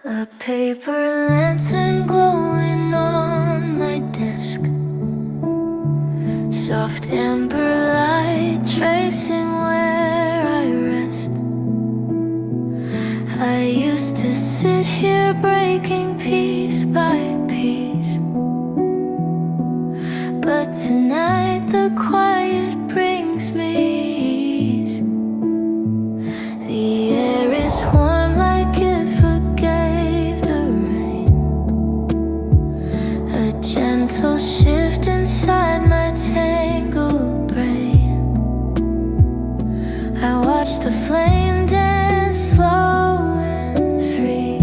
A paper lantern glowing on my desk, soft amber light tracing where I rest. I used to sit here breaking piece by piece, but tonight the quiet brings me ease. The air is warm like it forgave the rain, a gentle shift inside my tangled brain. I watch the flame dance slow and free,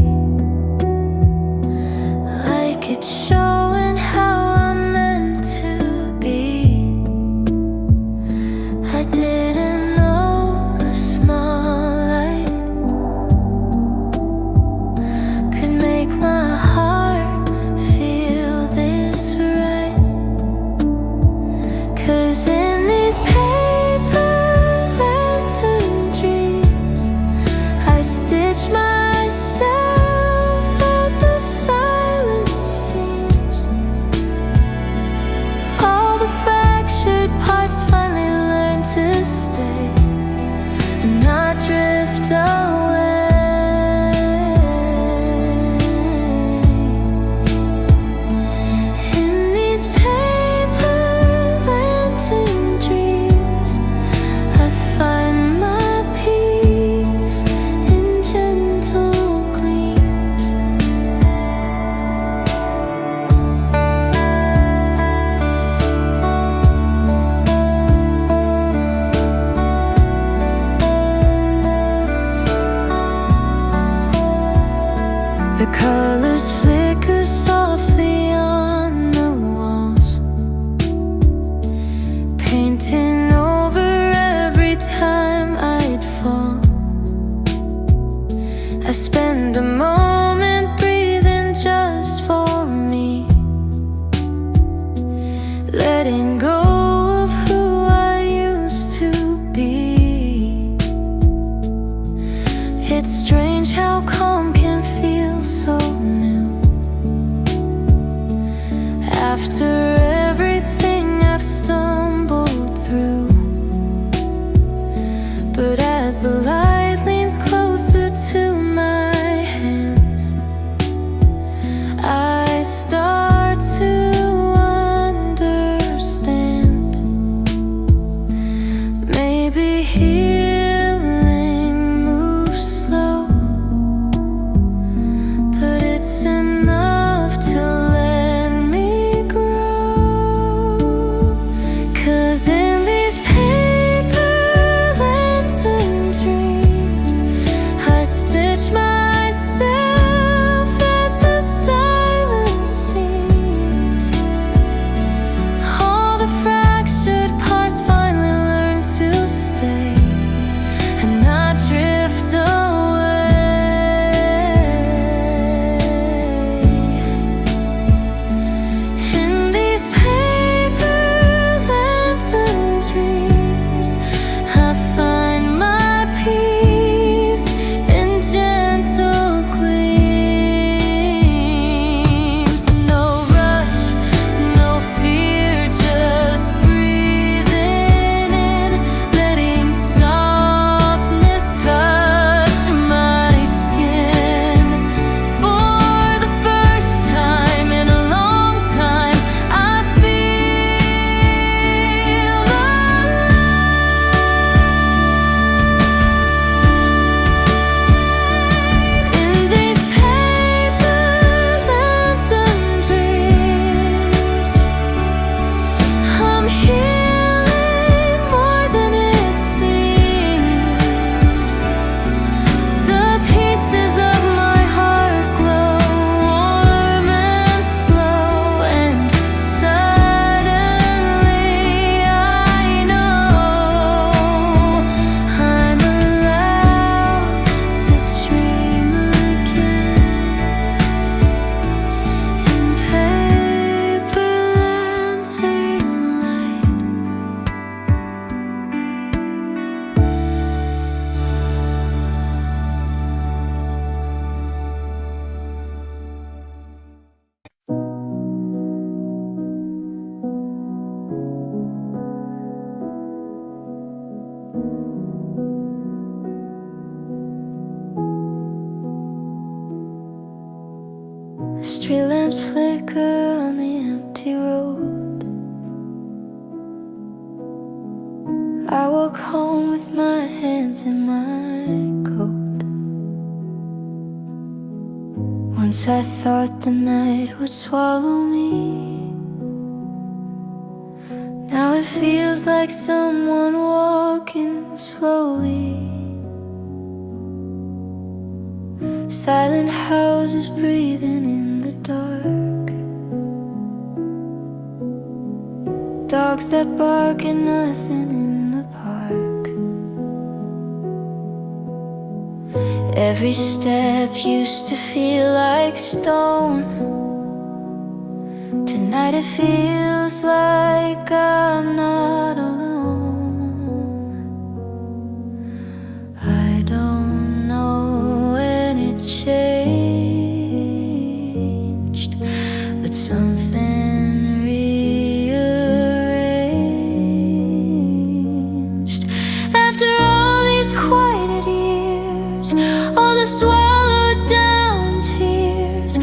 like it's showing how I'm meant to be. I didn't know the small light could make my heart feel this right. 'Cause in these paper lantern dreams, I stitch myself at the silent seams. All the fractured parts finally learn to stay and not drift away. In these paper lantern dreams, I find my peace in gentle gleams. The colors flicker softly on the walls, painting over every time I'd fall. I spend a moment breathing just for me, letting go of who I used to be. It's strange how calm can feel so new after everything I've stumbled through. But as the light leans closer to my hands, I start to understand. Maybe healing moves slow, but it's enough to let me grow. Street lamps flicker on the empty road. I walk home with my hands in my coat. Once I thought the night would swallow me. Now it feels like someone walking slowly. Silent houses breathing in the dark. Dogs that bark and nothing in the park. Every step used to feel like stone. Tonight it feels like I'm not alone. I don't know when it changed, but something rearranged. After all these quiet years, all the swallowed down tears,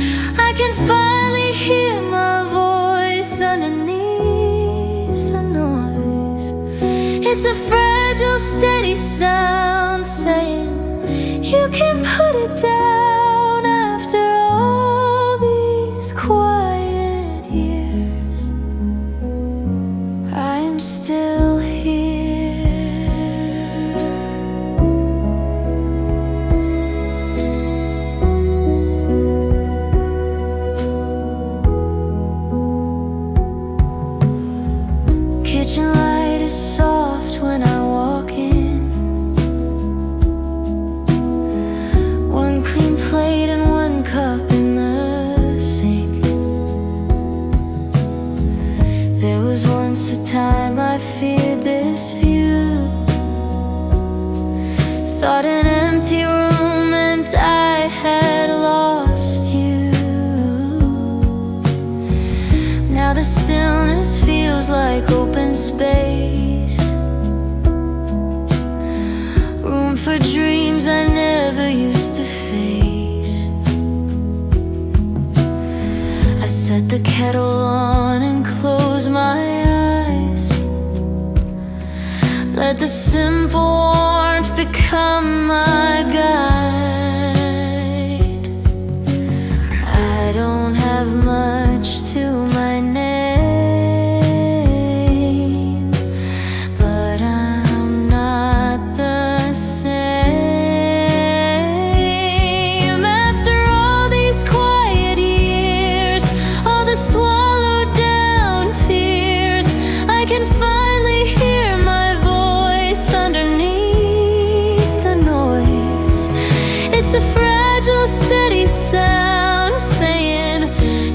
I can finally hear my voice underneath the noise. It's a fragile, steady sound saying, you can put it down. After all these quiet years, I'm still here. Kitchen light is soft when I walk in. One clean plate and one cup in the sink. There was once a time I feared this view. Thought an empty room meant I had lost you. Now the stillness feels like open space. Room for dreams I never used to face. I set the kettle on and close my eyes. Let the simple warmth become my guide. I don't have much to my name, but I'm not the same. After all these quiet years, all the swallowed down tears, I can finally hear my voice underneath the noise. It's a fragile, steady sound saying,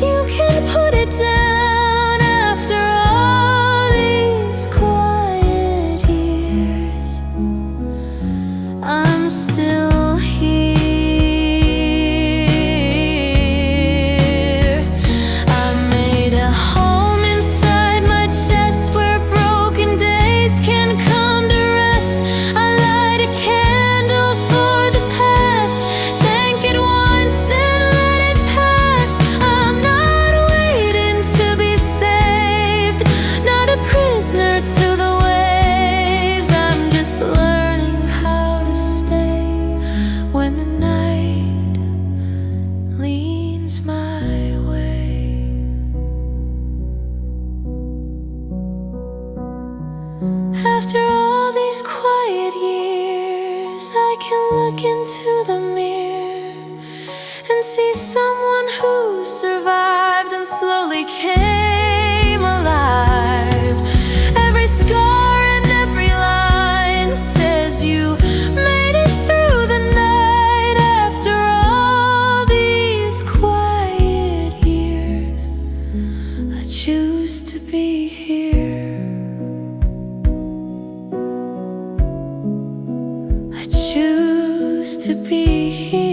you can put it down. After all these quiet years, I'm still here. I made a home inside my chest where broken days can come to rest. I light a candle for the past, thank it once and let it pass. I'm not waiting to be saved, not a prisoner to the waves. I'm just learning how to stay when the night leans my way. After all these quiet years, I can look into the mirror and see someone who survived and slowly came alive. Every scar and every line says you made it through the night. After all these quiet years, I choose to be here. I choose to be here.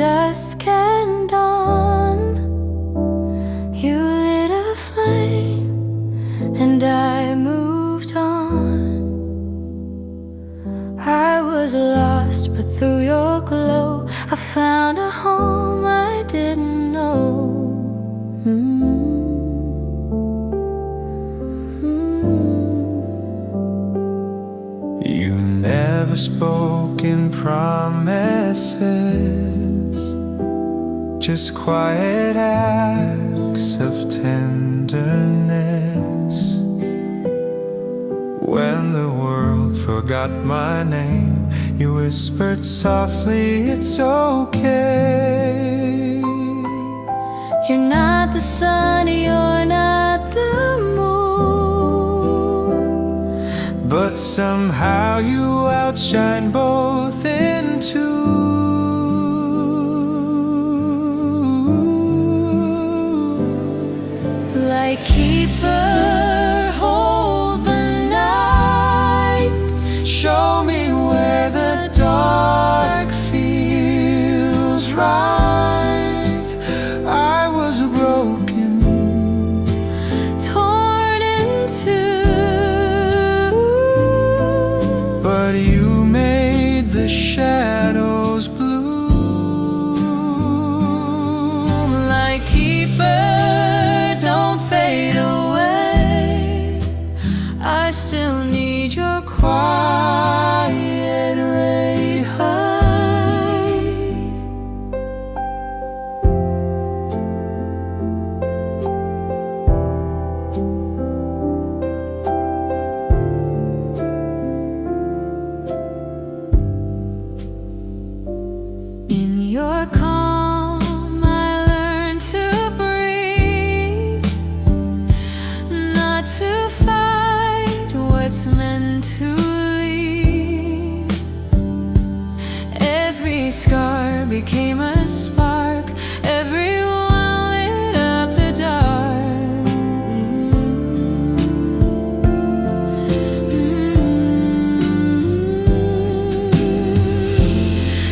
dusk and dawn. You lit a flame and I moved on. I was lost, but through your glow I found a home I didn't know. You never spoke in promises, just quiet acts of tenderness. When the world forgot my name, you whispered softly, it's okay. You're not the sun, you're not the moon, but somehow you outshine both in two. Lightkeeper, hold the night. Show me where the dark feels right. I was broken, torn in two, but you made the shadows bloom. Lightkeeper, don't fade away. I still need your quiet ray. In your calm I learned to breathe, not to fight what's meant to leave. Every scar became a spark, everyone lit up the dark.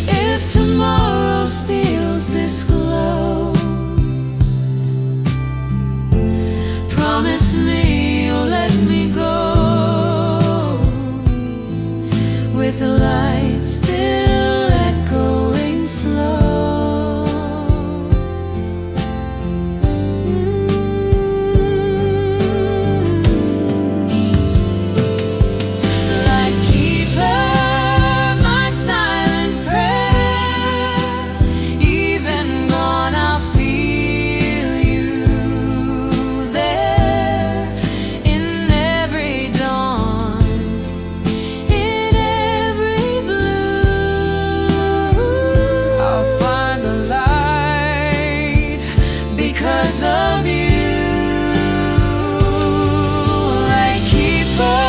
If tomorrow steals this glow, promise me you'll let me go, with the light still echoing slow. Lightkeeper, my silent prayer, even gone I'll feel you there. In every dawn, in every blue, I'll find the light because of you. Lightkeeper,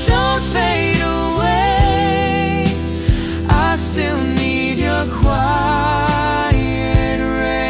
don't fade away. I still need your quiet ray.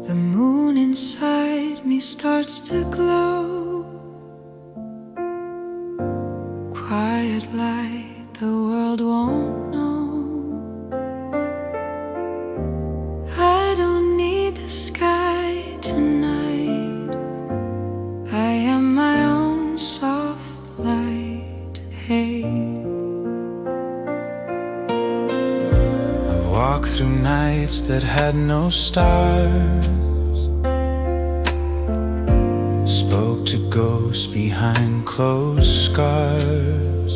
The moon inside me starts to glow. Quiet light the world won't know. I don't need the sky tonight. I am my own soft light. Hey. I've walked through nights that had no stars, spoke to ghosts behind closed scars.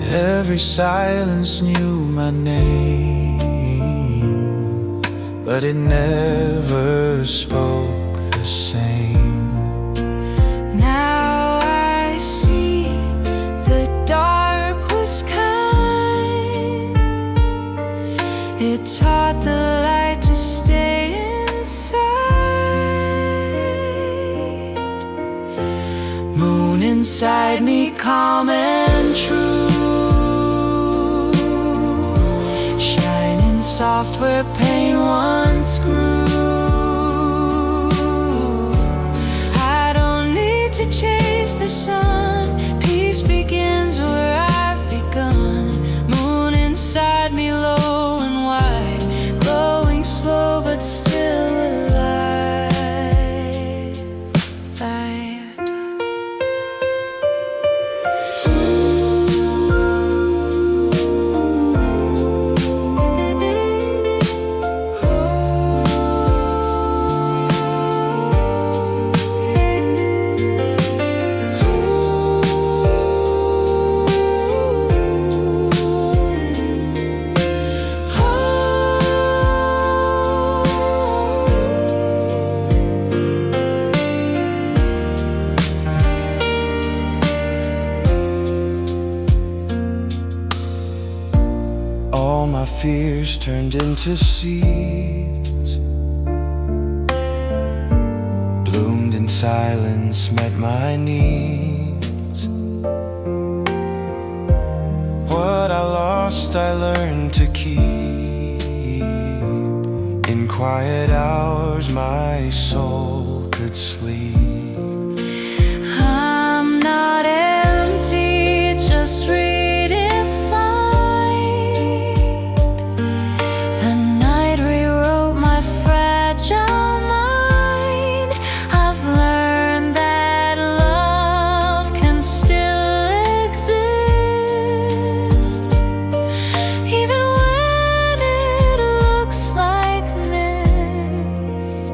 Every silence knew my name, but it never spoke the same. Now I see the dark was kind. It taught the light to stay inside. Moon inside me, calm and true, shining soft where pain once grew. I don't need to chase the sun. Peace begins where I've begun. Moon inside me, low and wide, glowing slow but still alive. All my fears turned into seeds, bloomed in silence, met my needs. What I lost I learned to keep. In quiet hours my soul could sleep. I'm not empty, just redefined. The night rewrote my fragile mind. I've learned that love can still exist, even when it looks like mist.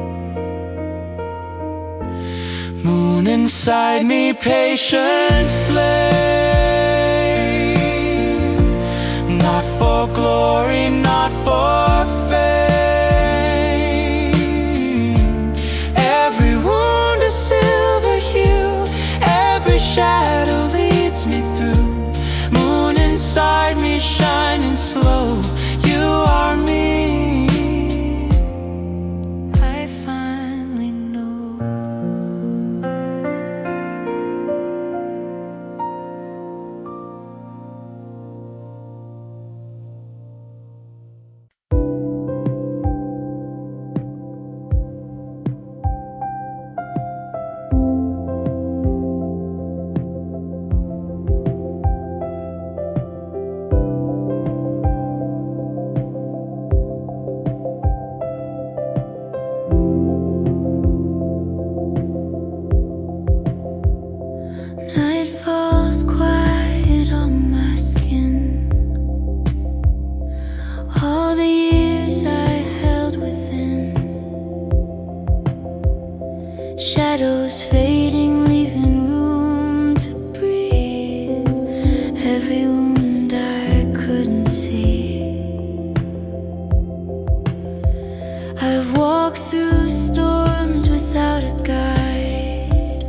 Moon inside me, patient flame, not for glory, not for fame. Every wound a silver hue, every shadow leads me through. Moon inside me, shining slow, you are me. I finally know. Night falls quiet on my skin. All the years I held within, shadows fading, leaving room to breathe. Every wound I couldn't see. I've walked through storms without a guide,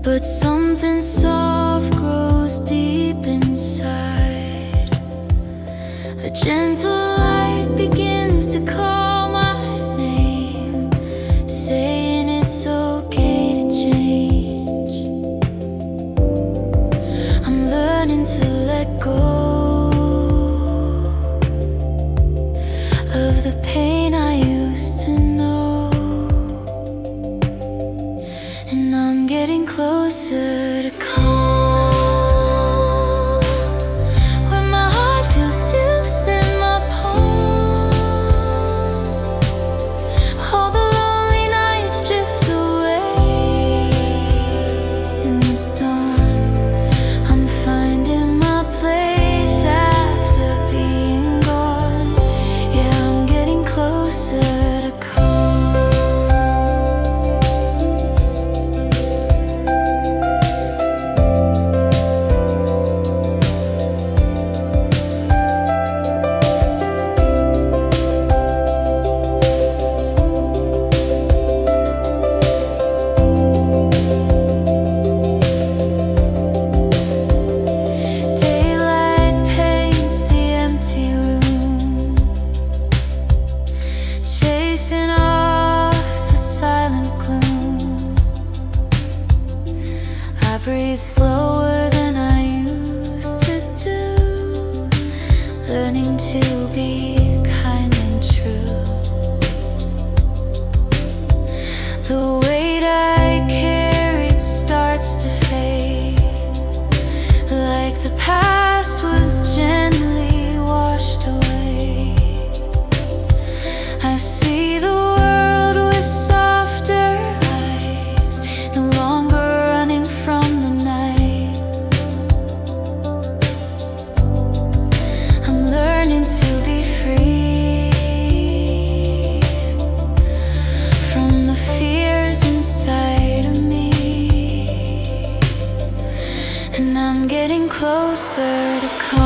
but something soft grows deep inside. A gentle light begins to call my name, saying it's okay to change. I'm learning to let go of the pain I used to know, and I'm getting closer to calm, where my heart feels still, set my The weight I carried starts to fade, like the past was gently washed away. I see the world with softer eyes, no longer running from the night. I'm learning to be free from the fears inside of me, and I'm getting closer to calm,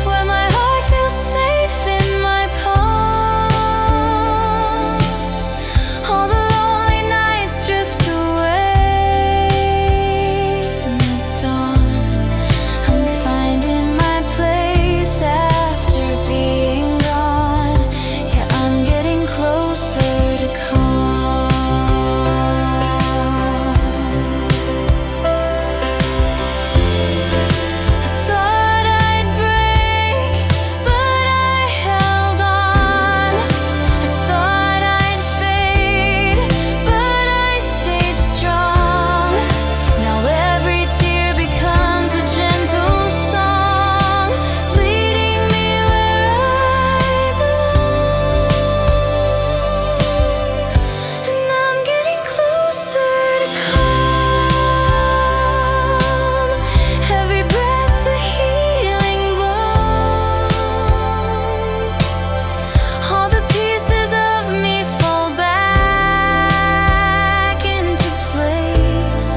where my heart feels safe in my palms. All the lonely nights drift away in the dawn. I'm finding my place after being gone. Yeah, I'm getting closer to calm. I thought I'd break, but I held on. I thought I'd fade, but I stayed strong. Now every tear becomes a gentle song, leading me where I belong. And I'm getting closer to calm. Every breath a healing balm. All the pieces of me fall back into place,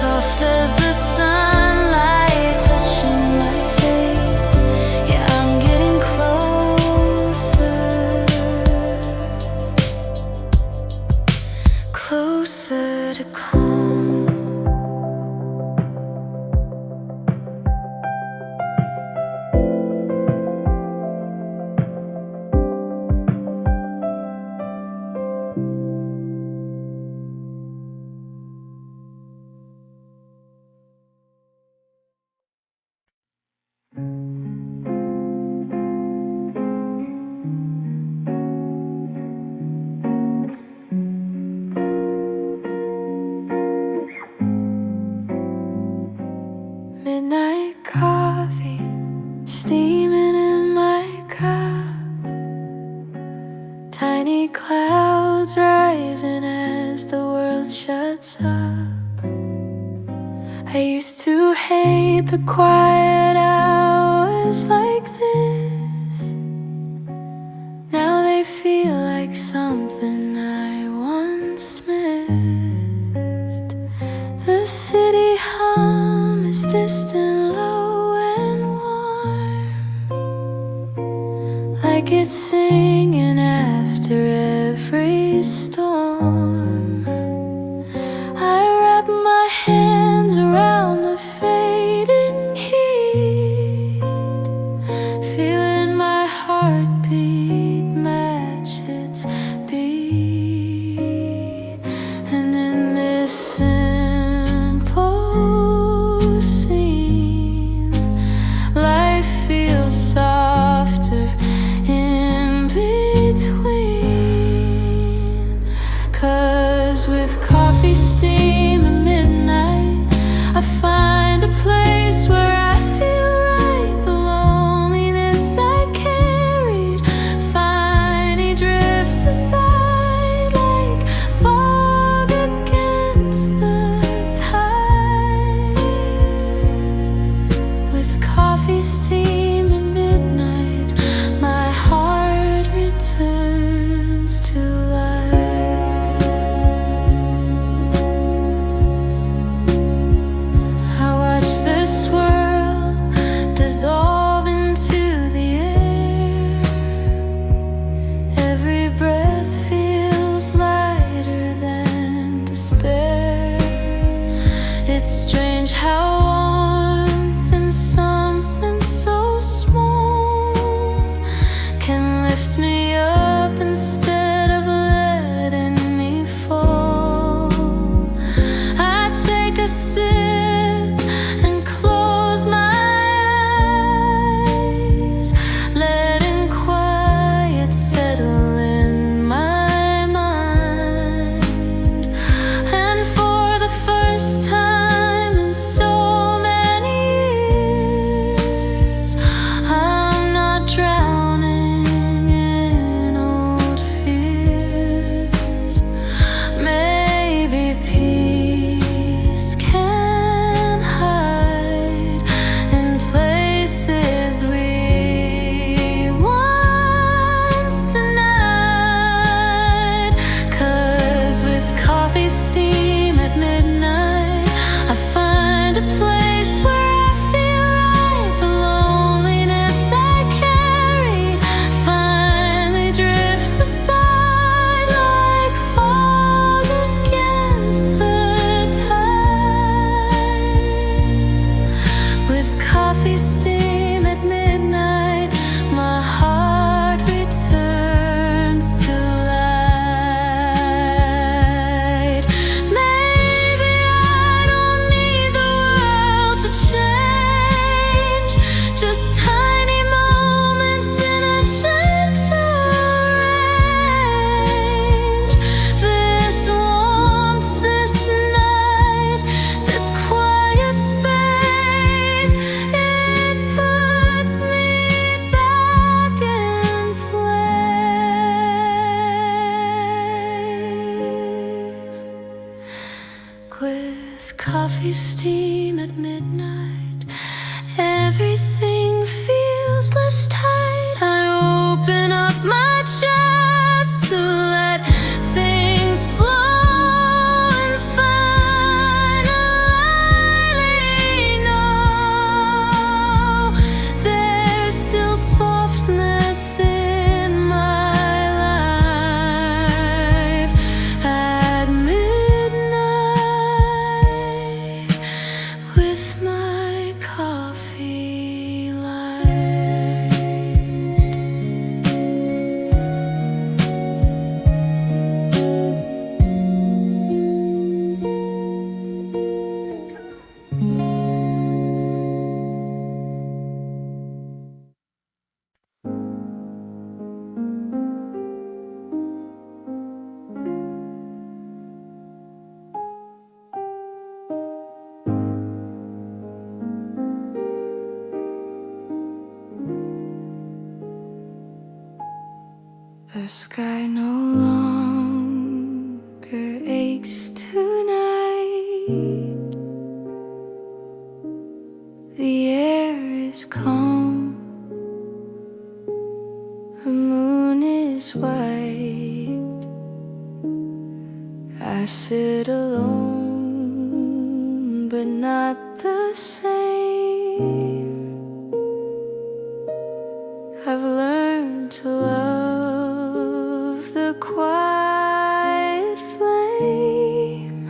soft as the sunlight touching my face. Yeah, I'm getting closer, closer to calm. Midnight coffee steaming in my cup, tiny clouds rising as the world shuts up. I used to hate the quiet hours like this. Now they feel like something I once missed. The city hum is distant, low and warm, like it's singing after every storm. I wrap my hands around the fading heat, feeling my heartbeat match its beat. And in this simple scene, life feels softer in between. coffee steam at midnight. Everything feels less tight. I open up my chest to let things flow and finally know there's still softness in my life at midnight with my coffee light. The sky no longer aches tonight. The air is calm. The moon is white. I sit alone, but not the same. I've learned to love the quiet flame.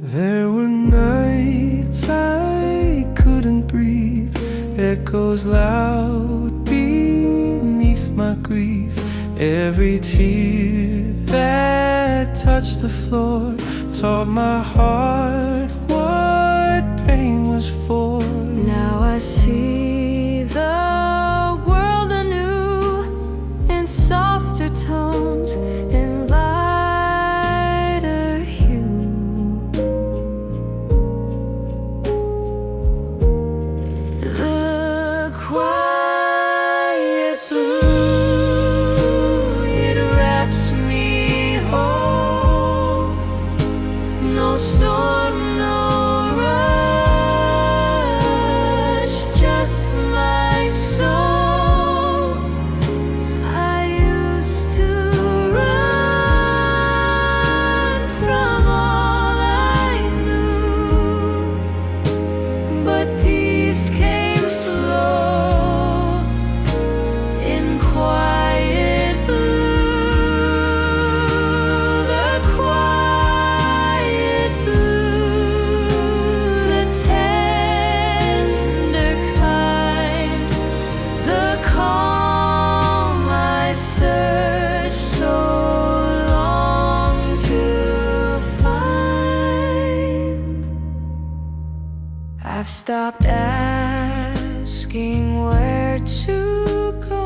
There were nights I couldn't breathe, echoes loud beneath my grief. Every tear that touched the floor taught my heart what pain was for. Now I see the world anew in softer tones and lighter hue. The quiet blue, it wraps me whole. No storm, no rush, just my soul. I used to run from all I knew, but peace came slow in quiet blue. The quiet blue, the tender kind, the calm I searched so long to find. I've stopped asking where to go.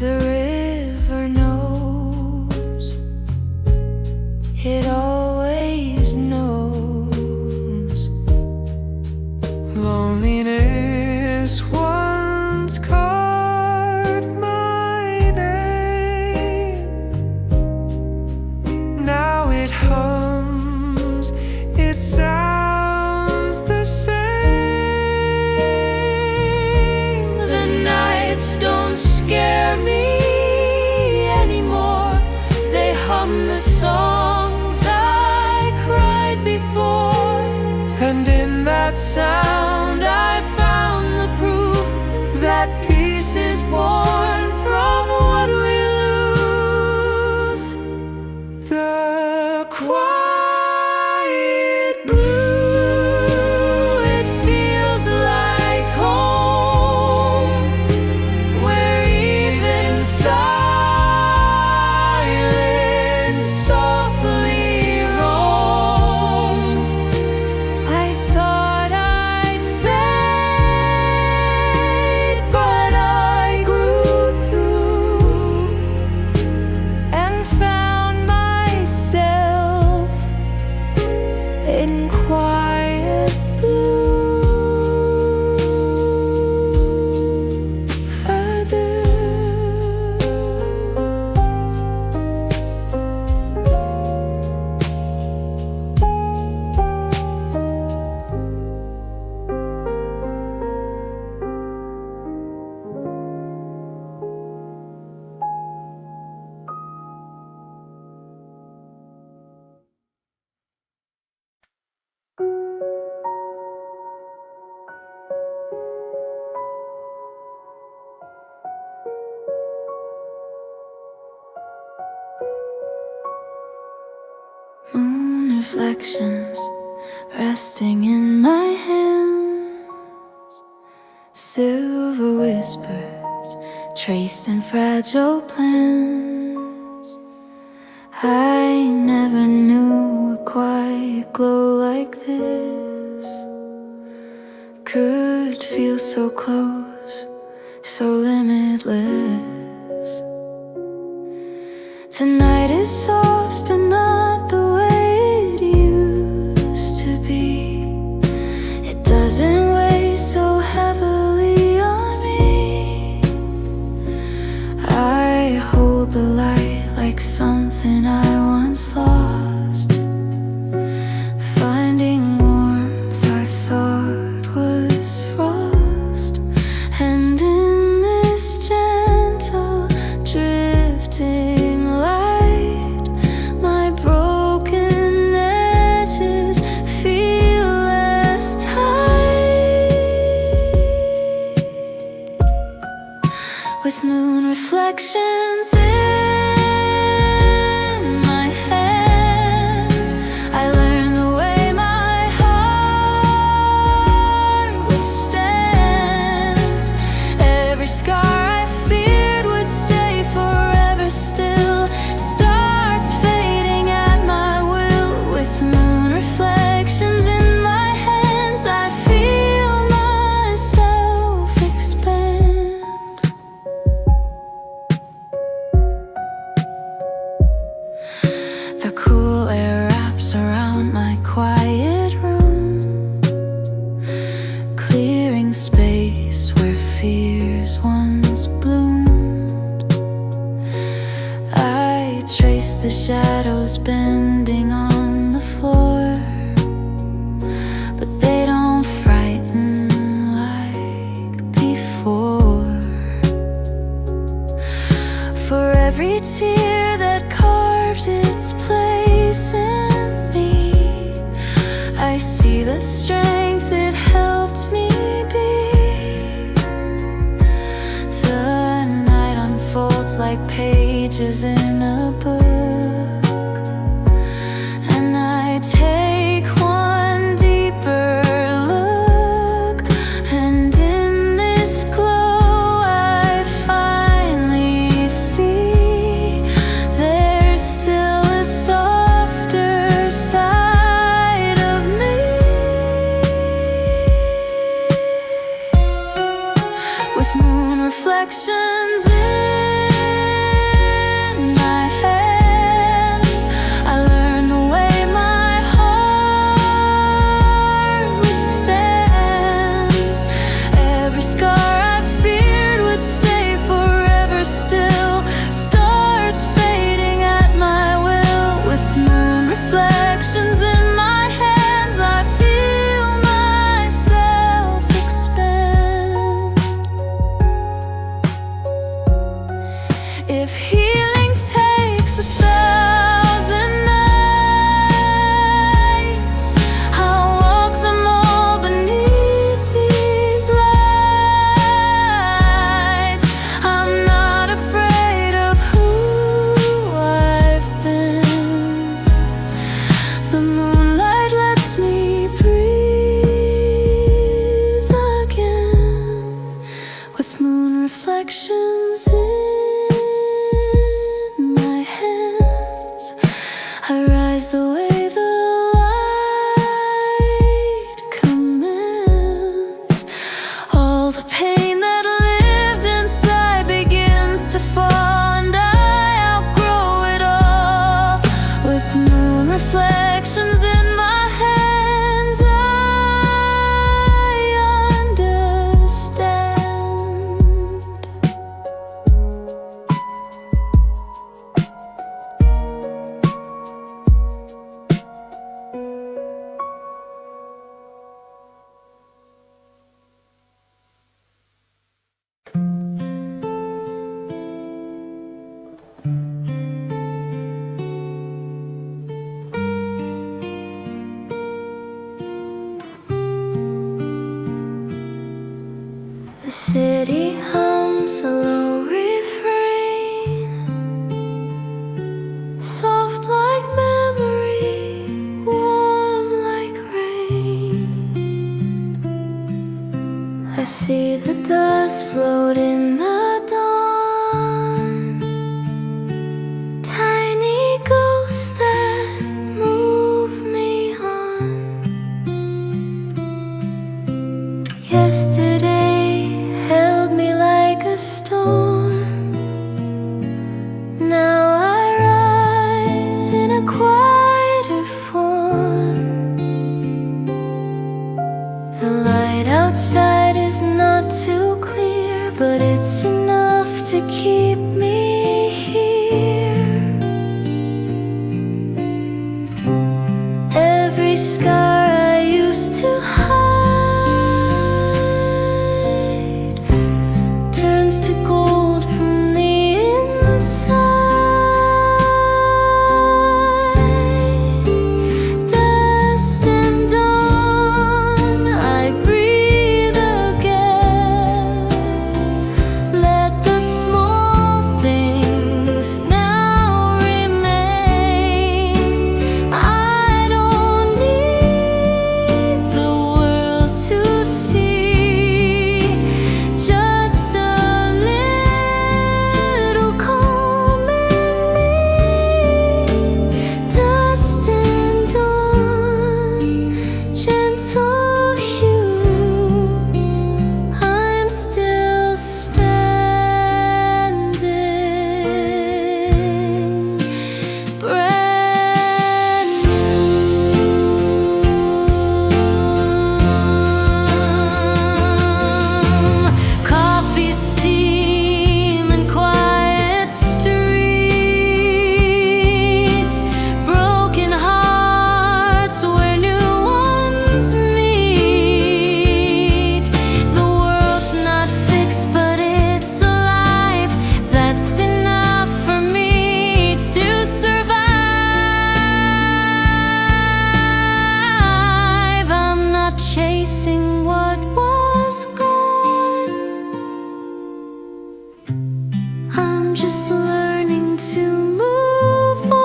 The river knows, it always knows. Loneliness once carved my name. Now it hums, it sounds the same. The nights don't scare me anymore. They hum the songs I cried before. And in that sound I found the proof that peace is born from what we lose. The quiet blue, it feels like home, where even silence softly roams. I thought I'd fade, but I grew reflections resting in my hands. Silver whispers tracing fragile plans. I never knew a quiet glow like this could feel so close, so limitless. The night is soft but not the way it used to be. It doesn't weigh so heavily on me. I hold the light like something I once lost, finding warmth I thought was frost. And in this gentle drifting light, my broken edges feel less tight. With moon reflections in my hands, I learned the way my heart withstands. Every scar I feared would stay forever still starts fading at my will. With moon reflections in my hands, I feel myself expand. The cool air wraps around my quiet room, clearing space where fears once bloomed. I trace the shadows bending on the floor, but they don't frighten like before. For every tear that carved its place in me, I see the strength it helped me be. The night unfolds like pages in a book, and I take one deeper look, and in this glow I finally see there's still a softer side of me. With moon reflections in my hands, I learned the way my heart withstands. Every scar I feared would stay forever still starts fading at my will. With moon reflections in my hands, I feel myself expand. If healing takes 1,000 nights, I'll walk them all beneath these lights. I'm not afraid of who I've been. The moonlight lets me breathe again. With moon reflections in my hands, I rise the way the light commands. All the pain that lived inside begins to fall, and I outgrow it all. With moon reflections in my hands, I understand. The city hums a low refrain, soft like memory, warm dust float in the dawn. Tiny ghosts that move me on. Yesterday held me like a storm. Now I rise in a quieter form. The light outside is not too clear, but it's enough to keep me here. Every scar I used to hide turns to gold from the inside. Dust and dawn, I breathe again. Let the small things now remain. I don't need the world to see, just a little calm in me. Dust and dawn, gentle hue, I'm still standing, brand new. Coffee steam and quiet streets, broken hearts where new ones meet. The world's not fixed, but it's alive. That's enough for me to survive. I'm not chasing what was gone. I'm just learning to move on.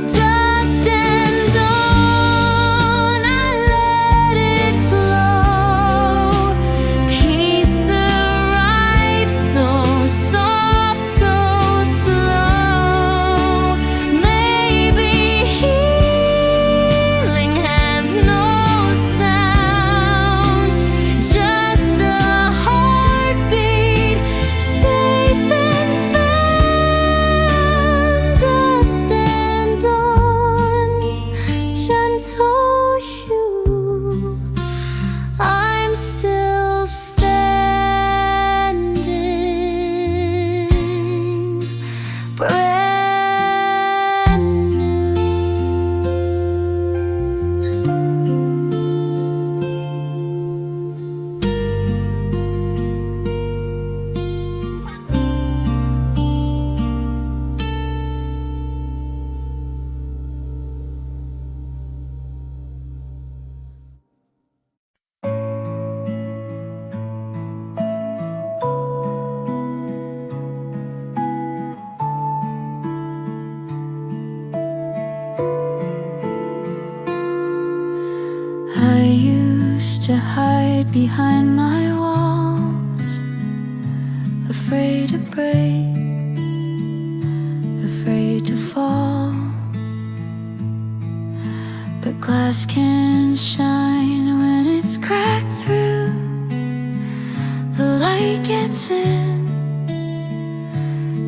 Dust and dawn, I let it flow. Peace arrives so soft, so slow. Maybe healing has no sound, just a heartbeat, safe and found. Dust and dawn, gentle hue, I'm still standing, brand new. I used to hide behind my walls, afraid to break, afraid to fall. But glass can shine when it's cracked through. The light gets in,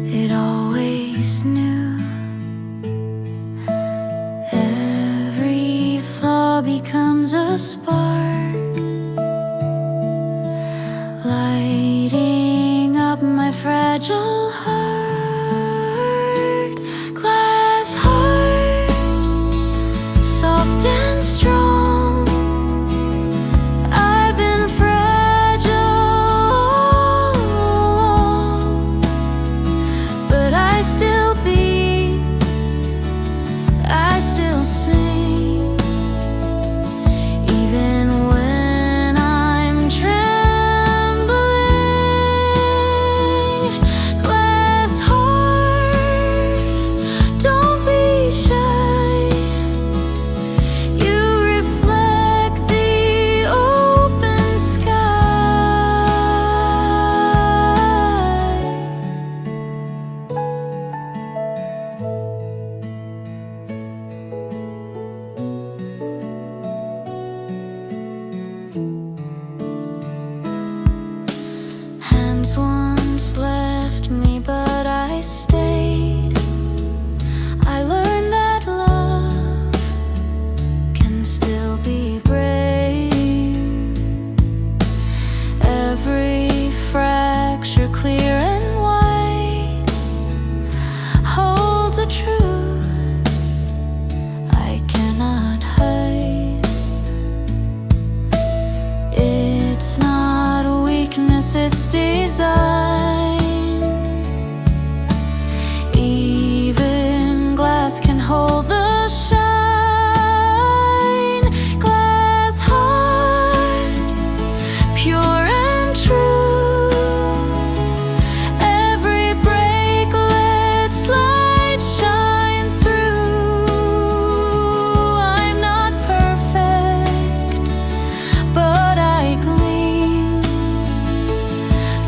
it always knew. Every flaw becomes a spark, lighting up my fragile heart. Glass heart, soft and strong. I've been fragile all along, but I still beat, I still sing, even its design. Even glass can hold the shine. Glass heart, pure and true. Every break lets light shine through. I'm not perfect, but I gleam,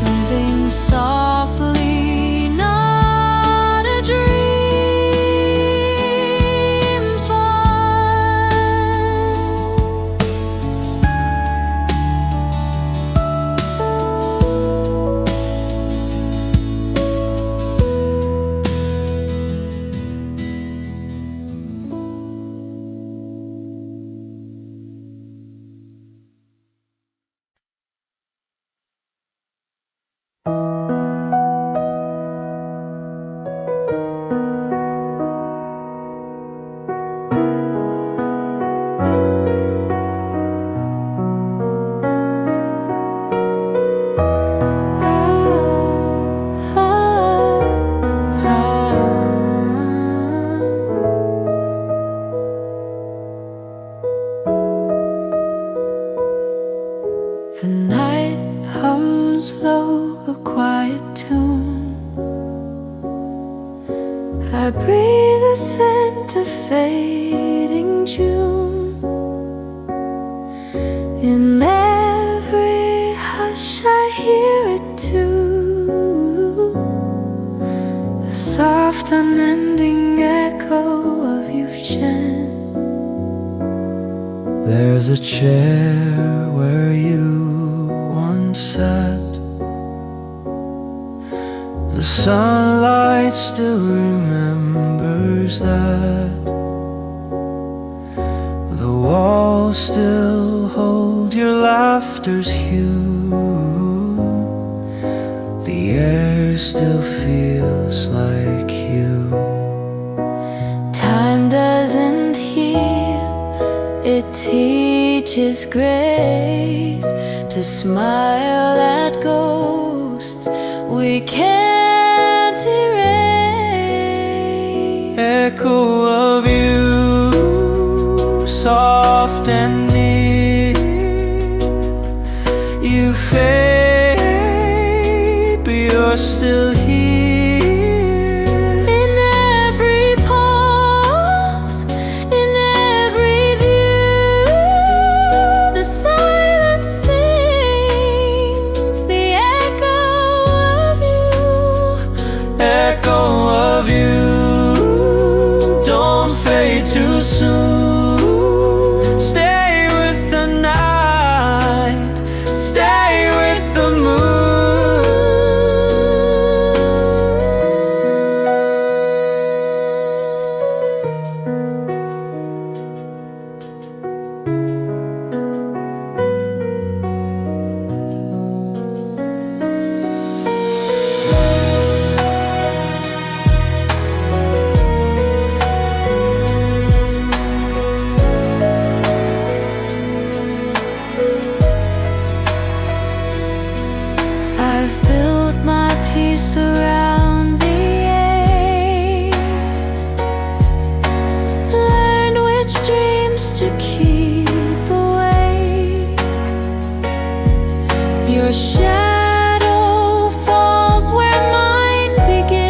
living softly, not a dream's one. The night hums low, a quiet tune. I breathe the scent of fading June. In every hush I hear it too, the soft unending echo of you've shed. There's a chair where you once sat. The sunlight still remembers that. The walls still hold your laughter's hue. The air still feels like you. Time doesn't heal, it teaches grace to smile at ghosts we can't erase. Echo of you, soft and near. You fade, but you're still here. In every pause, in every view, the silence sings the echo of you. Echo of you, don't fade too soon. Stay with the night, stay with the moon. I've built my peace around the air, learned which dreams to keep away. Your shadow falls where mine begins,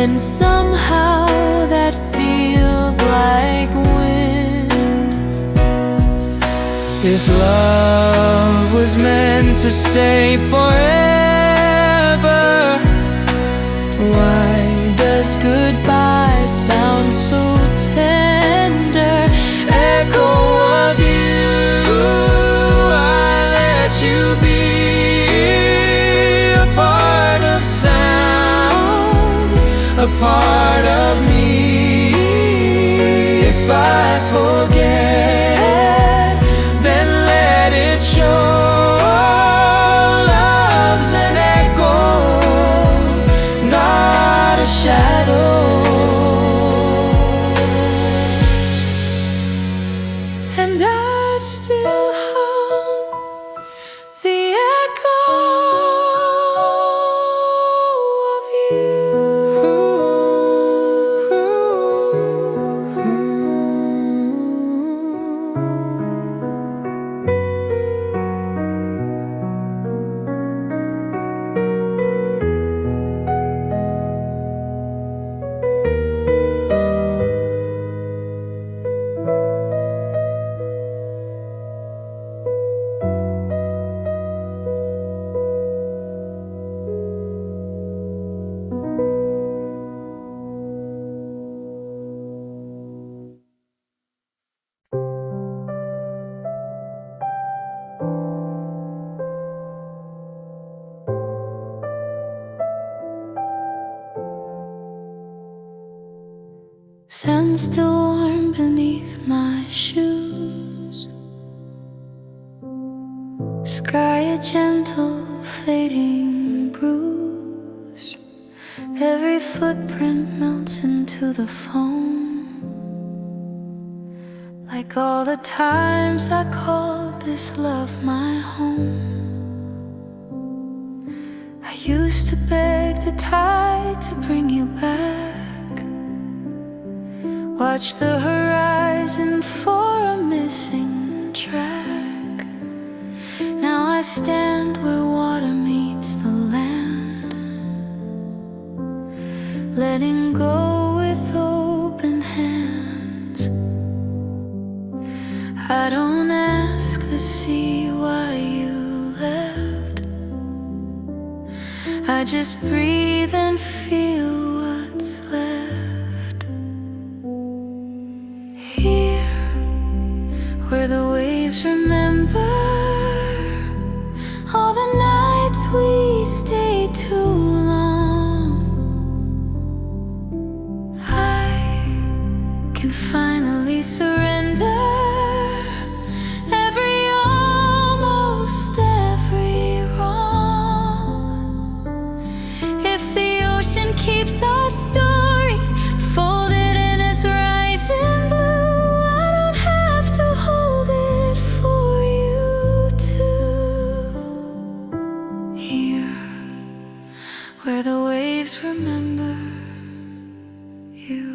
and somehow that feels like wind. If love was meant to stay forever, Why does goodbye sound so tender? echo of you, I let you be a part of sound, a part of me. If I forget, then let it show. Love's an echo, not a shadow. And I still hum the sand still warm beneath my shoes. Sky a gentle fading bruise. Every footprint melts into the foam, like all the times I called this love my home. I used to beg the tide to bring you back, watch the horizon for a missing track. Now I stand where water meets the land, letting go with open hands. I don't ask the sea why you left, I just breathe and feel what's left. Here, where the waves remember all the nights we stayed too long, I can finally surrender keeps our story folded in its rising blue. I don't have to hold it for you to hear, where the waves remember you.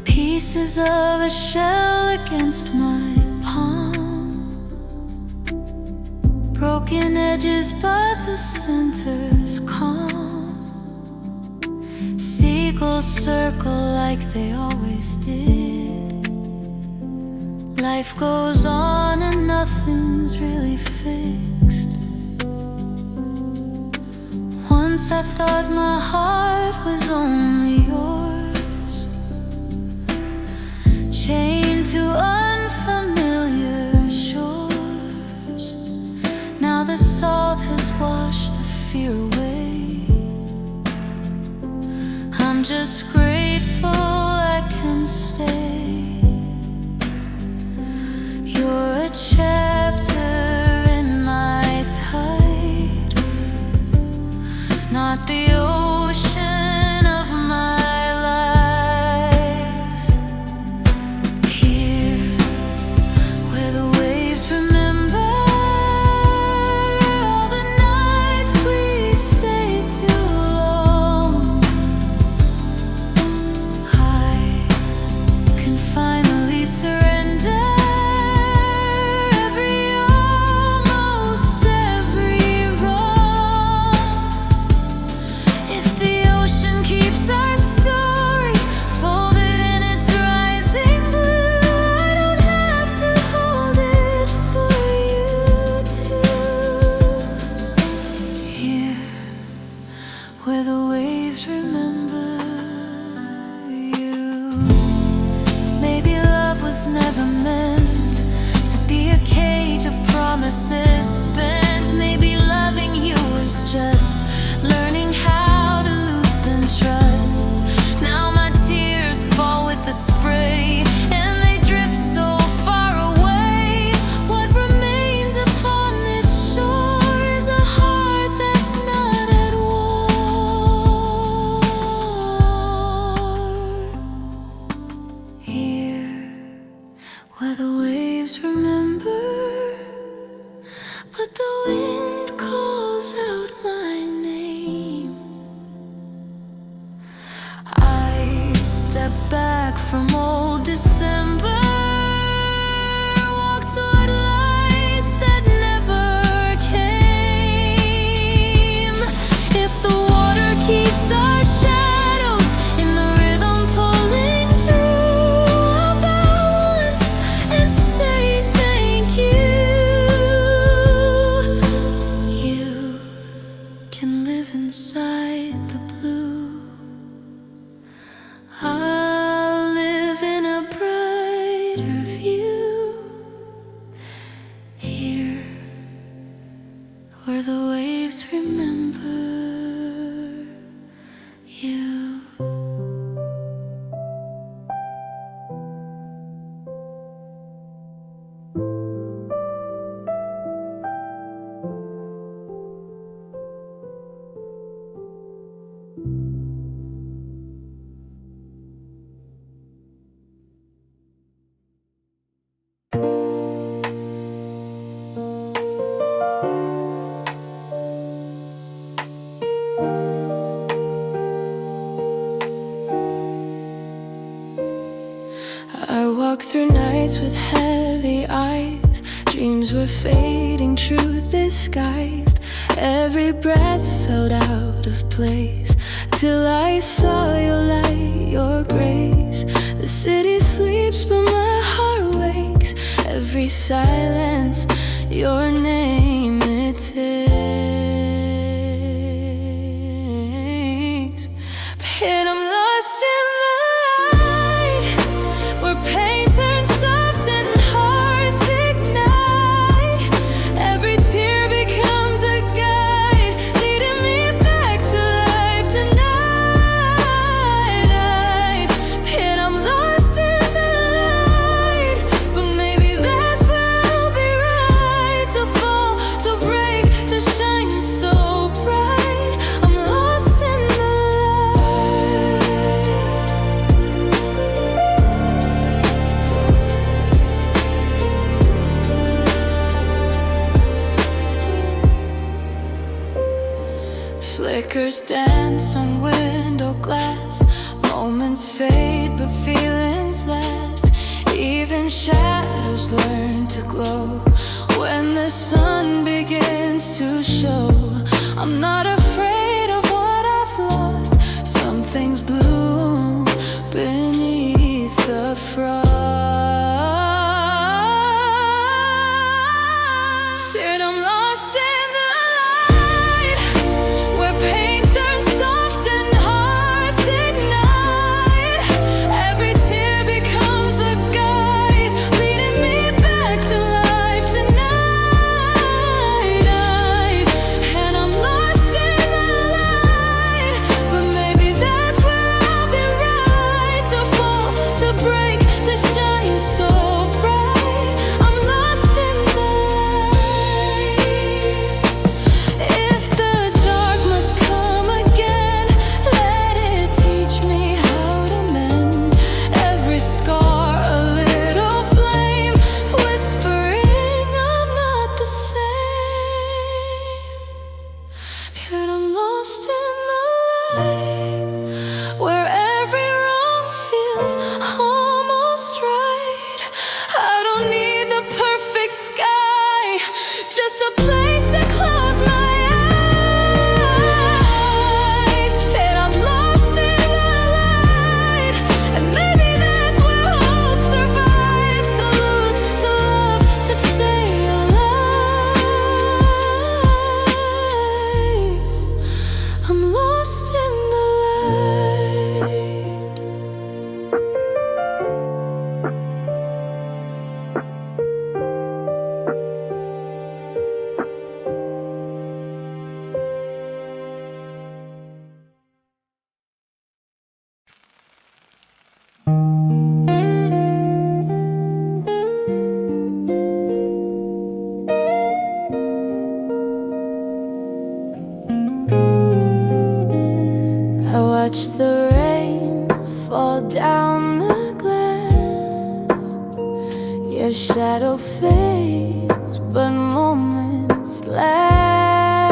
Pieces of a shell against my palm, broken edges but the center's calm. Seagulls circle like they always did. Life goes on and nothing's really fixed. Once I thought my heart was only yours, chained to unfamiliar shores. Now the salt has washed the fear away. I'm just grateful I can stay. You're a chapter in my tide, not the ocean of my where the waves remember you. Maybe love was never meant to be a cage of promises spent. Maybe loving you was just learning how to loosen trust. Now my tears fall with the spray and they drift so far away. What remains upon this shore is a heart that's not at war. Here, where the waves remember the waves remember you. I walk through nights with heavy eyes. Dreams were fading, truth disguised. Every breath felt out of place, till I saw your light, your grace. The city sleeps but my heart wakes. Every silence, your name it takes. But I'm lost in the light, where pain turns soft and hearts ignite. Every tear becomes a guide, leading me back to life tonight. And I'm lost in the light, but maybe that's where I'll be right. To fall, to break, to shine so bright. I'm lost in the flickers dance on window glass. Moments fade but feelings last. Even shadows learn to glow when the sun begins to show. I'm not afraid of what I've lost. Some things bloom beneath the frost. And I'm lost in the light, where pain turns soft and hearts ignite. Every tear becomes a guide, leading me back to life tonight. And I'm lost in the light, but maybe that's where I'll be right. To fall, to break, to shine so bright. I'm lost in the light. If the dark must come again, let it teach me how to mend. Every scar a little flame, whispering I'm not the same. But I'm lost in the light, where every wrong feels almost right. I don't need the perfect sky, just a place to close my eyes. That I'm lost in the light, and maybe that's where hope survives. To lose, to love, to stay alive. I'm lost in the light. I watch the rain fall down the glass. Your shadow fades, but moments last.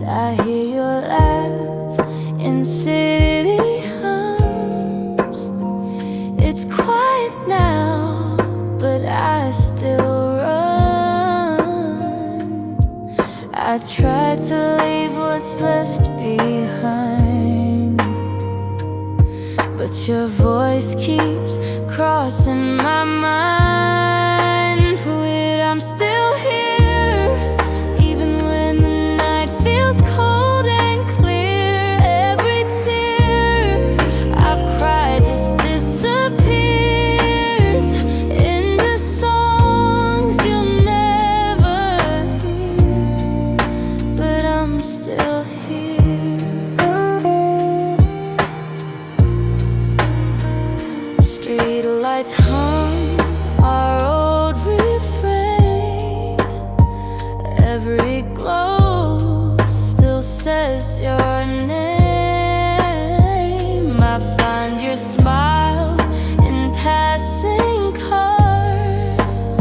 I hear your laugh in city hums. It's quiet now, but I still run. I try to leave what's left behind, but your voice keeps crossing my mind. But I'm still here, even when the night feels cold and clear. Every tear I've cried just disappears into songs you'll never hear. every glow still says your name. I find your smile in passing cars,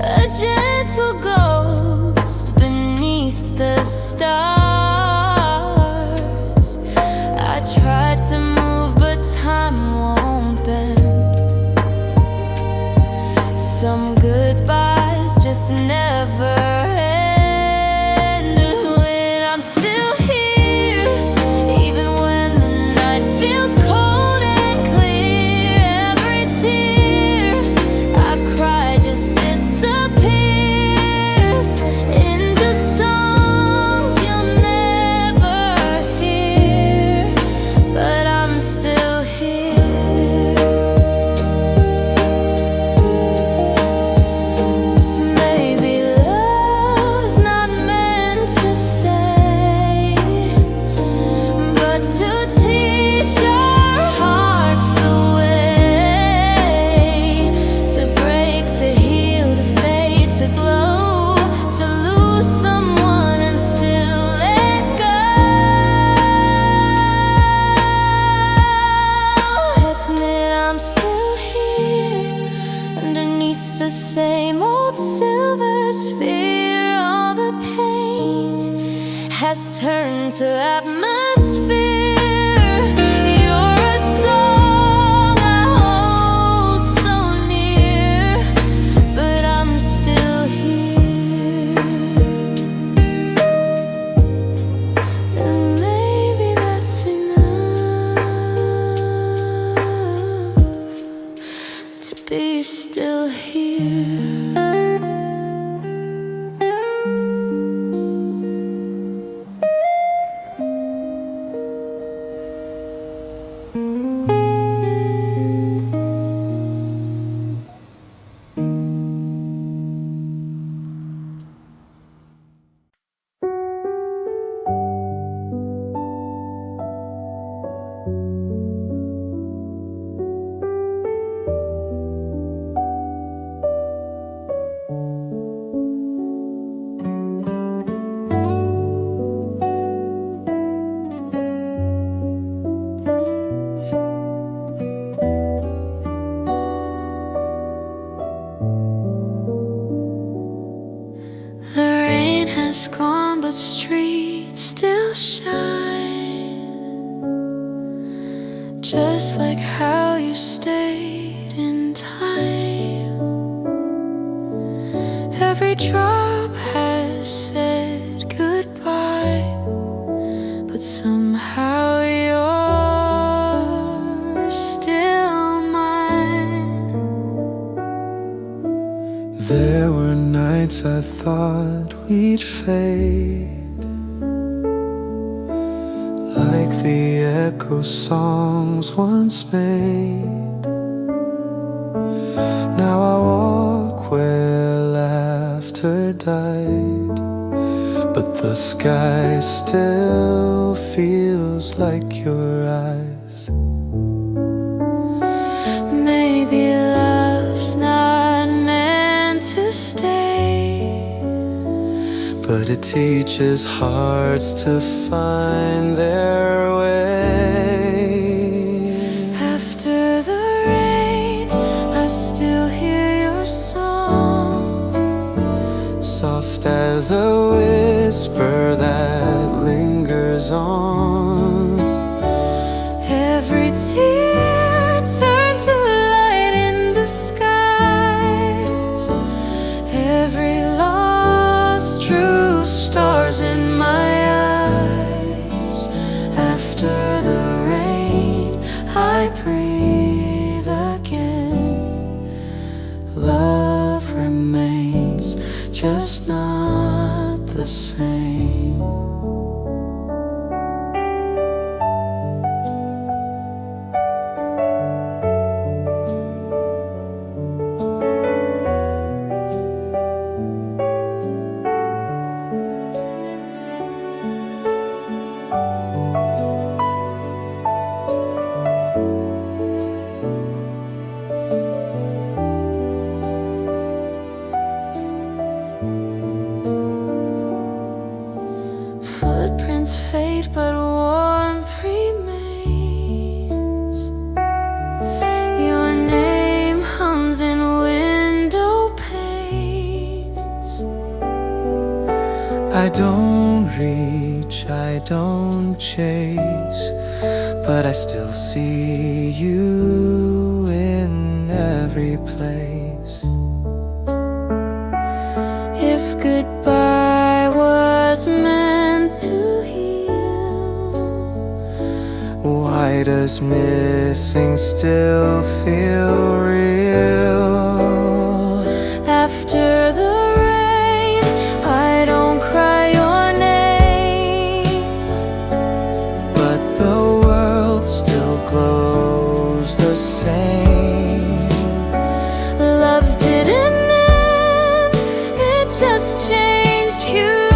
a gentle ghost beneath the stars. I tried to move, but time won't bend. Some goodbyes just never end. When I'm still here, even when the night feels cold and clear, every tear I've cried just disappears into songs you'll never hear. But I'm still here. Maybe love's not meant to stay, but to teach our hearts the way. To break, to heal, to fade, to glow, to lose someone and still let go. Admit I'm still here, underneath the same old silver sphere. All the pain has turned to atmosphere. You're a song I hold so near, but I'm still here. And maybe that's enough to be still here. The rain has gone, but streets still shine, just like how you stayed in time. Every drop has said goodbye, but somehow you're still mine. There were nights I thought we'd fade, like the echo songs once made. Now I walk where laughter died, but the sky still feels like your eyes. Maybe love's not meant to stay, but it teaches hearts to find their way. after the rain I still hear your song, Soft as a whisper that lingers on. every tear turned to light in the skies, every lost true stars in my eyes. After the rain I breathe again. Love remains, just not the same. fade, but warmth remains. Your name hums in window panes. I don't reach, I don't chase, but I still see you in every place. If goodbye was meant to heal, why does missing still feel real? after the rain, I don't cry your name, But the world still glows the same. love didn't end, it just changed hue.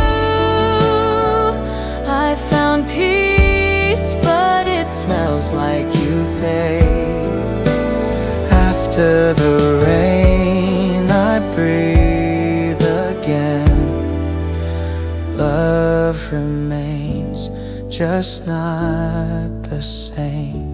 I found peace, but it Smells like you fade. After the rain, I breathe again. Love remains, just not the same.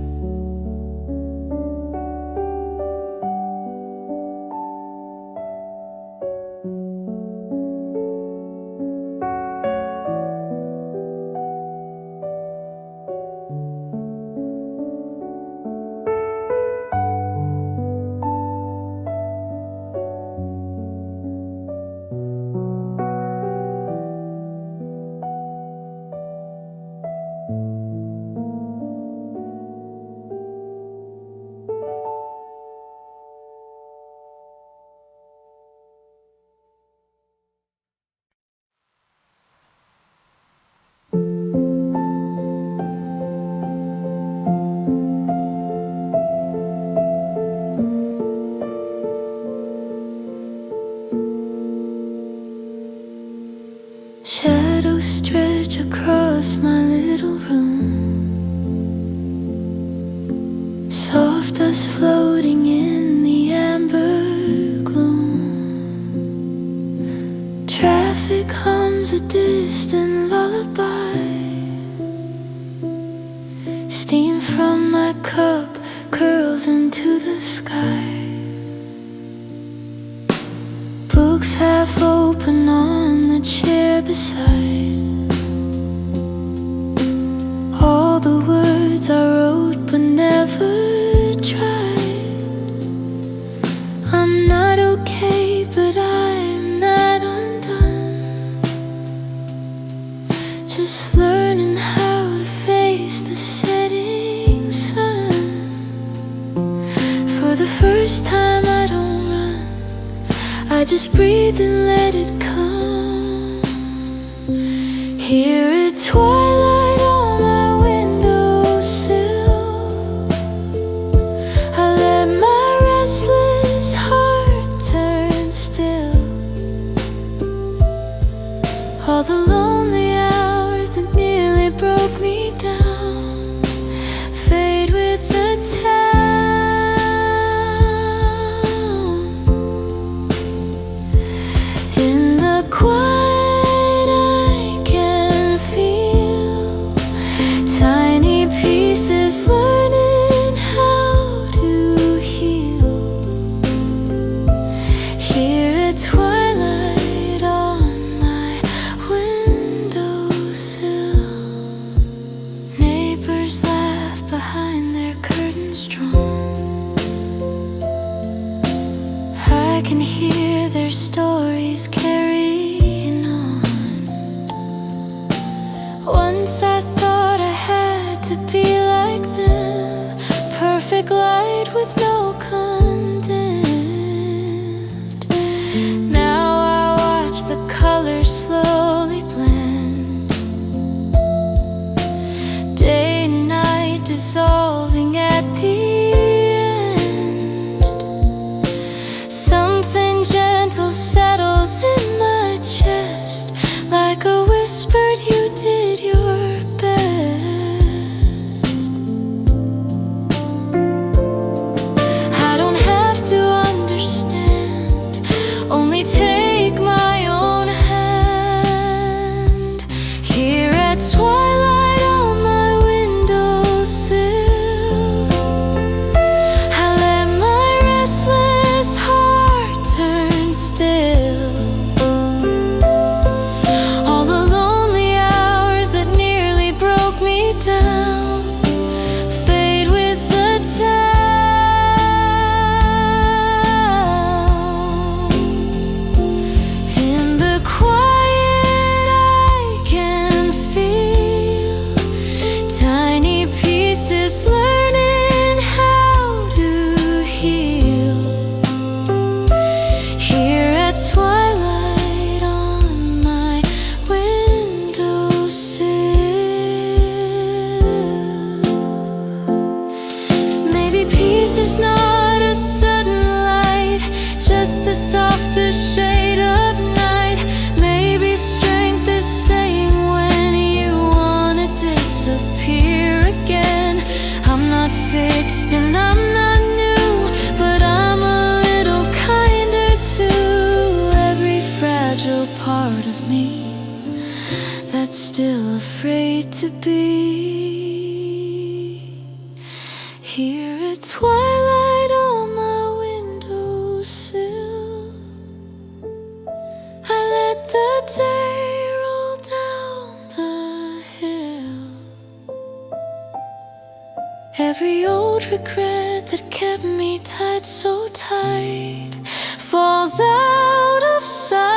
Shadows stretch across my little room, soft dust floating in the amber gloom. Traffic hums a distant lullaby, steam from my cup curls into the sky. Books half open on the chair beside, all the words I wrote but never tried. I'm not okay, but I'm not undone, just learning how to face the setting sun. For the first time I don't run, I just breathe and let it come. Here at twilight on my windowsill, I let my restless heart turn still. All the lonely hours that nearly broke me down fade with the town. In the quiet I can feel tiny pieces learning how to heal. Here at twilight on my windowsill, neighbors laugh behind their curtains drawn. I can hear their stories carrying on. Once I thought I had to be like them, perfect light with no condemned. Now I watch the colors slowly blend, day and night dissolving at the end. Something gentle settles in my chest, like a whispered you did your best. is learning how to heal. Here at twilight on my windowsill. Maybe peace is not a sudden light, just a softer shade of night. Maybe strength is staying when you wanna disappear again. I'm not fixed and I'm not new, but I'm a little kinder to every fragile part of me that's still afraid to be. Here at twilight on my windowsill, I let the day roll down the hill. Every old regret that kept me tied so tight falls out of sight.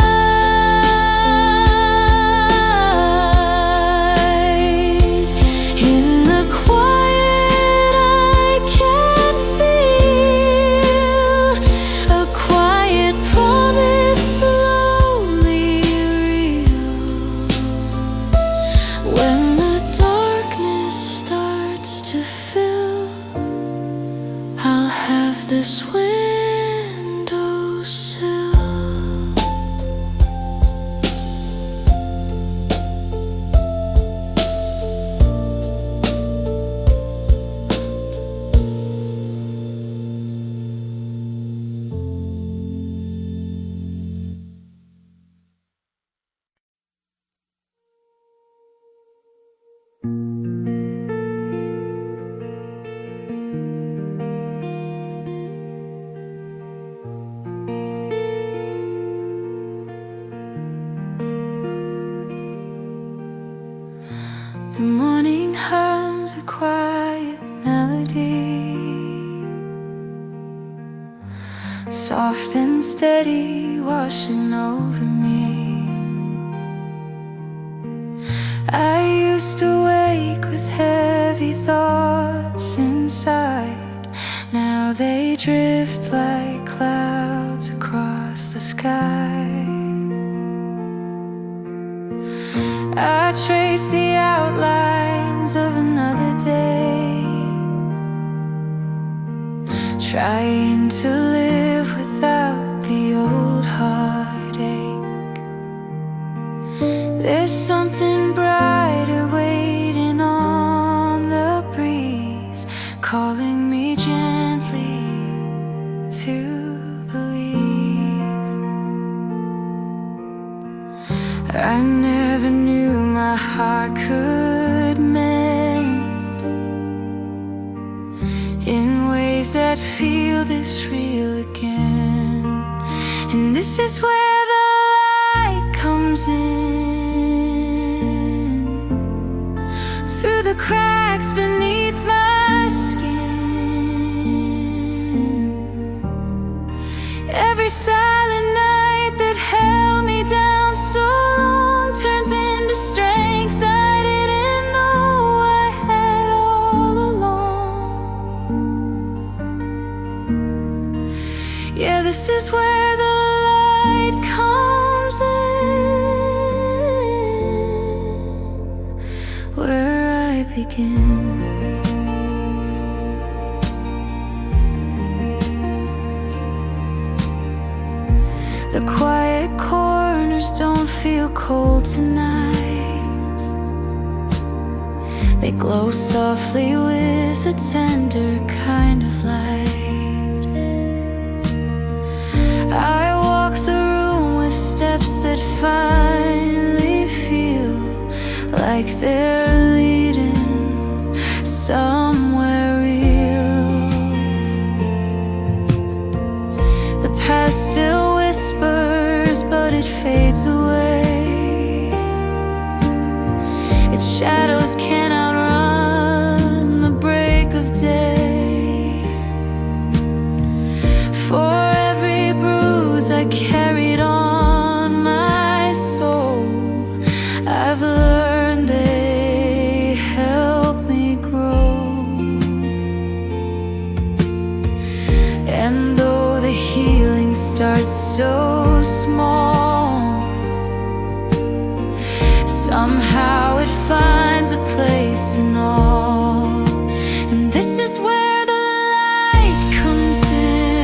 In the quiet I can feel a quiet promise slowly real. When the darkness starts to fill, I'll have this windowsill. The morning hums a quiet melody, soft and steady washing over me. I used to wake with heavy thoughts inside. Now they drift like clouds across the sky. I trace the outlines of another day, trying to live without the old heartache. There's something brighter waiting on the breeze, calling me gently to believe. I never knew my heart could mend in ways that feel this real again. And this is where the light comes in, through the cracks beneath my skin. Every silent night that held me down so long turns into strength I didn't know I had all along. Yeah, this is where the light comes in, where I begin. The quiet corners don't feel cold tonight. They glow softly with a tender kind of light. I walk the room with steps that finally feel like they're leading somewhere real. The past still whispers, but it fades away. Its shadows can't outrun the break of day. For every bruise I carried on my soul, I've learned they help me grow. it finds a place in all. And this is where the light comes in,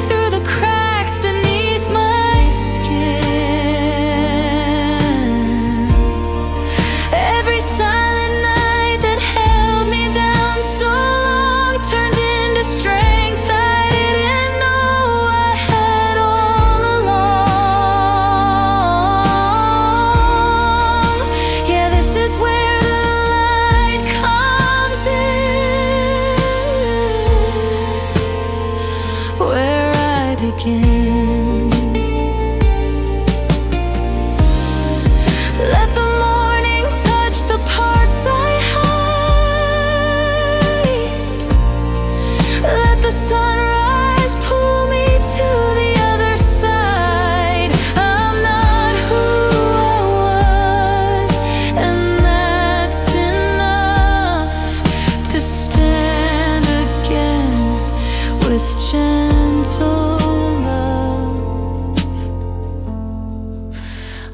through the cracks beneath my skin. Every silent night that held me down so long turns into strength I didn't know I had all along. Yeah, this is where the light comes in, where I begin. Let the morning touch the parts I hide. Let the sunrise pull me to the other side. I'm not who I was, and that's enough to stand again with gentle love.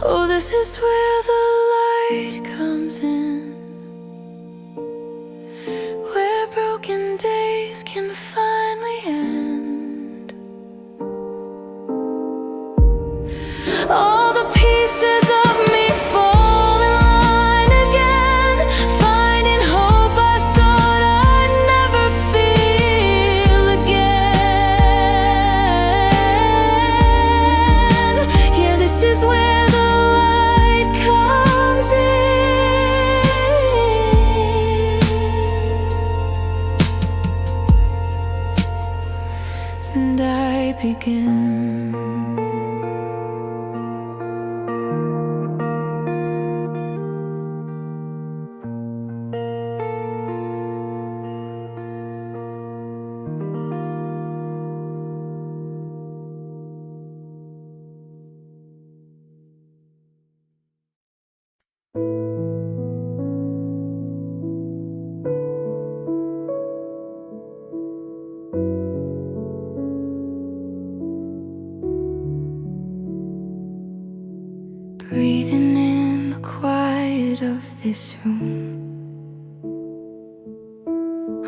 Oh, this is where the light comes in, where broken days can finally end. All the pieces of me fall in line again, finding hope I thought I'd never feel again. Yeah, this is where the light comes in, and I begin. Breathing in the quiet of this room,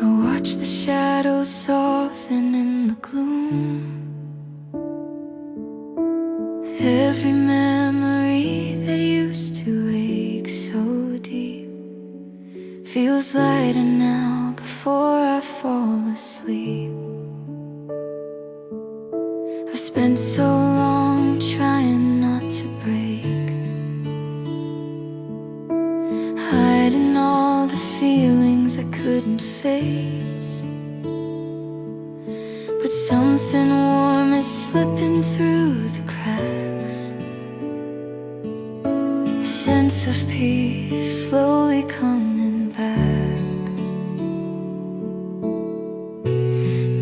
I watch the shadows soften in the gloom. Every memory that used to ache so deep feels lighter now before I fall asleep. I've spent so long trying not to break, hiding all the feelings I couldn't face. But something warm is slipping through the cracks, a sense of peace slowly coming back.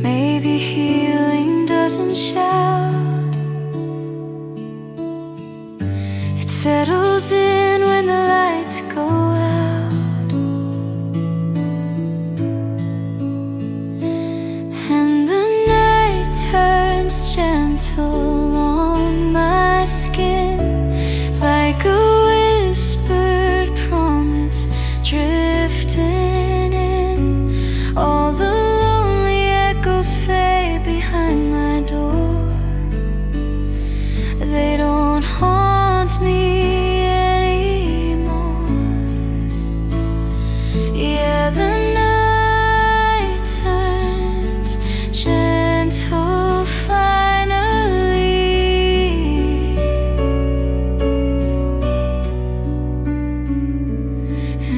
Maybe healing doesn't shout, it settles in when the lights go out, and the night turns gentle on my skin, like a whispered promise drifting in. All the lonely echoes fade behind my door, they don't haunt me anymore. Yeah, the night turns gentle finally,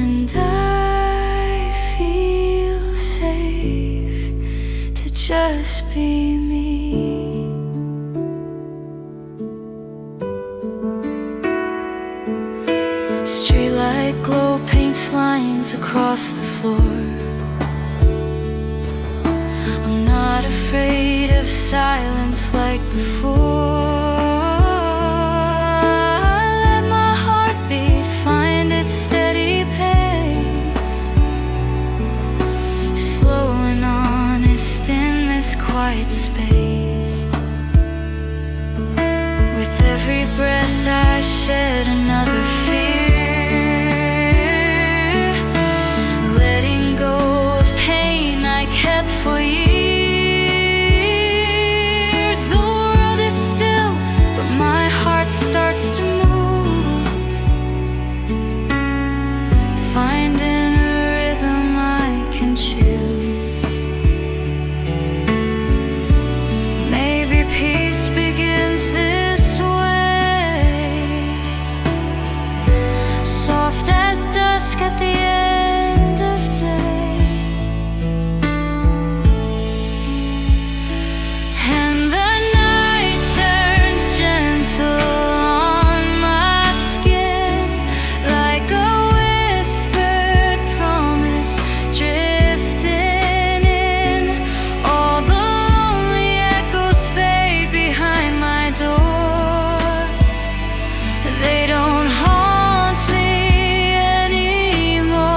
and I feel safe to just be me. Streetlight glow paints lines across the floor. I'm not afraid of silence like before. I let my heartbeat find its steady pace, slow and honest in this quiet space. With every breath I shed yet another fear. Letting go of pain I kept for years. The world is still, but my heart starts to move, finding a rhythm I can choose. Maybe peace begins this way, soft as dusk at the end of day. And the night turns gentle on my skin, like a whispered promise drifting in. All the lonely echoes fade behind my door. They don't haunt me anymore.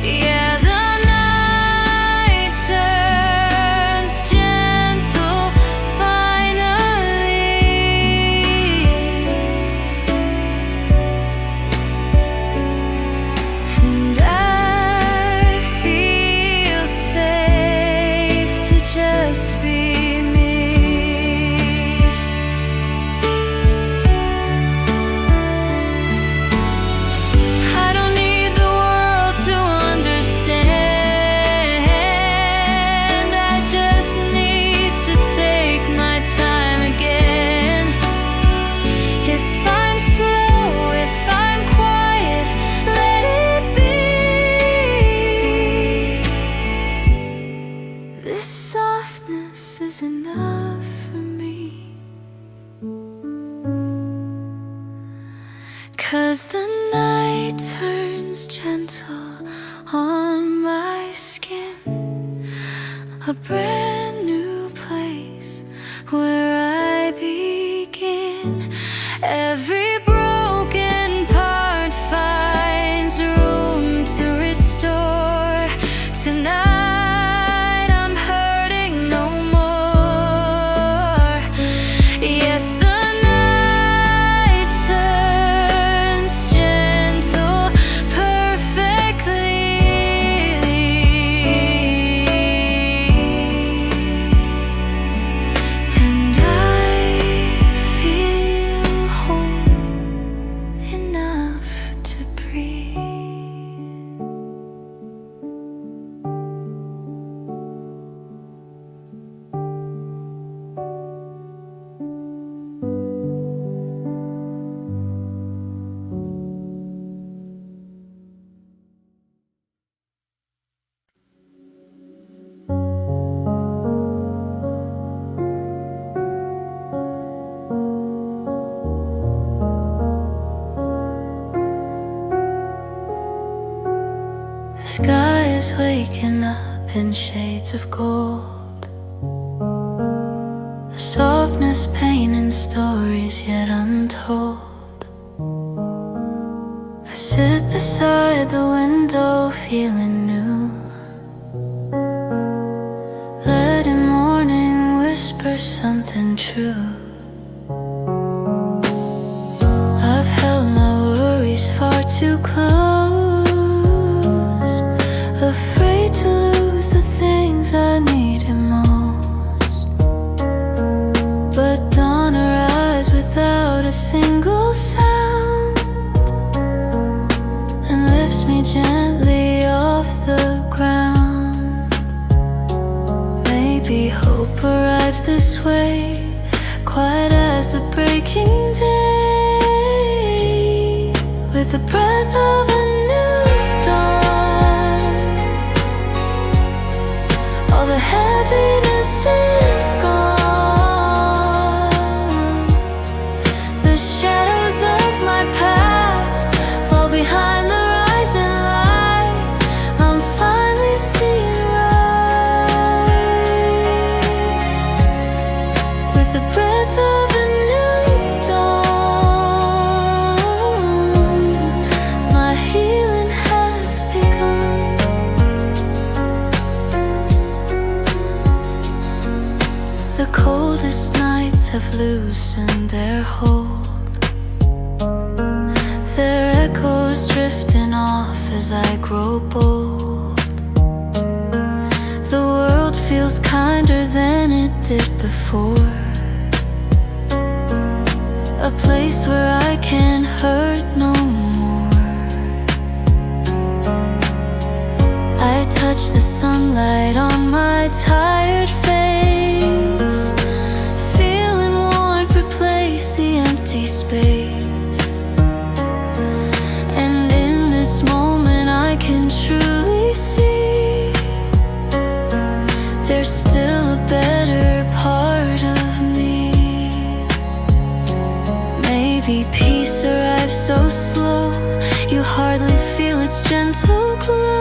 Yeah, the night turns gentle finally, and I feel safe to just be me. I don't need the world to understand. I just need to take my time again. If I'm slow, if I'm quiet, let it be. This softness is enough for me. 'Cause the night turns gentle on my skin, a brand new place where I begin. Every broken part finds room to restore. Tonight I'm hurting no more. Yes, the night turns gentle perfectly, and I feel whole enough to breathe. The sky is waking up in shades of gold, a softness painting stories yet untold. I sit beside the window feeling new, letting morning whisper something true. I've held my worries far too close, afraid to lose the things I needed most. But dawn arrives without a single sound and lifts me gently off the ground. Maybe hope arrives this way, quiet as the breaking day, with the breath of a new dawn. All the heaviness is gone. The shadows of my past fall behind the rising light. I'm finally seeing right, with the breath of a new dawn. My healing has begun. The coldest nights have loosened their hold, shadows drifting off as I grow bold. The world feels kinder than it did before. A place where I can hurt no more. I touch the sunlight on my tired face, feeling warmth replace the empty space. And in this moment I can truly see there's still a better part of me. Maybe peace arrives so slow you hardly feel its gentle glow.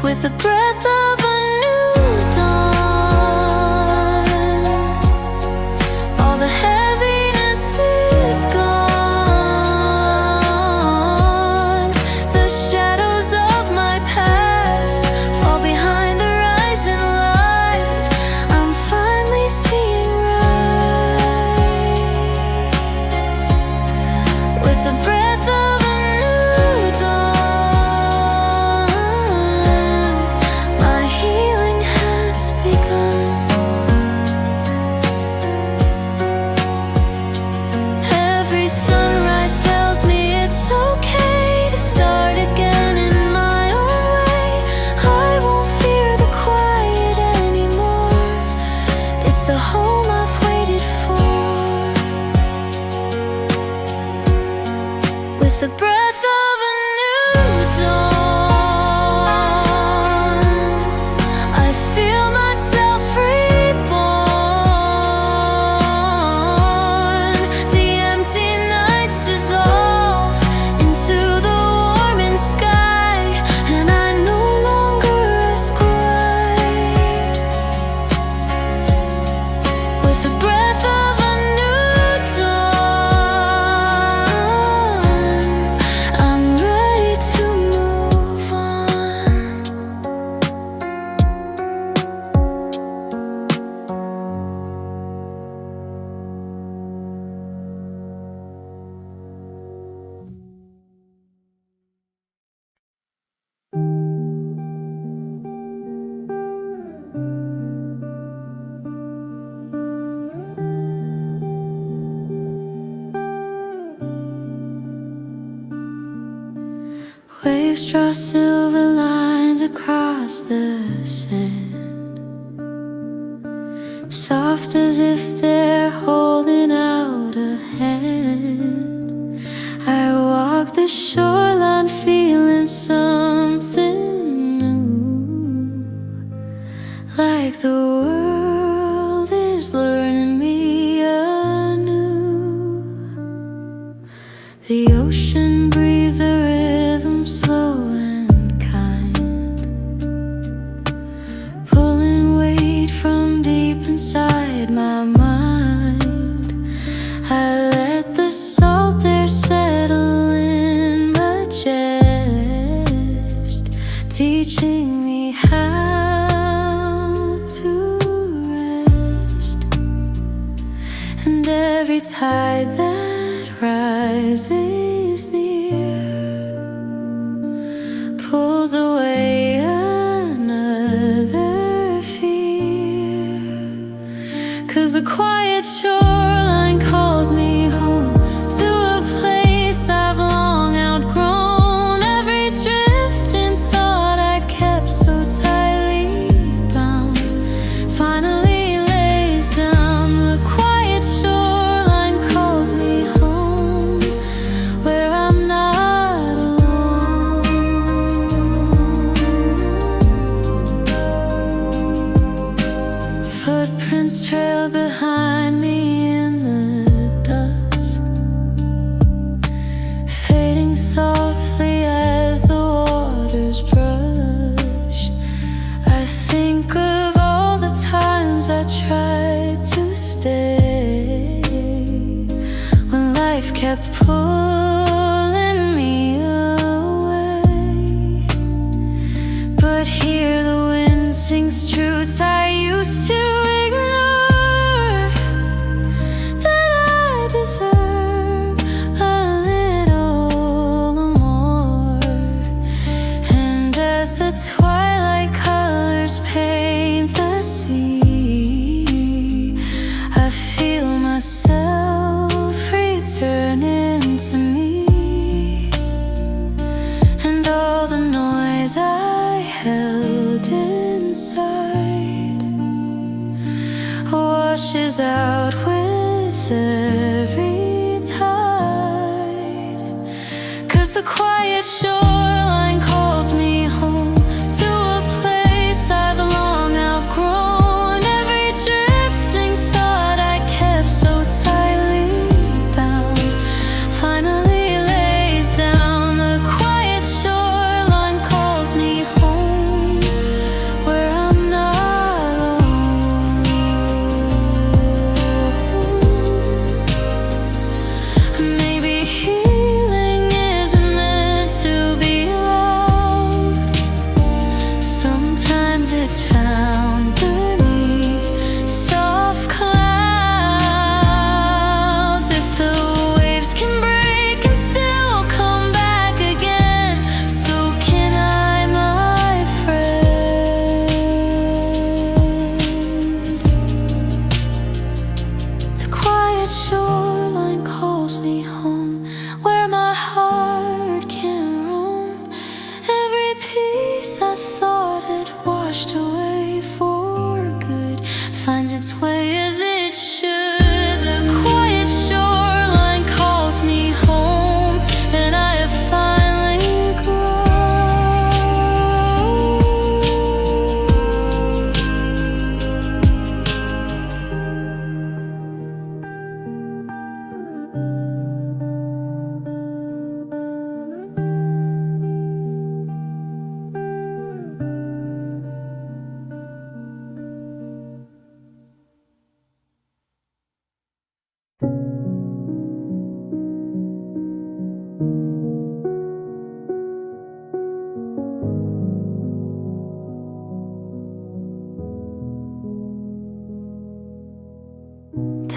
With the breath of a new dawn, all the heaviness is gone. The shadows of my past fall behind the rising light. I'm finally seeing right. With the breath of a new dawn, my healing has begun. Every sunrise tells me it's okay to start again in my own way. I won't fear the quiet anymore. It's the home I've waited for. With the breath of a new dawn, I feel myself reborn. The empty nights dissolve into the warming sky, and I no longer ask why. With the breath of a new dawn, I'm ready to move on. Waves draw silver lines across the sand, soft as if they're holding out a hand. I walk the shoreline feeling something new, like the world is learning me anew. The ocean breathes a rhythm slow and kind, pulling weight from deep inside my mind. I let the salt air settle in my chest, teaching me how to rest. And every tide that rises near pulls away another fear. 'Cause the quiet shoreline calls me home to a place I've long outgrown. Every drifting thought I kept so tightly bound finally lays down. The quiet shoreline calls me home, where I'm not alone. Footprints trail behind me in the dusk, fading softly as the waters brush. I think of all the times I tried to stay, when life kept pulling me away. But here the wind sings truths I used to ignore, that I deserve a little to me, and all the noise I held inside washes out with every tide. 'Cause the quiet shoreline calls me home to a place I've long outgrown. Every drifting thought I kept so tightly bound finally lays down. The quiet shoreline calls me home, where I'm not alone. Maybe healing isn't meant to be loud. Sometimes it's found beneath soft clouds. If the waves can break and still come back again, so can I, my friend. The quiet shoreline calls me home, where my heart can roam. Every piece I thought had washed away for good finds its way as it should. The quiet shoreline calls me home, and I have finally grown.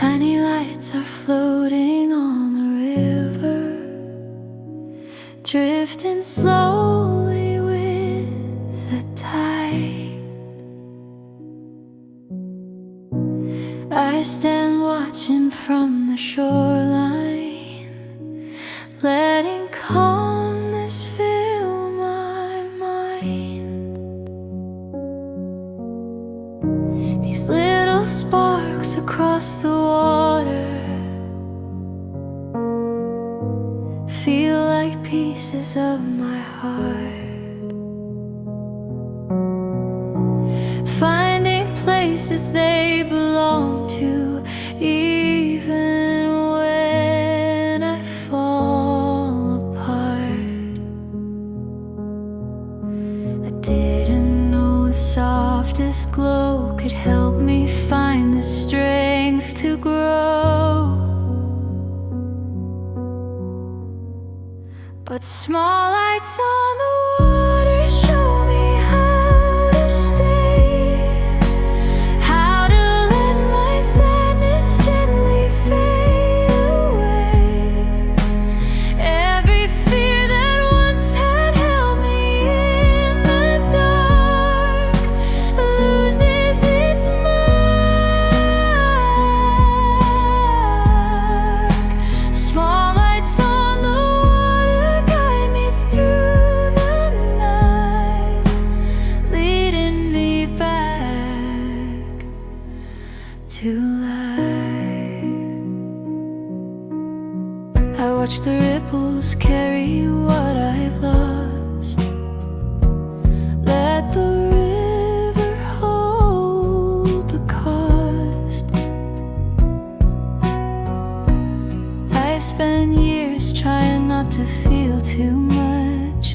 Tiny lights are floating on the river, drifting slowly with the tide. I stand watching from the shoreline, letting calmness fill my mind. These little sparks across the water feel like pieces of my heart, finding places they belong to, even when I fall apart. I didn't know the softest glow could help me find the strength to grow. But small lights on the water show me how to stay, how to let my sadness gently fade away. Every fear that once had held me in the dark loses its mark. Small lights on the water guide me through the night, leading me back to life. I watch the ripples carry what I've lost. Let the river hold the cost. I spent years trying not to feel too much.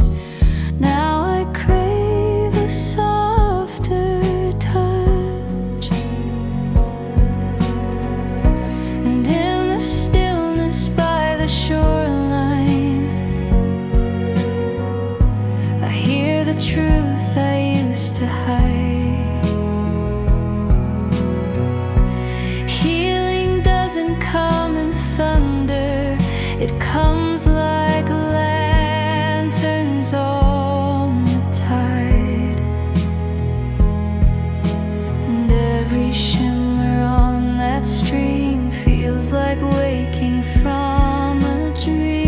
Now I crave a softer touch. And in the stillness by the shoreline, I hear the truth I used to hide. Healing doesn't come in thunder, it comes like lanterns on the tide. And every shimmer on that stream feels like waking from a dream.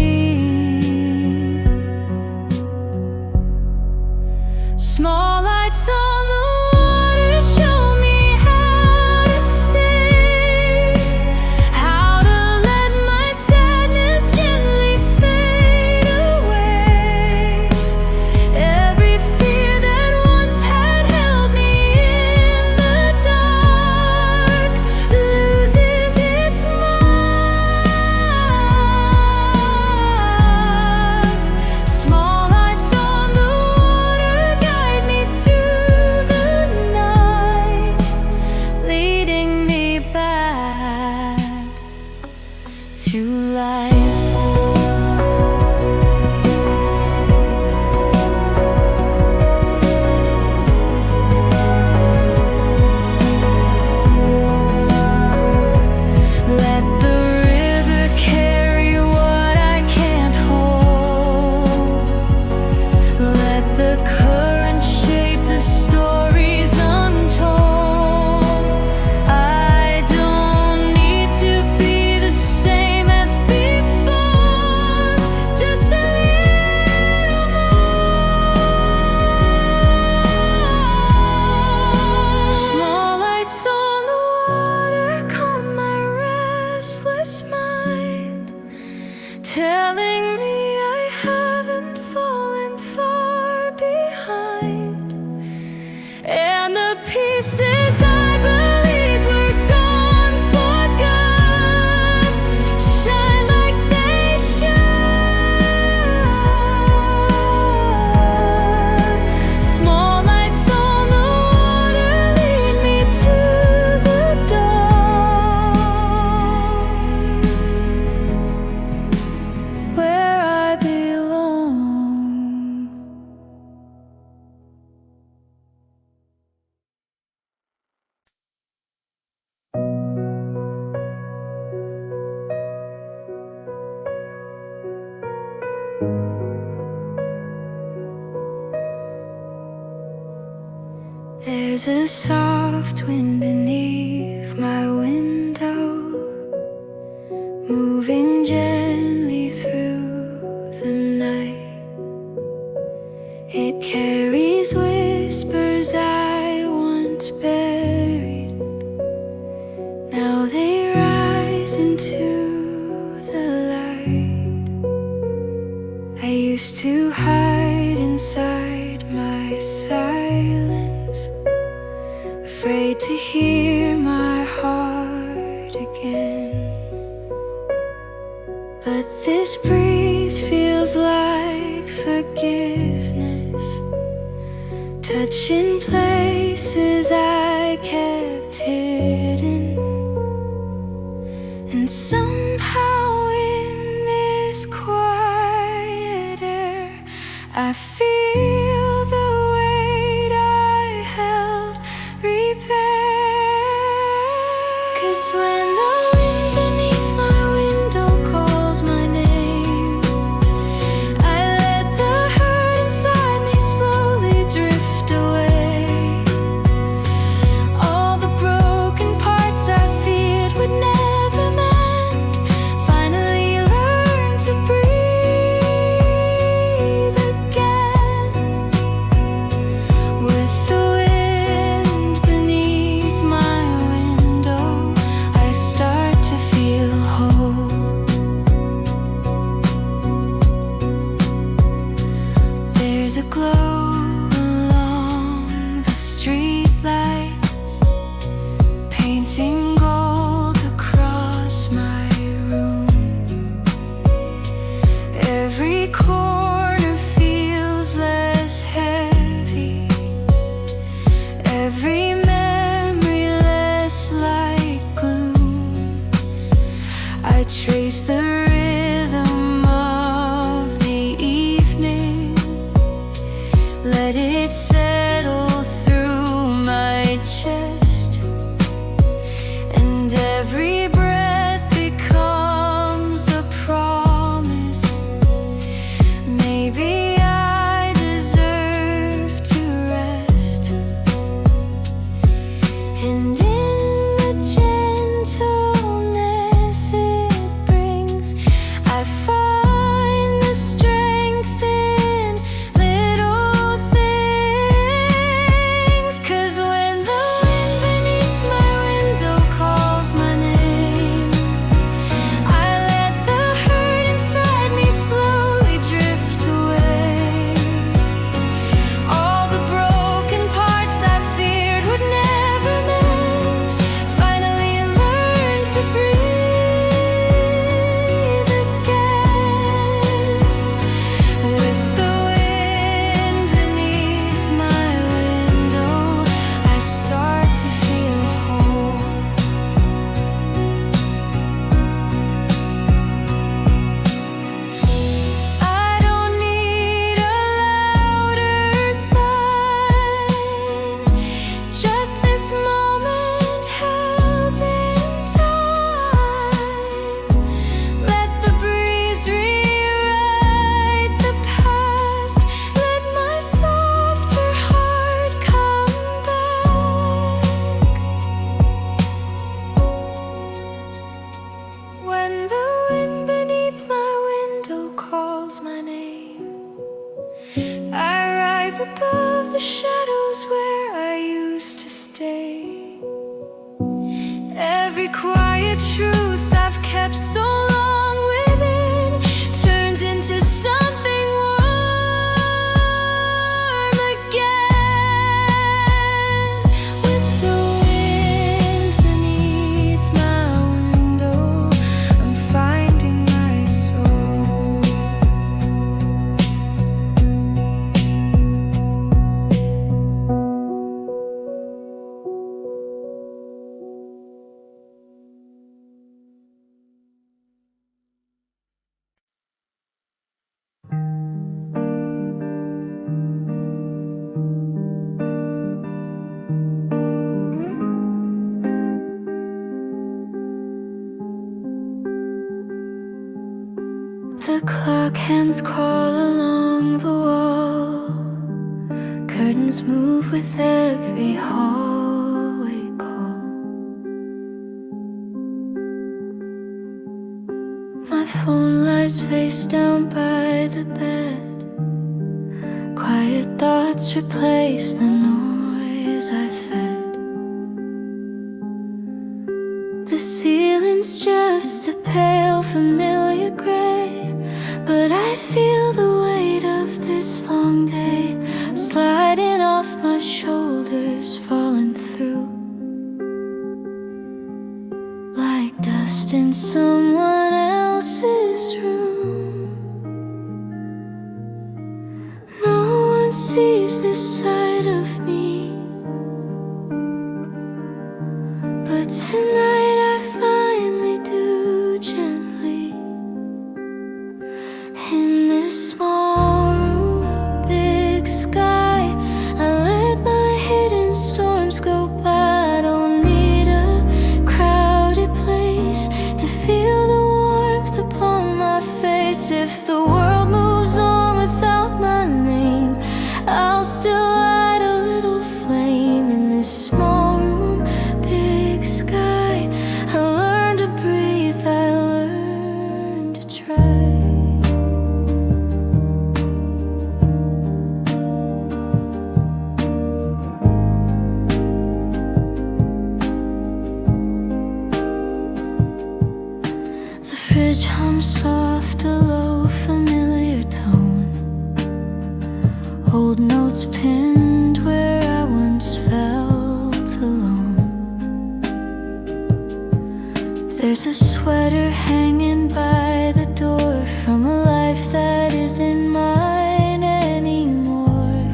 to life. Telling me I haven't fallen far behind, and the pieces I believe were gone for good shine like they should. Small lights on the water lead me to the dawn, where I belong. There's a soft wind beneath my window, moving gently through the night. It carries whispers I once buried. Now they rise into the light. I used to hide inside my silence, afraid to hear my heart again. But this breeze feels like forgiveness, touching places I kept hidden. And somehow in this quiet air, I feel the weight I held repair. 'Cause when the wind beneath my window calls my name, I let the hurt inside me slowly drift away. All the broken parts I feared would never mend finally learn to breathe again. With the wind beneath my window, I start to feel whole. There's a glow along the street lights, painting gold across my room. Every corner feels less heavy, every memory less like gloom. I trace the rhythm of the evening, let it settle through my chest, and every breath becomes a promise. Maybe I deserve to rest. And in the gentleness it brings, rise above the shadows where I used to stay. Every quiet truth I've kept so long within turns into something warm again. With the wind beneath my window, I'm finding my soul. The clock hands crawl along the wall. Curtains move with every hallway call. My phone lies face down by the bed. Quiet thoughts replace the noise I fed. The ceiling's just a pale familiar gray, but I feel the weight of this long day sliding off my shoulders, falling through like dust in someone else's room. No one sees this side of me, but tonight I finally do, gently. In this small room, big sky, I let my hidden storms go by. I don't need a crowded place to feel the warmth upon my face. If the world moves on without my name, I'll still light a little flame. In this small room, big sky, I learned to breathe, I learned to try. The fridge hums soft, a low familiar tone. Old notes pinned where I once felt alone. There's a sweater hanging by the door from a life that isn't mine anymore.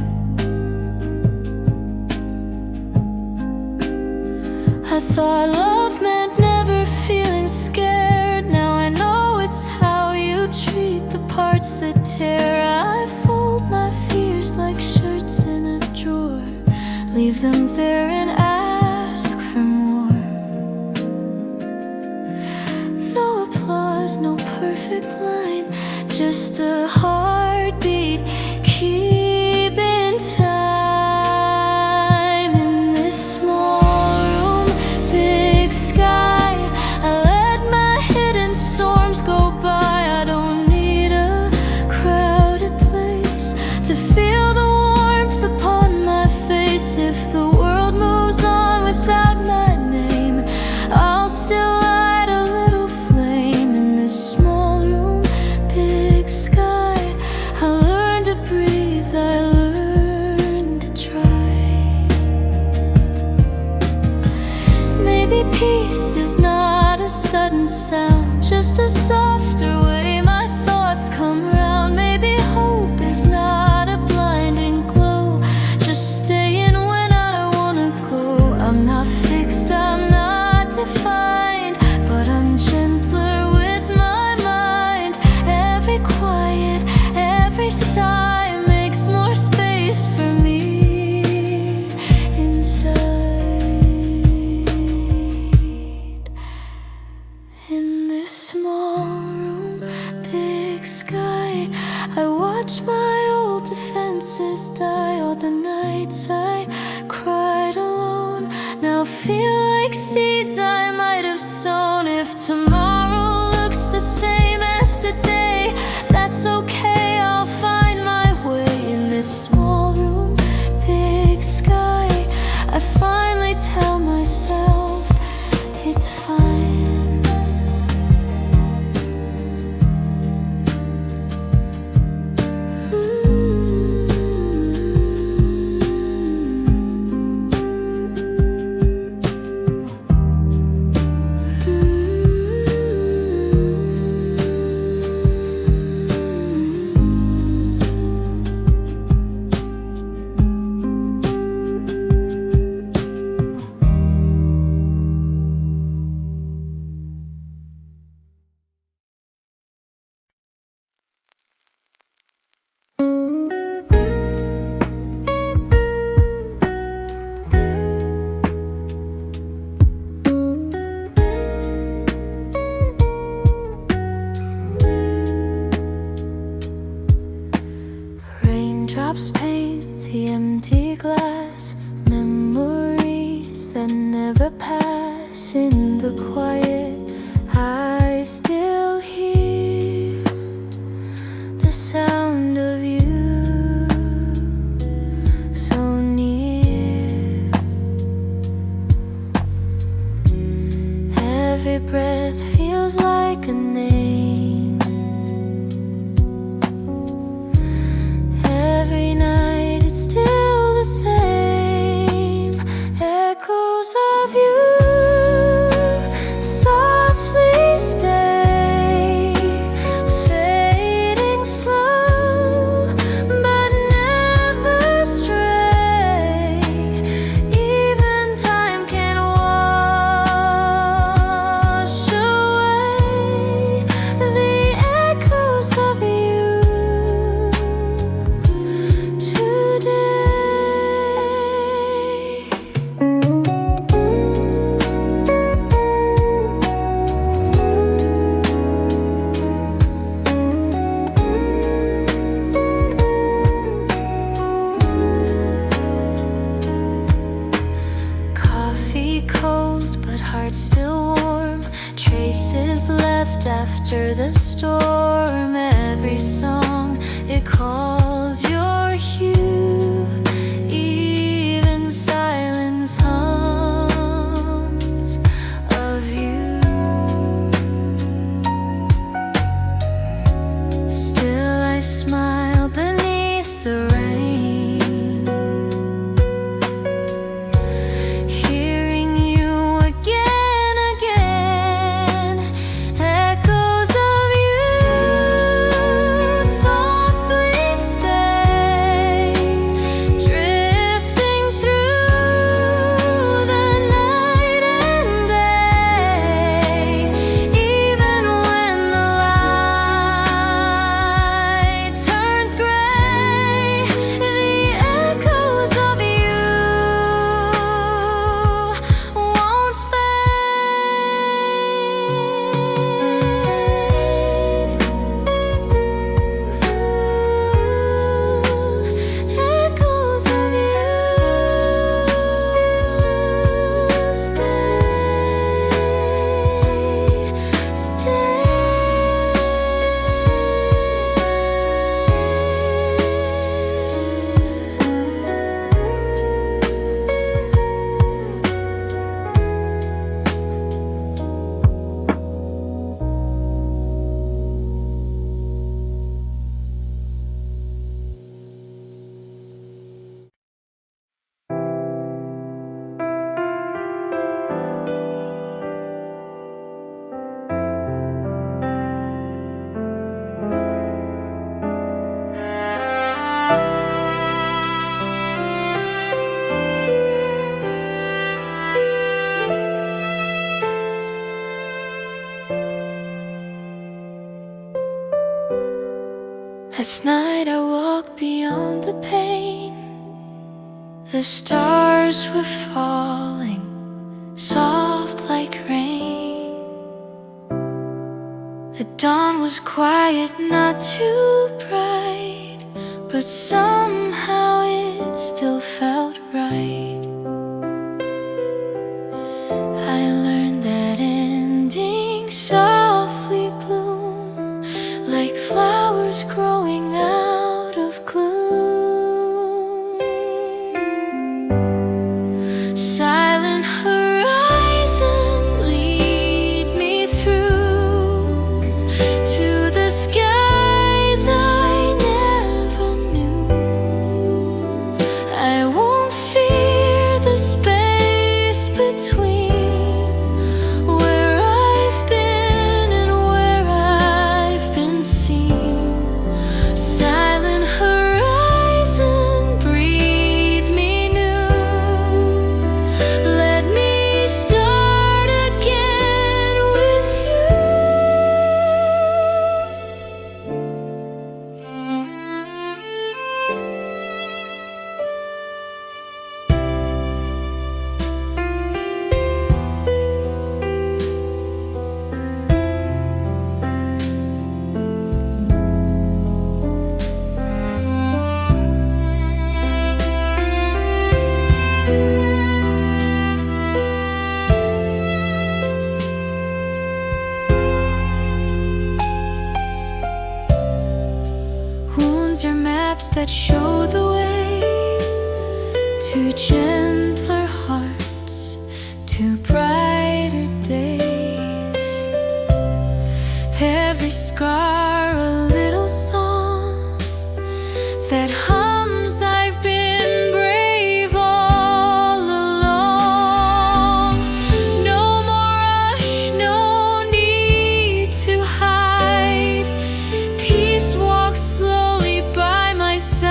I thought love meant never feeling scared. Now I know it's how you treat the parts that tear. I fold my fears like shirts in a drawer, leave them there and ask for more. No applause, no perfect line, just a heartbeat keeping time. In this small room, big sky, I let my hidden storms go by. I don't need a crowded place to feel the warmth upon my face. If the world moves on without my name, I'll still light a little flame. In this small room, big sky, I learned to breathe, I learned to try. Maybe peace is not a sudden sound, just a softer way my thoughts come round. Maybe hope is not a blinding glow, just staying when I wanna go. I'm not fixed, I'm not defined, but I'm gentler with my mind. Every quiet, every sigh makes more space for me inside. In this small room, big sky, I watch my old defenses die. All the nights I cried alone now feel like seeds I might have sown. If tomorrow looks the same as today, that's okay, I'll find my way. In this small room, drops paint the empty glass, memories that never pass. In the quiet, I still hear the sound of you, so near. Every breath feels like a name. Every night it's still the same. Echoes of you softly stay, fading slow but never stray. Even time can wash away the echoes of you today. Coffee cold, but heart still warm. Traces left after the storm. Every song, it calls your hue. Even silence hums of you. Still I smile beneath the rain, hearing you again, again. Echoes of you softly stay, drifting through the night and day. Even when the light turns gray, the echoes of you won't fade. Echoes of you Last night I walked beyond the pain. The stars were falling, soft like rain. The dawn was quiet, not too bright, but somehow it still felt right. I learned that endings softly bloom like flowers growing out of gloom. Silent horizon, lead me through to the skies I never knew. I won't fear the space between where I've been and where I've been seen. Silent horizon, breathe me new. Let me start again with you. Signs are maps that show the way to gentler hearts, to brighter days. Every scar a little song that hums. I've been brave all along. No more rush, no need to hide. Peace walks slowly by my side.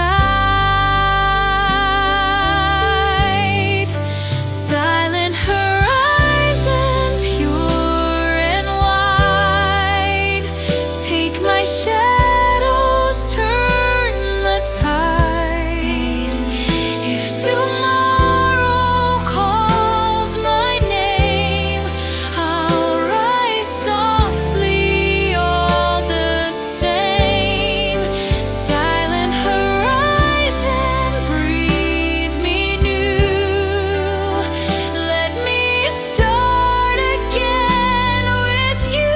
Silent horizon, pure and wide. Take my shadows, turn the tide. If tomorrow calls my name, I'll rise softly all the same. Silent horizon, breathe me new. Let me start again with you.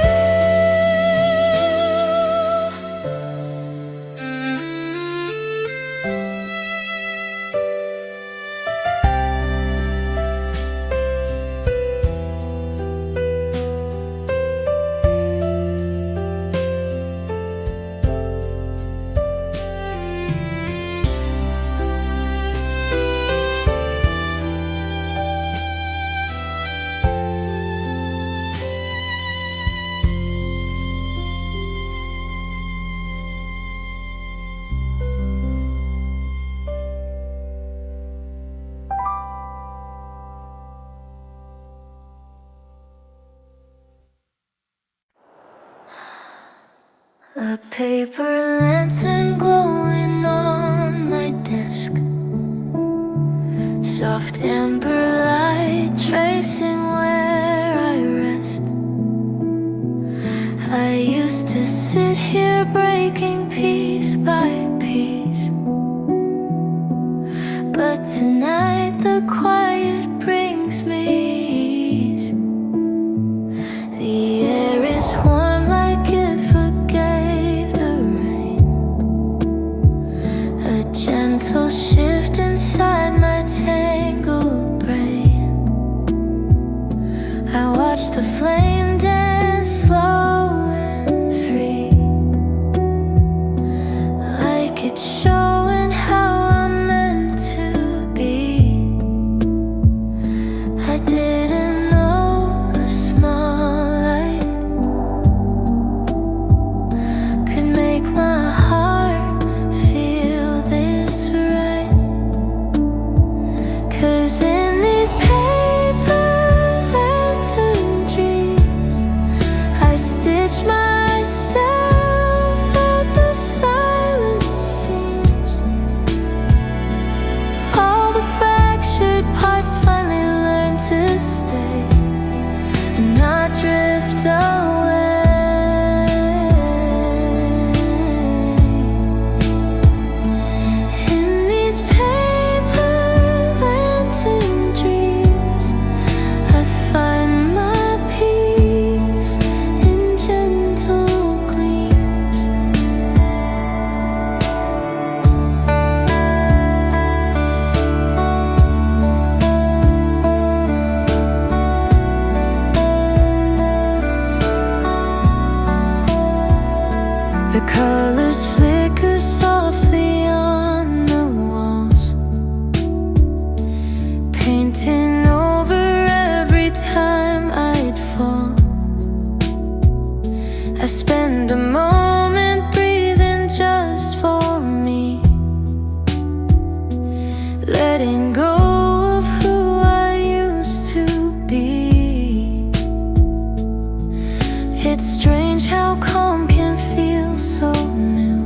A paper lantern glowing on my desk. Soft amber light tracing where I rest. I used to sit here breaking piece by piece, but tonight the quiet brings me ease. The air is warm like it forgave the rain. A gentle shift inside my tangled brain. I watch the flame dance slow and free, like it's showing how I'm meant to be. I didn't know the small light could make my heart feel this right. 'Cause in these paper lantern dreams, I stitch myself at the silent seams. All the fractured parts finally learn to stay and not drift away. In these paper lantern dreams, I find my peace in gentle gleams. The colors flicker softly on the walls, painting over every time I'd fall. I spend a moment breathing just for me, letting go of who I used to be. It's strange how calm can feel so new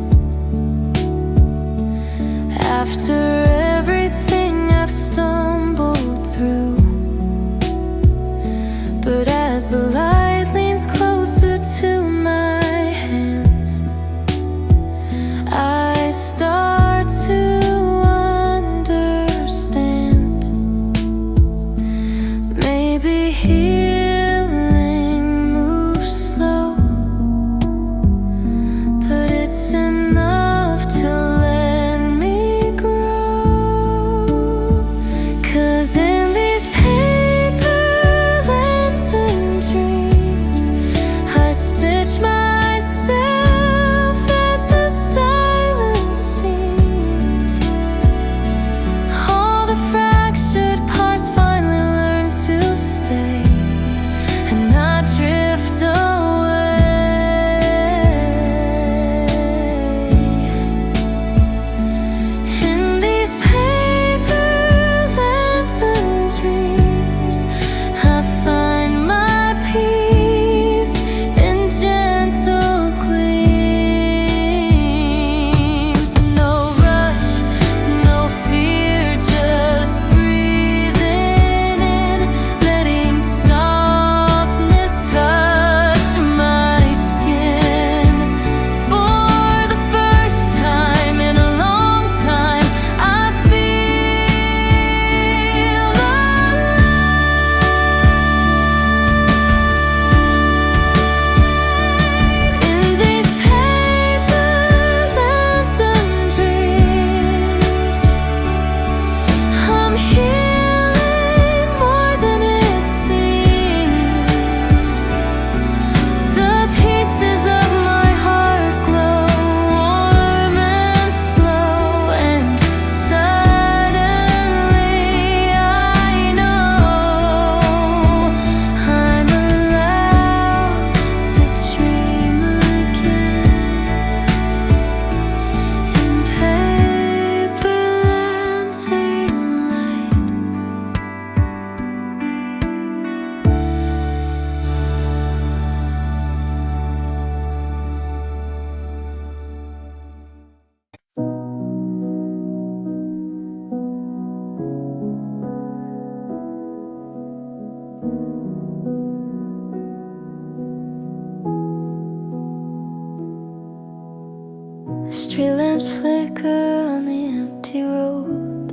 Street lamps flicker on the empty road.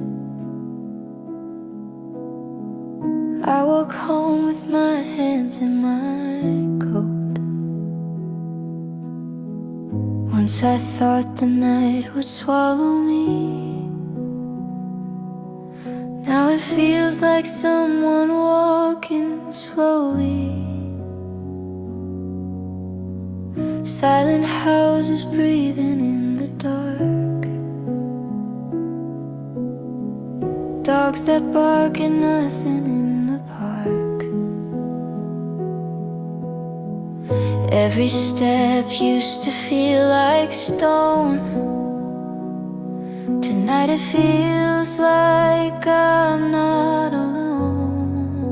I walk home with my hands in my coat. Once I thought the night would swallow me. Now it feels like someone walking slowly. Silent houses breathing in the dark. Dogs that bark at nothing in the park. Every step used to feel like stone. Tonight it feels like I'm not alone.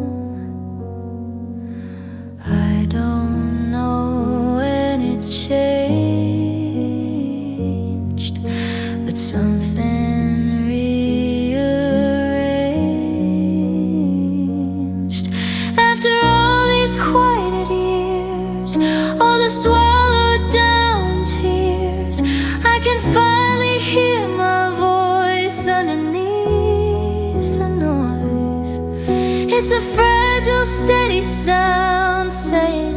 I don't know when it changed, but something rearranged. After all these quiet years, all the swallowed down tears, I can finally hear my voice underneath the noise. It's a fragile, steady sound saying,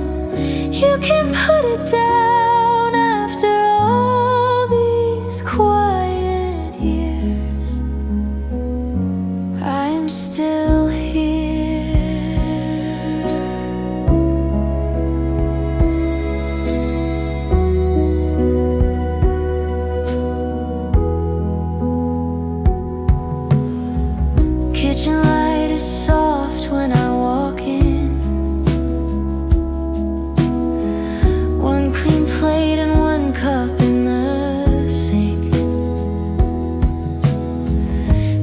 you can put it down. After all these quiet years, I'm still here. Kitchen light is soft when I walk in. One clean plate and one cup in the sink.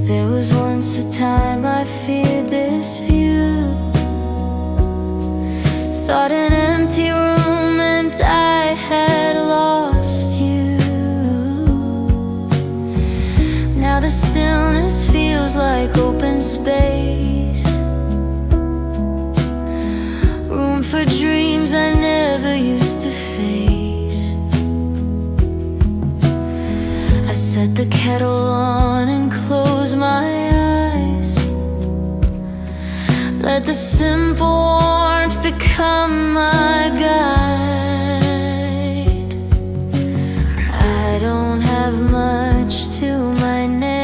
There was once a time I feared this view. Thought an empty room meant I had lost you. Now the stillness feels like open space. Room for dreams I never used to face. I set the kettle on and close my eyes. Let the simple warmth become my guide. I don't have much to my name,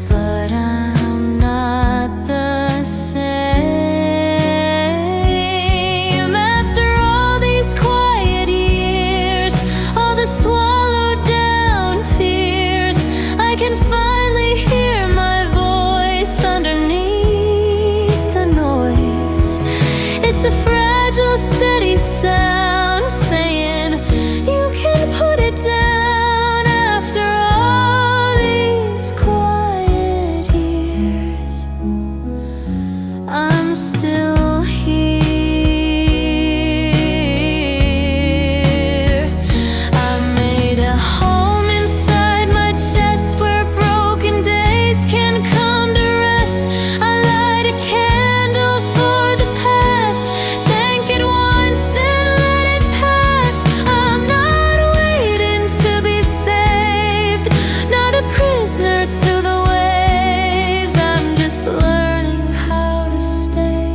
but I'm not the same. After all these quiet years, all the swallowed down tears, I can finally hear my voice underneath the noise. It's a fragile, steady sound saying, you can put it down. After all these quiet years, I'm still here. I made a home inside my chest where broken days can come to rest. I light a candle for the past, thank it once and let it pass. I'm not waiting to be saved, not a prisoner to the waves. I'm just learning how to stay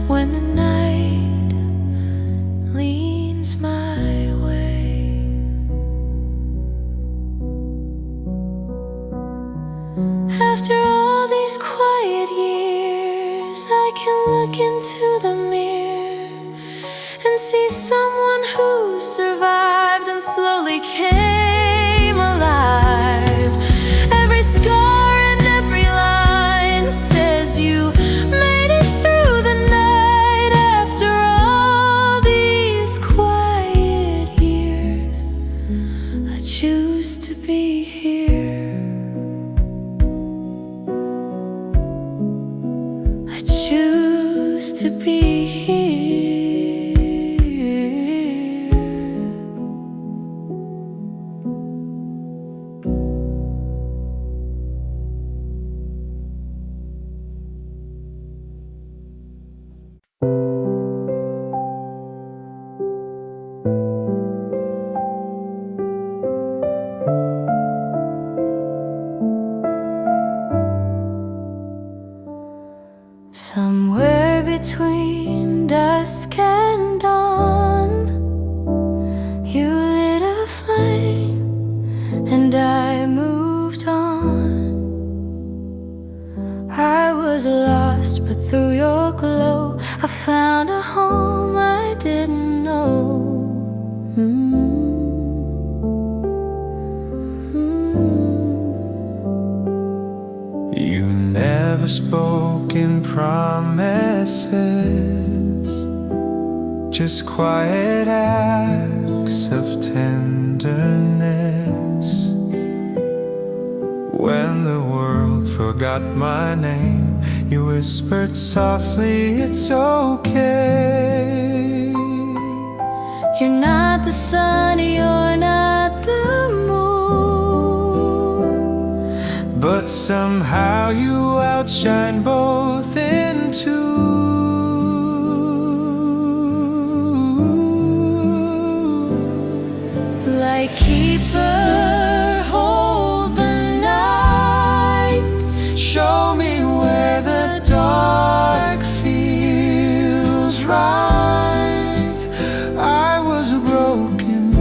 when the night leans my way. After all these quiet years, I can look into the mirror and see someone who survived and slowly came alive. Every scar and every line says you made it through the night. After all these quiet years, I choose to be here. I choose to be here. quiet acts of tenderness. When the world forgot my name, you whispered softly, it's okay. You're not the sun, you're not the moon, but somehow you outshine both in two. Lightkeeper, hold the night. Show me where the dark feels right. I was broken,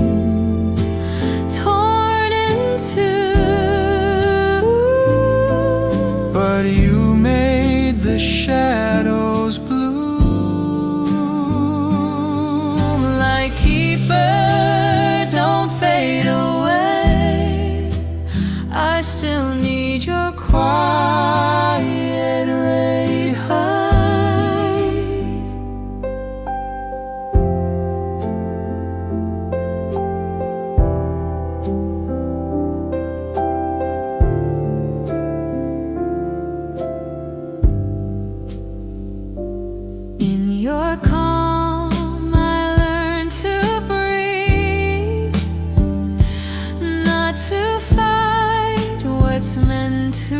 torn in two, but you made the shadows bloom. Lightkeeper, don't fade away. I still need your quiet ray. In your calm, I learned to breathe, not to fight what's meant to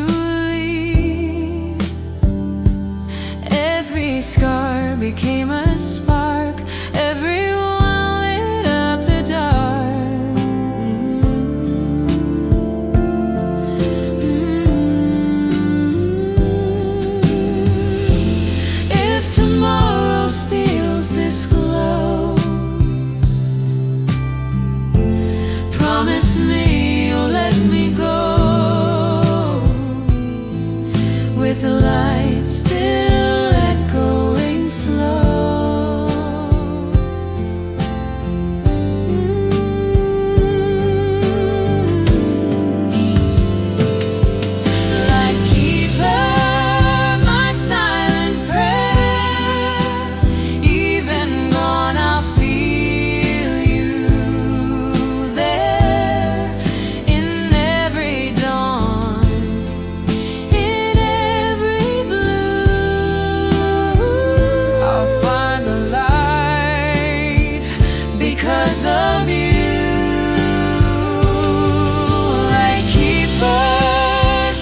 leave. Every scar became a spark, everyone lit up the dark. If tomorrow steals this glow, promise me you'll let me go, with the light still echoing slow. Lightkeeper, my silent prayer, even gone I'll feel you there. In every dawn, in every blue, I'll find the light because of you. Lightkeeper,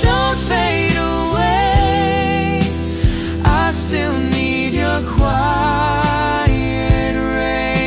don't fade away. I still need your quiet ray.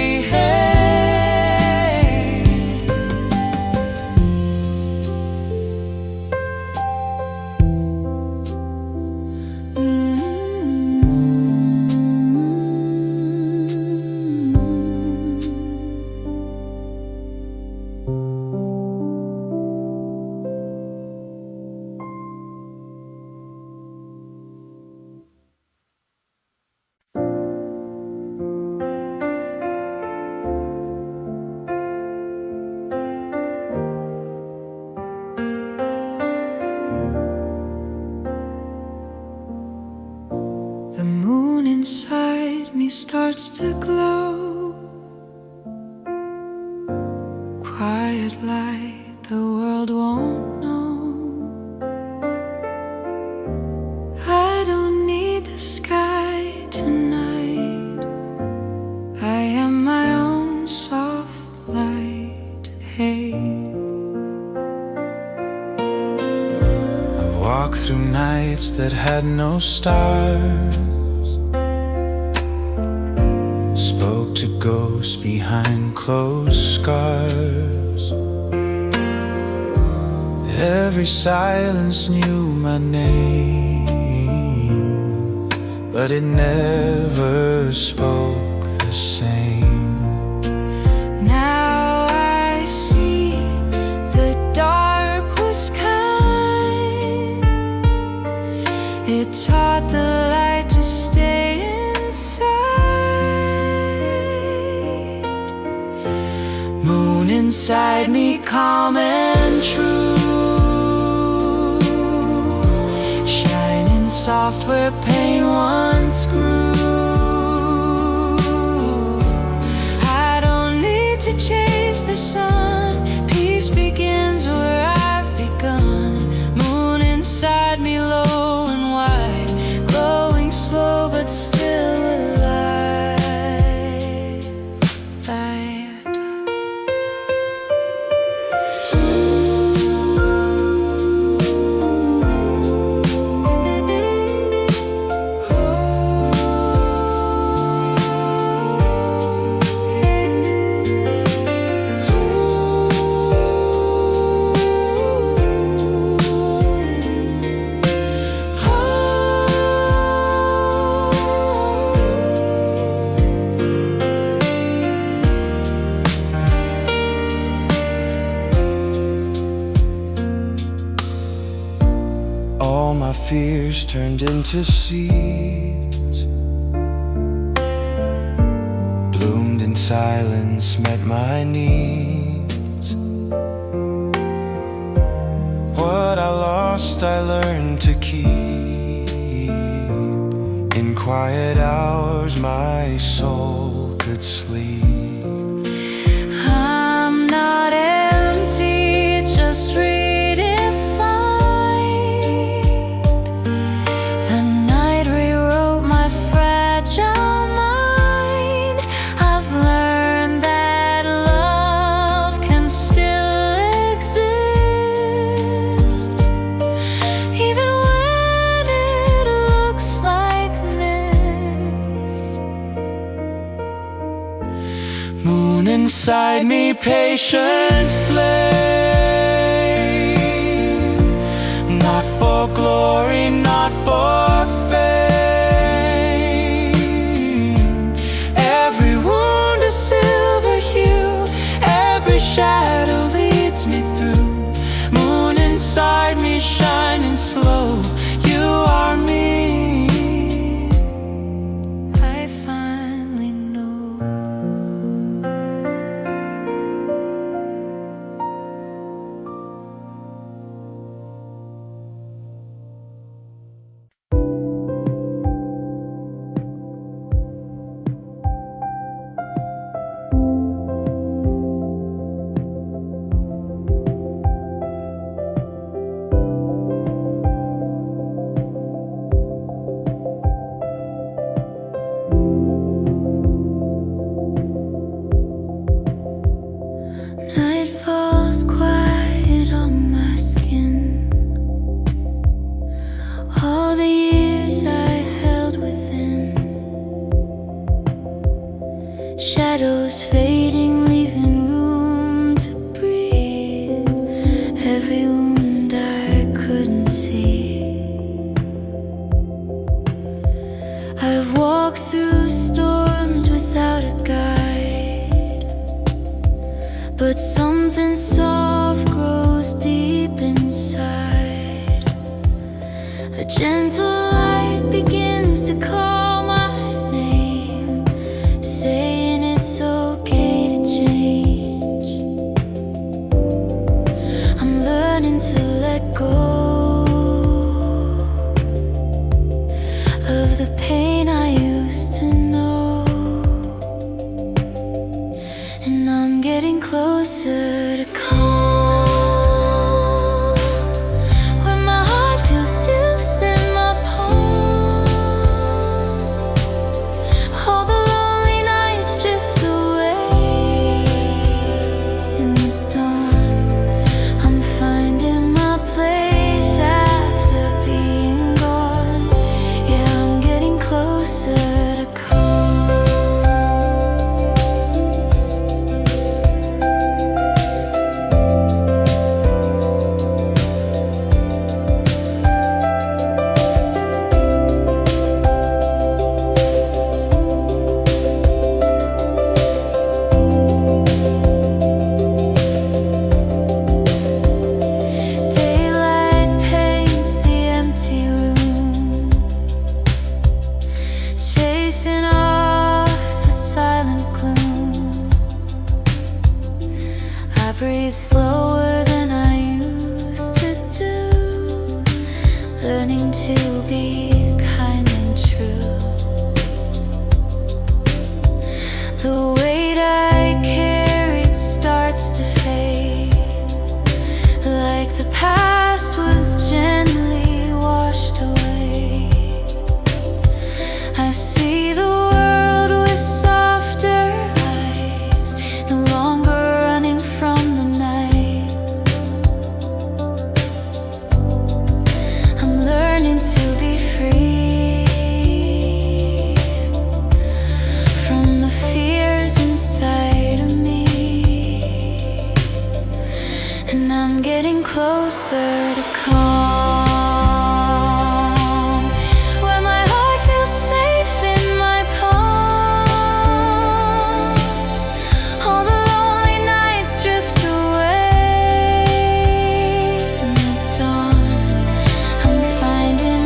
The moon inside me starts to glow. Quiet light the world won't know. I don't need the sky tonight. I am my own soft light. Hey. I've walked through nights that had no stars, spoke to ghosts behind closed scars. Every silence knew my name, but it never spoke the same. Now I see the dark was kind. It taught the light to stay inside. Moon inside me, calm and true, shining soft where pain once grew. fears turned into seeds, bloomed in silence, met my needs. What I lost I learned to keep. In quiet hours my soul could sleep. I'm not empty, just redefined. The night rewrote my fragile mind. I've learned that love can still exist, even when it looks like mist. Moon inside me, patient flame, not for glory, not for fame. Every wound a silver hue, every shadow leads me through. Moon inside me, shining slow, you are me. I finally know. Night falls quiet on my skin. All the years I held within, shadows fading, leaving room to breathe. Every wound I couldn't see. I've walked through storms without a guide, but something soft grows deep inside. A gentle light begins to call my name, saying it's okay to change. I'm learning to let go of the pain I used to know, and I'm getting closer to calm, where my heart feels still in my palm. All the lonely nights drift away in the dawn. I'm finding my place after being gone. Yeah, I'm getting closer to calm. Daylight paints the empty room, chasing off the silent gloom. I breathe slower than I used to do, learning to be kind and true. The weight I carried starts to fade, like the past was gently washed away. I see the world with softer eyes, no longer running from the night. I'm learning to be free from the fears inside of me, and I'm getting closer to calm, where my heart feels safe in my palms. All the lonely nights drift away in the dawn. I'm finding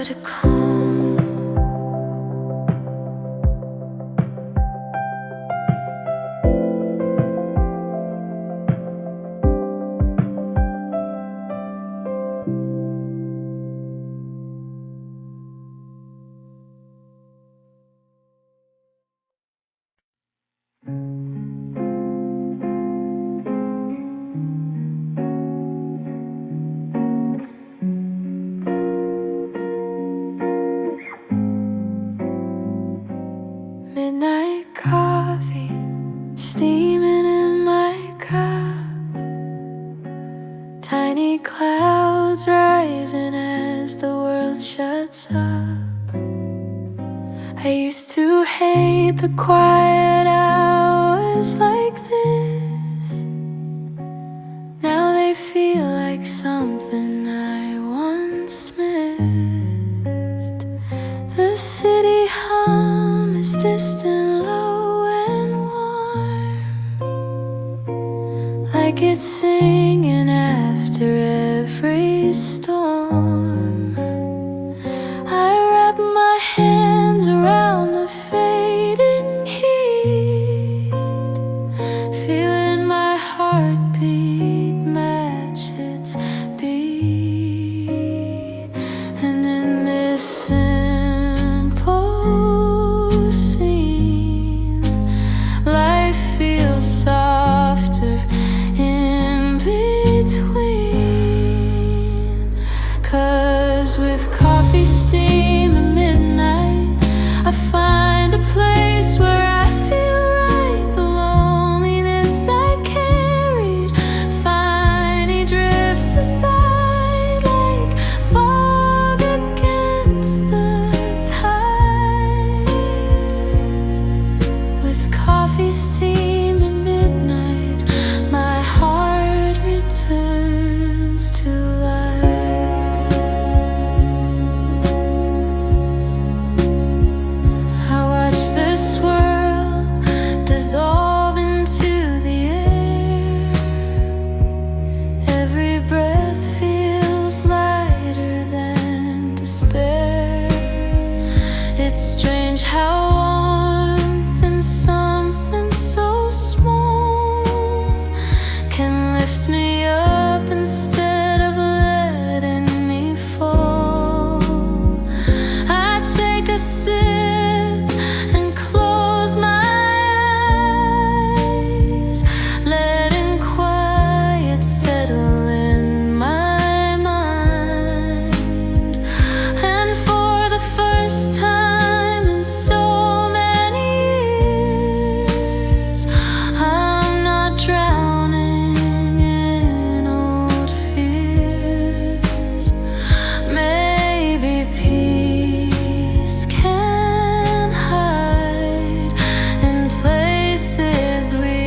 的空。Midnight coffee steaming in my cup, tiny clouds rising as the world shuts up. I used to hate the quiet hours like this. Now they feel like something I once missed. The city hum is distant, low and warm, like it's singing after every storm. I wrap my hands around the fading heat, feeling my heartbeat match its beat. And in this simple scene, life feels softer in between. 'Cause with coffee steam at midnight, I find a place where I feel right. The loneliness I carried finally drifts aside like fog against the tide. With coffee steam at midnight, my heart returns to light. I watch this world dissolve into the air. Every breath feels lighter than despair. It's strange how warmth and something so small can lift me up instead of letting me fall. I take a sip and close my eyes, letting quiet settle in my mind. And for the first time in so many years, I'm not drowning in old fears. Maybe peace can hide in places we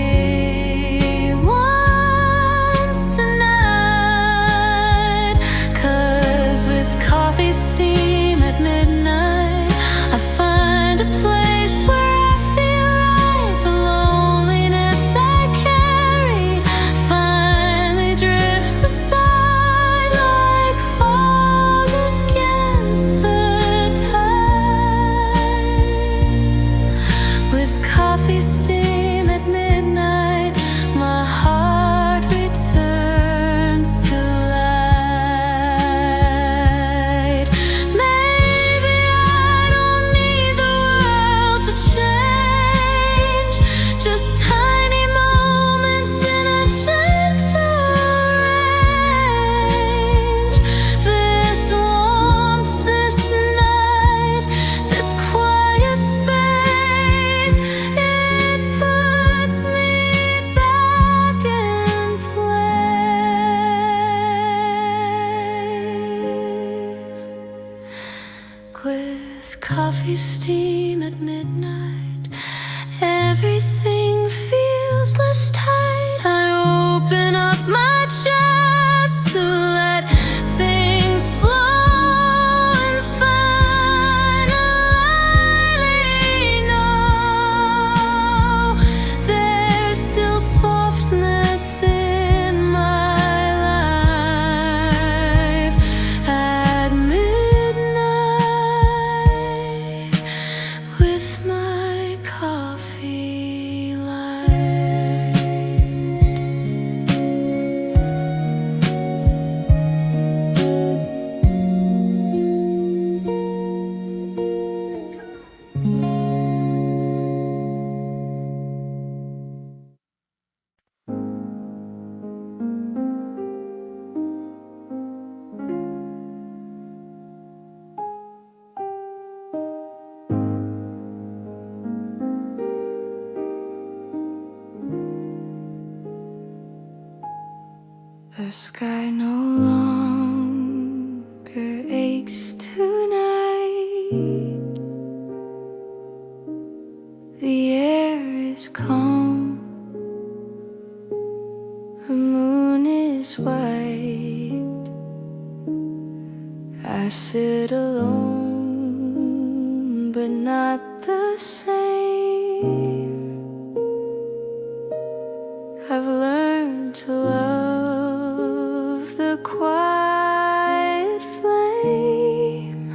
once denied. 'Cause with coffee steam at midnight, I find a place where I feel right. The loneliness I carried finally drifts aside like fog against the tide. With coffee steam at midnight, my heart returns to light. Maybe I don't need the world to change, just tiny moments in a gentle range. This warmth, this night, this quiet space, it puts me back in place. With coffee steam at midnight, everything feels less tight. I open up my chest to let things flow and finally know there's still softness in my life at midnight. The sky no longer aches tonight. The air is calm. The moon is white. I sit alone, but not the same. I've learned to love the quiet flame.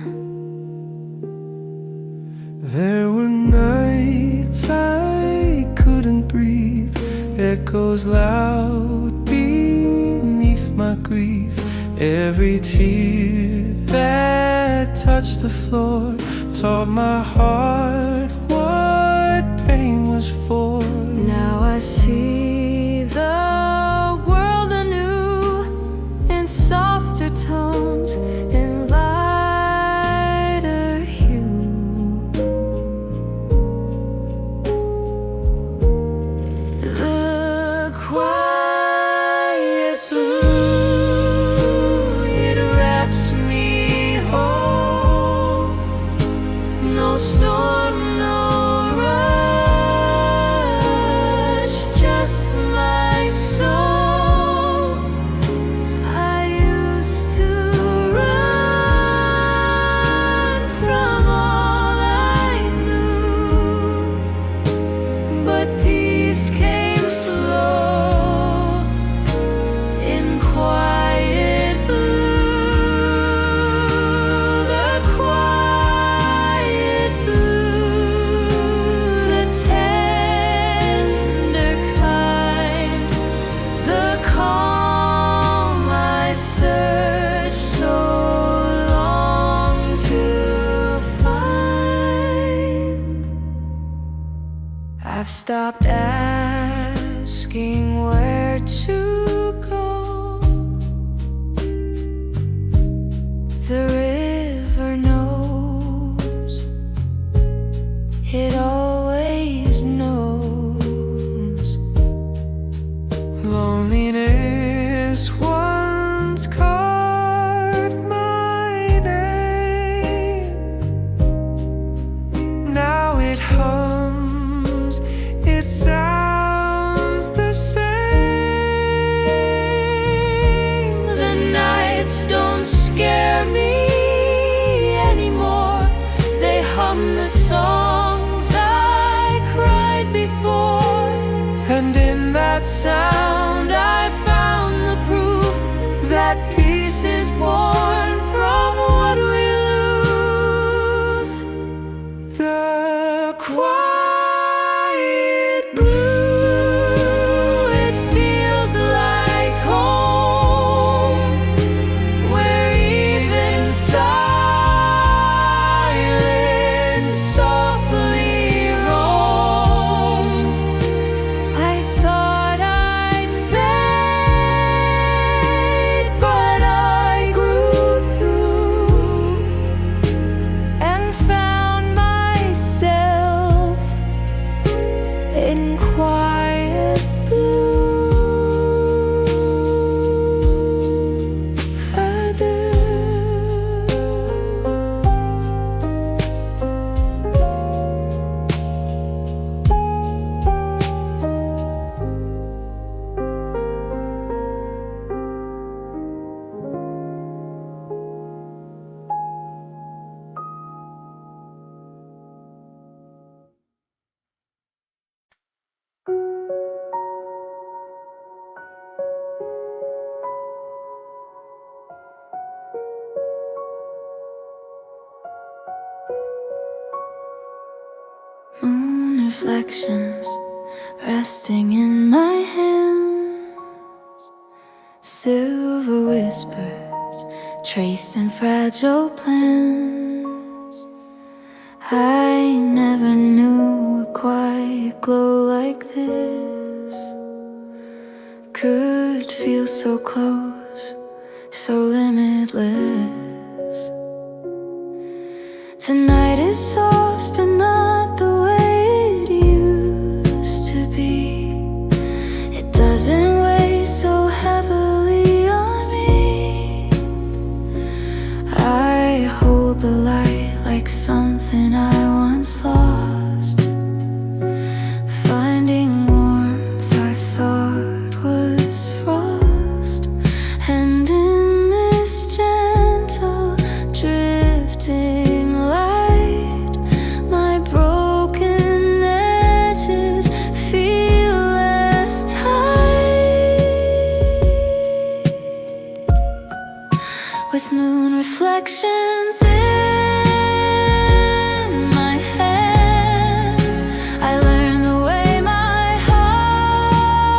There were nights I couldn't breathe, echoes loud beneath my grief. Every tear that touched the floor taught my heart what pain was for. Now I see the world anew in softer tones, in lighter hue. The quiet blue, it wraps me whole. No storm, no rush, just my soul. I used to run from all I knew, but peace came slow in quiet blue. The quiet blue, the tender kind, the calm I searched so long to find. I've stopped asking where to go. The river knows, it always knows. Loneliness once carved my name. Now it hums, it sounds the same. The nights don't scare me anymore. They hum the songs I cried before. And in that sound I found the proof that peace is born from what we lose. The quiet blue, It feels like home, where even silence softly roams. I thought I'd fade, but I grew through and found myself in quiet blue. Moon reflections resting in my hands, silver whispers tracing fragile plans. I never knew a quiet glow like this could feel so close, so limitless. The night is soft, but not the way it used to be. It doesn't weigh so heavily like something I once lost. Finding warmth I thought was frost. And in this gentle drifting light, my broken edges feel less tight. With moon reflections in my hands, I learned the way my heart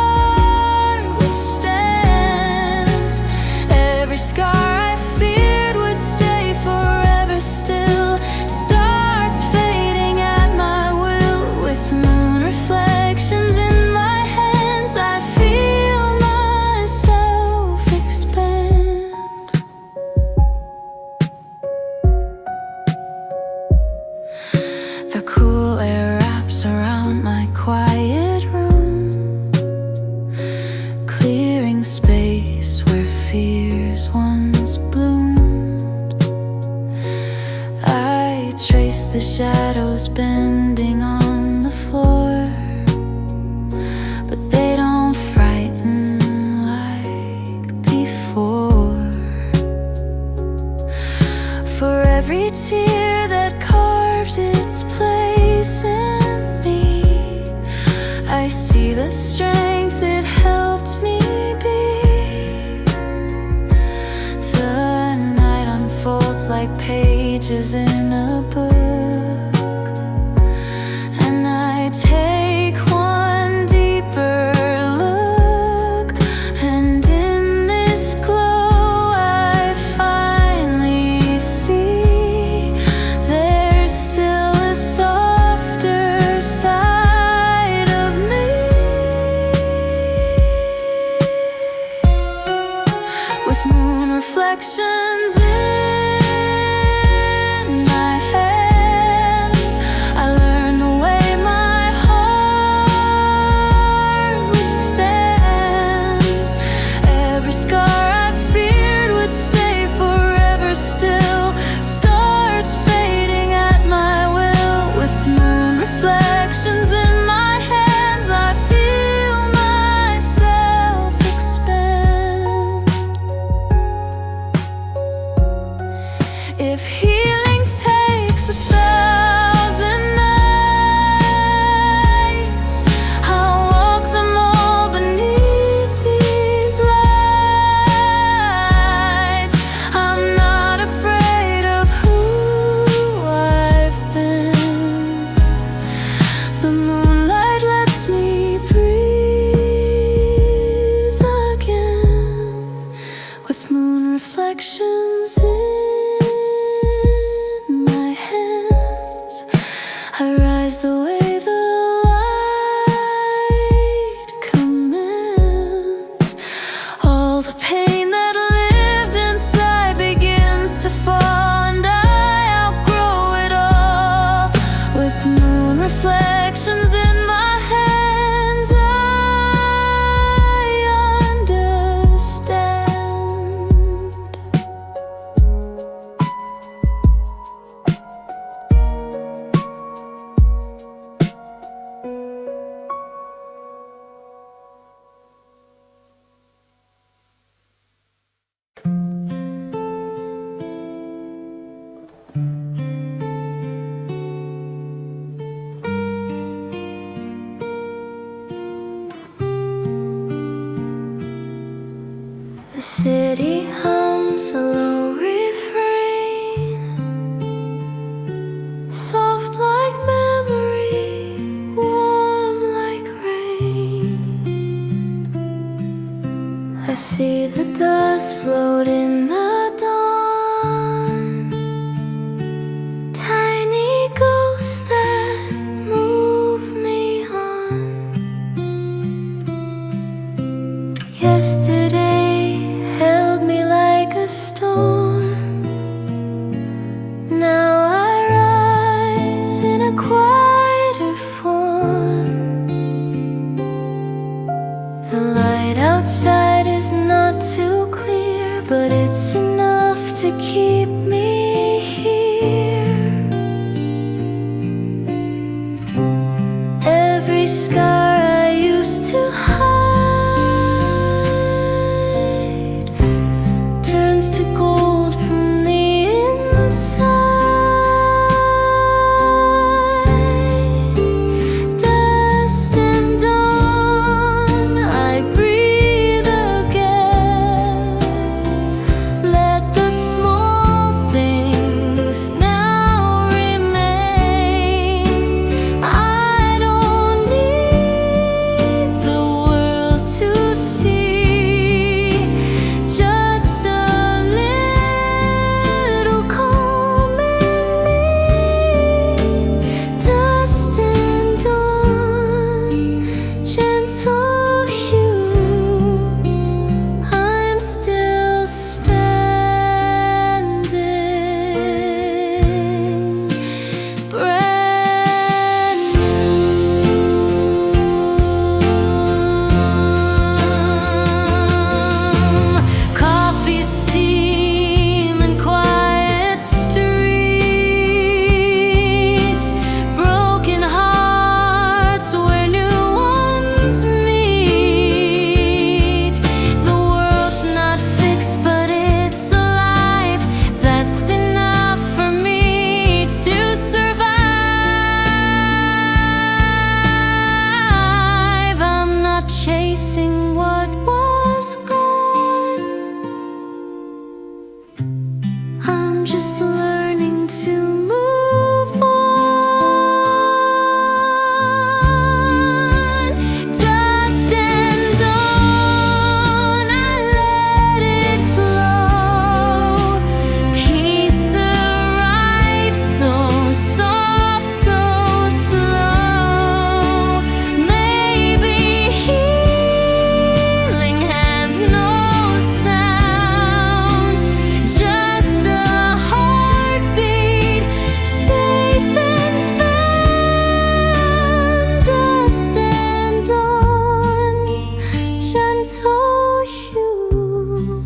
withstands. Every scar I feared would stay forever still starts fading at my will. With moon reflections in my hands, I feel myself expand. The cool air wraps around my quiet room, clearing space where fears once bloomed. I trace the shadows bending on the floor, but they don't frighten like before. For every tear that carved its place in me, I see the strength it helped me be. The night unfolds like pages in a book, and I take one deeper look, and in this glow I finally see there's still a softer side of me. With moon reflections in my hands, I learned the way my heart withstands. Every scar I feared would stay forever still starts fading at my will. With moon reflections in my hands, I feel myself expand. If healing takes 1,000 nights, I'll walk them all beneath these lights. I'm not afraid of who I've been. The moonlight lets me breathe again. With moon reflections in my hands, I rise the way the light commands. All the pain that lived inside begins to fall, and I outgrow it all. With moon reflections in my hands, I understand. The city hums a low refrain, soft like memory, warm like rain. I see the dust float in the dawn, tiny ghosts that move me on. Yesterday held me like a storm. Now I rise in a quieter form. The light outside is not too clear, but it's enough to keep me here. just learning to move on. Dust and dawn, I let it flow. Peace arrives so soft, so slow. Maybe healing has no sound, just a heartbeat, safe and found. Dust and dawn, gentle you,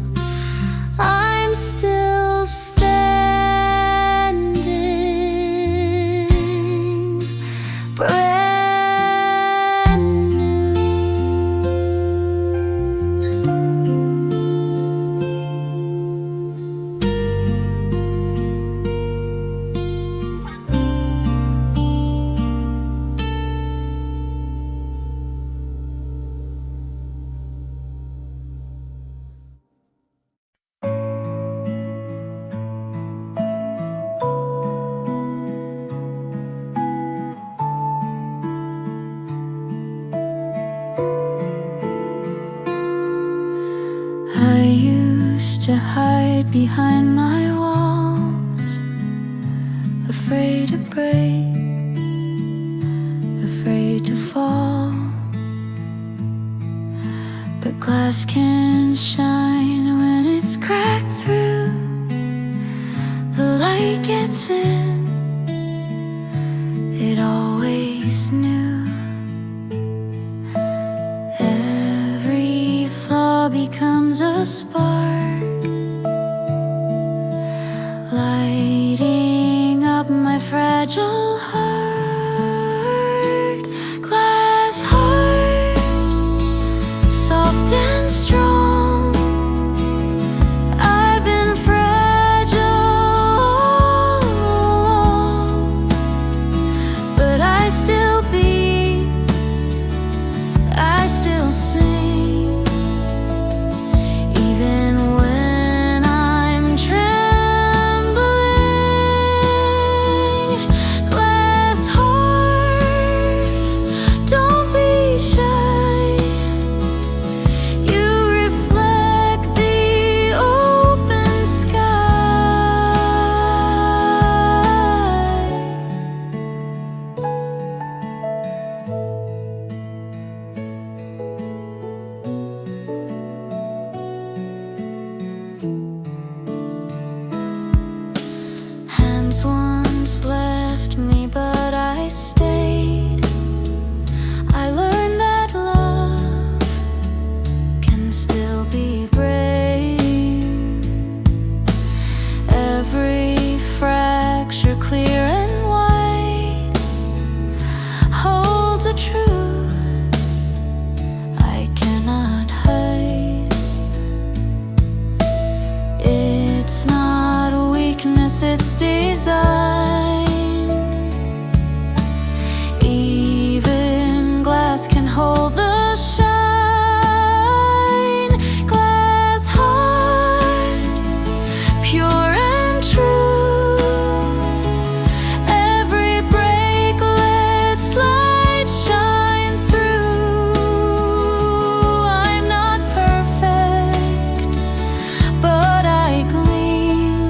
I'm still standing, brand new. I used to hide behind my walls, afraid to break, afraid to fall. But glass can shine when it's cracked through. The light gets in, it always knew. Every flaw becomes a spark, lighting up my fragile heart. Glass heart, soft and strong. I've been fragile all along, but I still beat, I still sing, even when I'm trembling. Glass heart, don't be shy. You reflect the open sky. Hands once left me, but I stayed. I learned that love can still be brave. Every fracture clear and white holds a truth I cannot hide. It's not weakness, it's design. Even glass can hold the shine. Glass heart, pure and true. Every break lets light shine through. I'm not perfect, but I gleam,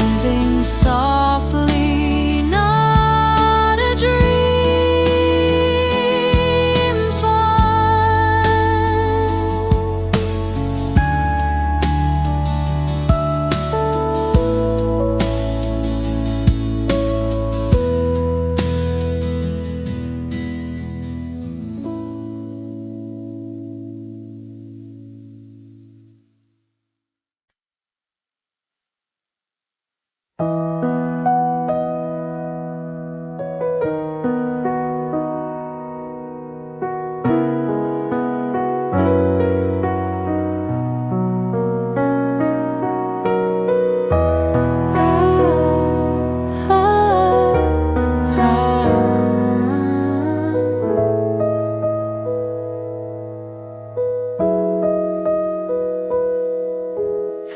living softly, not a dream's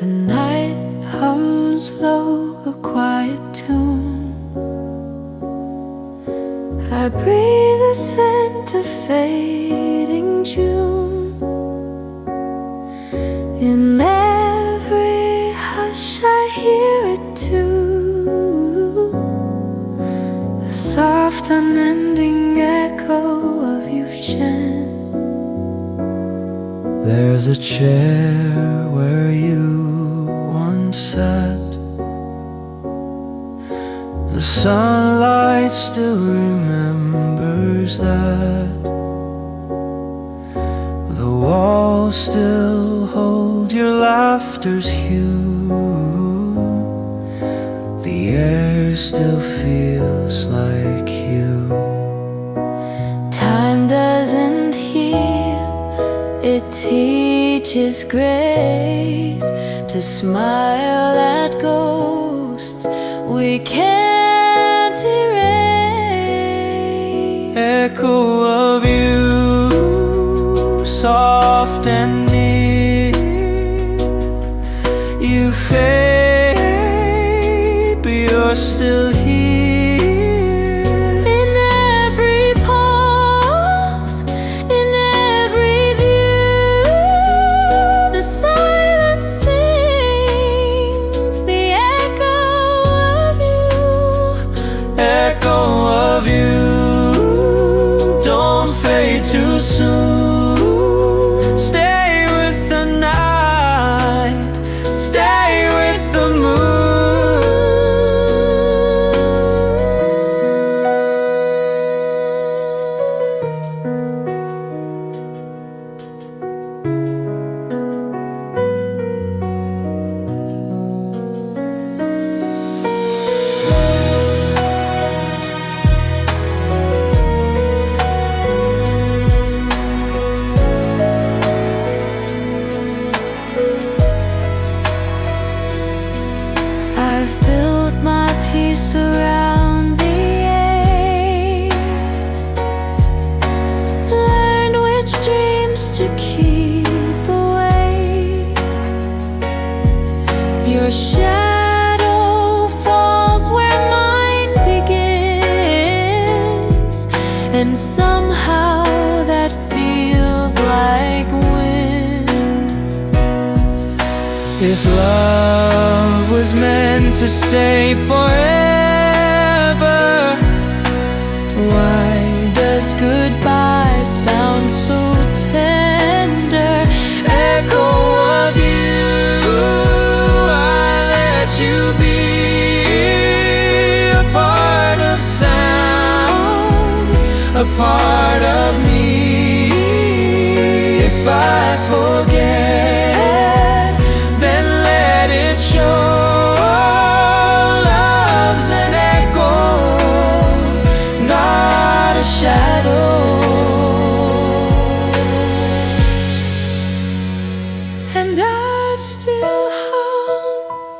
The night hums slow, a quiet tune. I breathe the scent of fading June. In every hush I hear it too, the soft unending echo of you've chant. There's a chair where you once sat. The sunlight still remembers that. The walls still hold your laughter's hue. The air still feels like you. Time doesn't heal, it teaches grace to smile at ghosts we can't erase. Echo of you, soft and near. You fade, but you're still here. In every pause, in every view, the silence sings the echo of you. Echo of you, don't fade too soon. Stay with the night, stay with the moon. I've built my peace around the air, learned which dreams to keep away. Your shadow falls where mine begins, and somehow that feels like wind. If love was meant to stay forever, Why does goodbye sound so tender? echo of you, I let you be a part of sound, a part of me. If I forget, then let it show. Love's an echo, not a shadow. And I still hum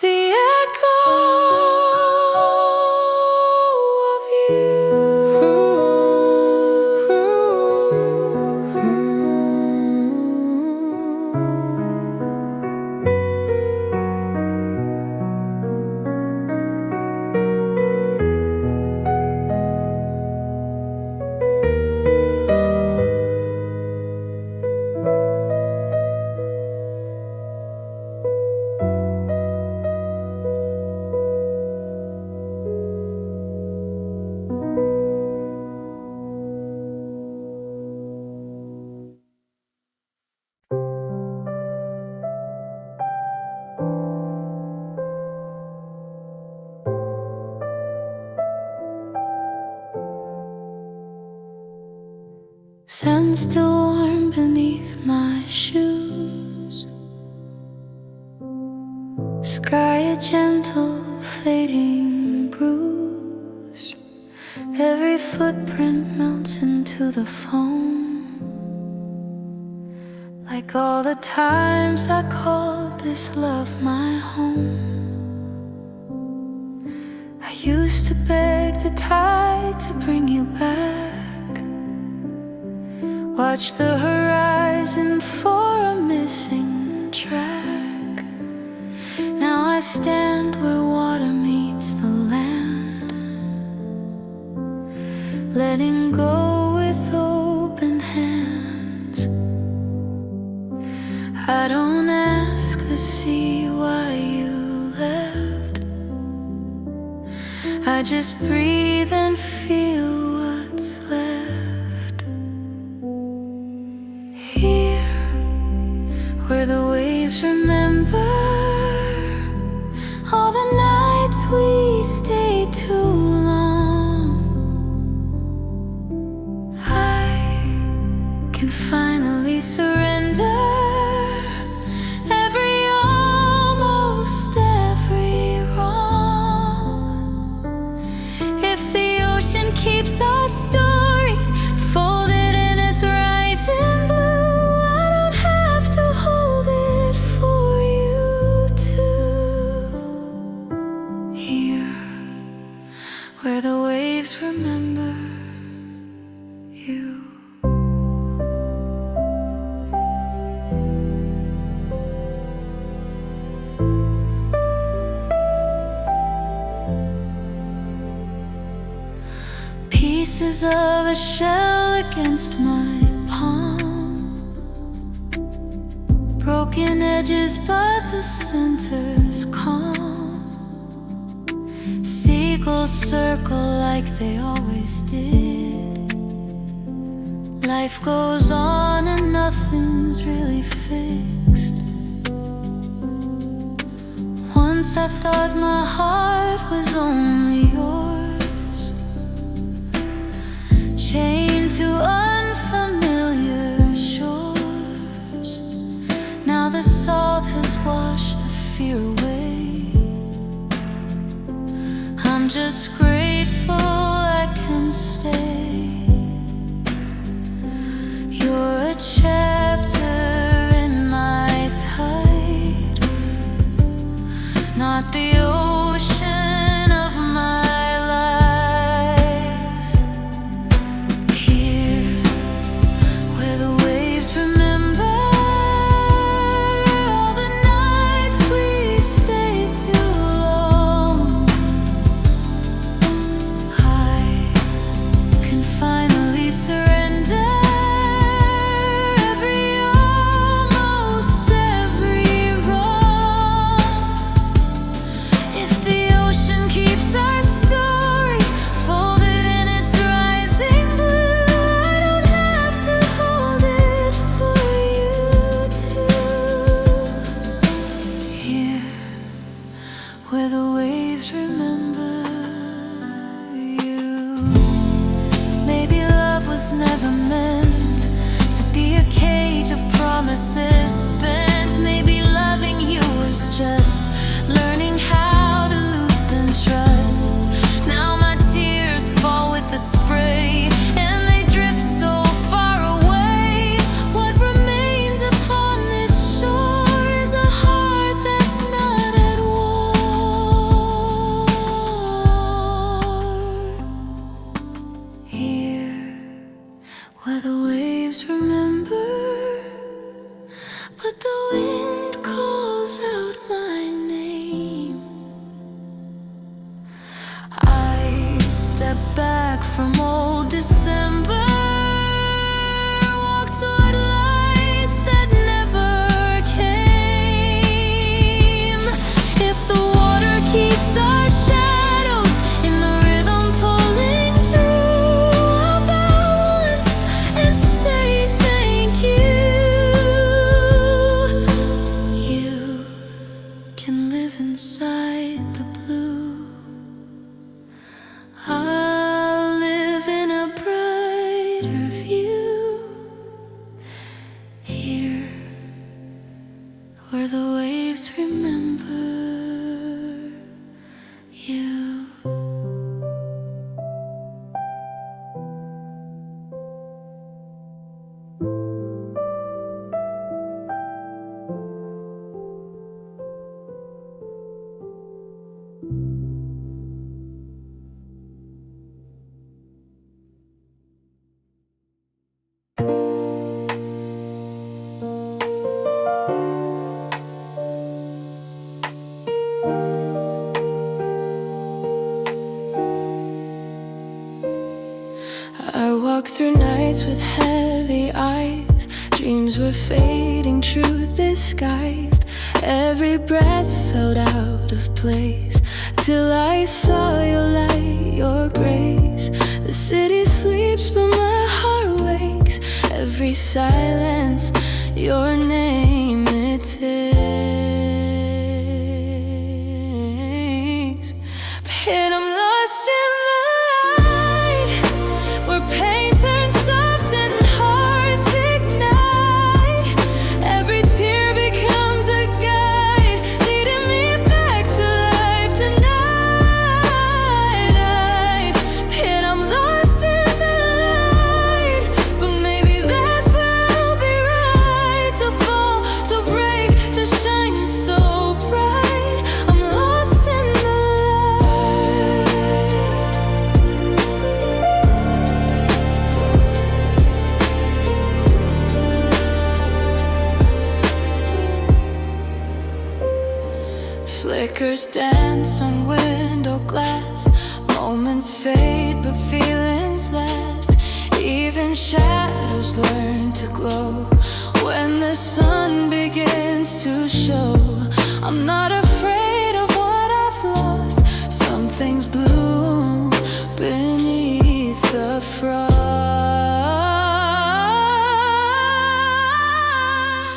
the echo of Sand still warm beneath my shoes, sky a gentle fading bruise. Every footprint melts into the foam, like all the times I called this love my home. I used to beg the tide to bring you back, watch the horizon for a missing track. Now I stand where water meets the land, letting go with open hands. I don't ask the sea why you left, I just breathe and feel what's left. Here, where the waves remember all the nights we stayed too long, I can finally surrender almost every wrong. If the ocean keeps our story folded in its rising blue, I don't have to hold it for you to. Here, where the waves remember you. Pieces of a shell against my palm, broken edges but the center's calm. Seagulls circle like they always did. Life goes on and nothing's really fixed. Once I thought my heart was only yours, chained to unfamiliar shores. Now the salt has washed the fear away. I'm just grateful I can stay. You're a chapter in my tide, not the ocean of my life. Here, where the waves remember all the nights we stayed too long, I can finally surrender almost every wrong. If the ocean keeps our story folded in its rising blue, I don't have to hold it for you to. Here, where the waves remember you. Maybe love was never meant to be a cage of promises spent. Maybe loving you was just learning how to loosen trust. Now my tears fall with the spray and they drift so far away. What remains upon this shore is a heart that's not at war. Here, where the waves remember, but the wind calls out my name. I step back from old December, walk toward lights that never came. If the water keeps our shadows in the rhythm pulling through, I'll bow once and say thank you. You can live inside the blue, I'll live in a brighter view. Here, where the waves remember you. nights with heavy eyes. Dreams were fading, truth disguised. Every breath felt out of place, till I saw your light, your grace. The city sleeps but my heart wakes. Every silence, your name it takes. But I'm lost in the light, where pain turns soft and hearts ignite. Every tear becomes a guide, leading me back to life tonight. And I'm lost in the light, but maybe that's where I'll be right. To fall, to break, to shine so bright. I'm lost in the flickers dance on window glass. Moments fade but feelings last. Even shadows learn to glow when the sun begins to show. I'm not afraid of what I've lost. Some things bloom beneath the frost.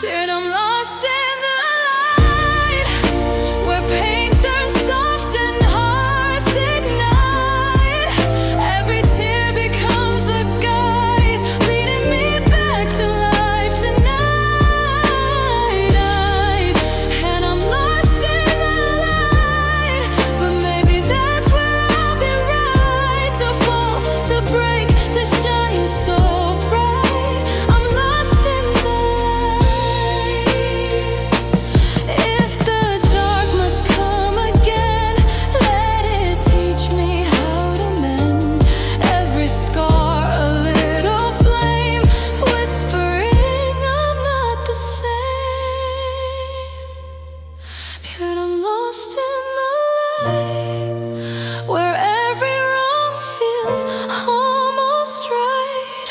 And I'm lost in the light, where pain turns soft and hearts ignite. Every tear becomes a guide, leading me back to life tonight. And I'm lost in the light, but maybe that's where I'll be right. To fall, to break, to shine so bright. I'm lost in the light. If the dark must come again, let it teach me how to mend. Every scar a little flame, whispering I'm not the same. But I'm lost in the light, where every wrong feels almost right.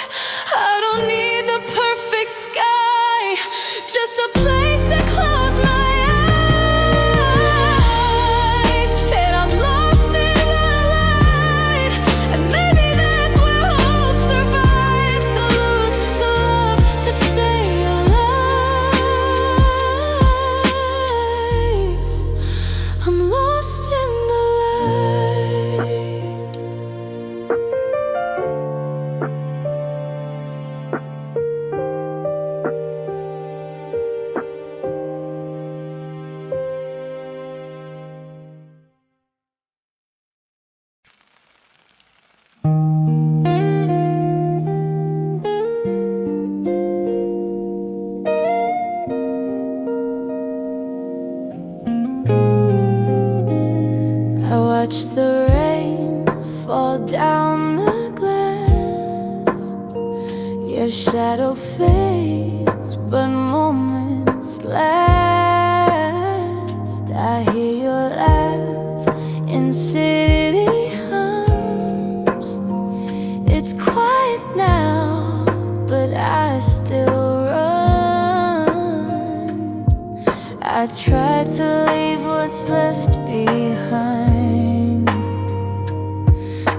I don't need the perfect sky, just a place to close my eyes. That I'm lost in the light, and maybe that's where hope survives. To lose, to love, to stay alive. I'm lost in the light. I watch the rain fall down the glass. Your shadow fades, but moments last. I hear your laugh in city hums. It's quiet now, but I still run. I try to leave what's left behind,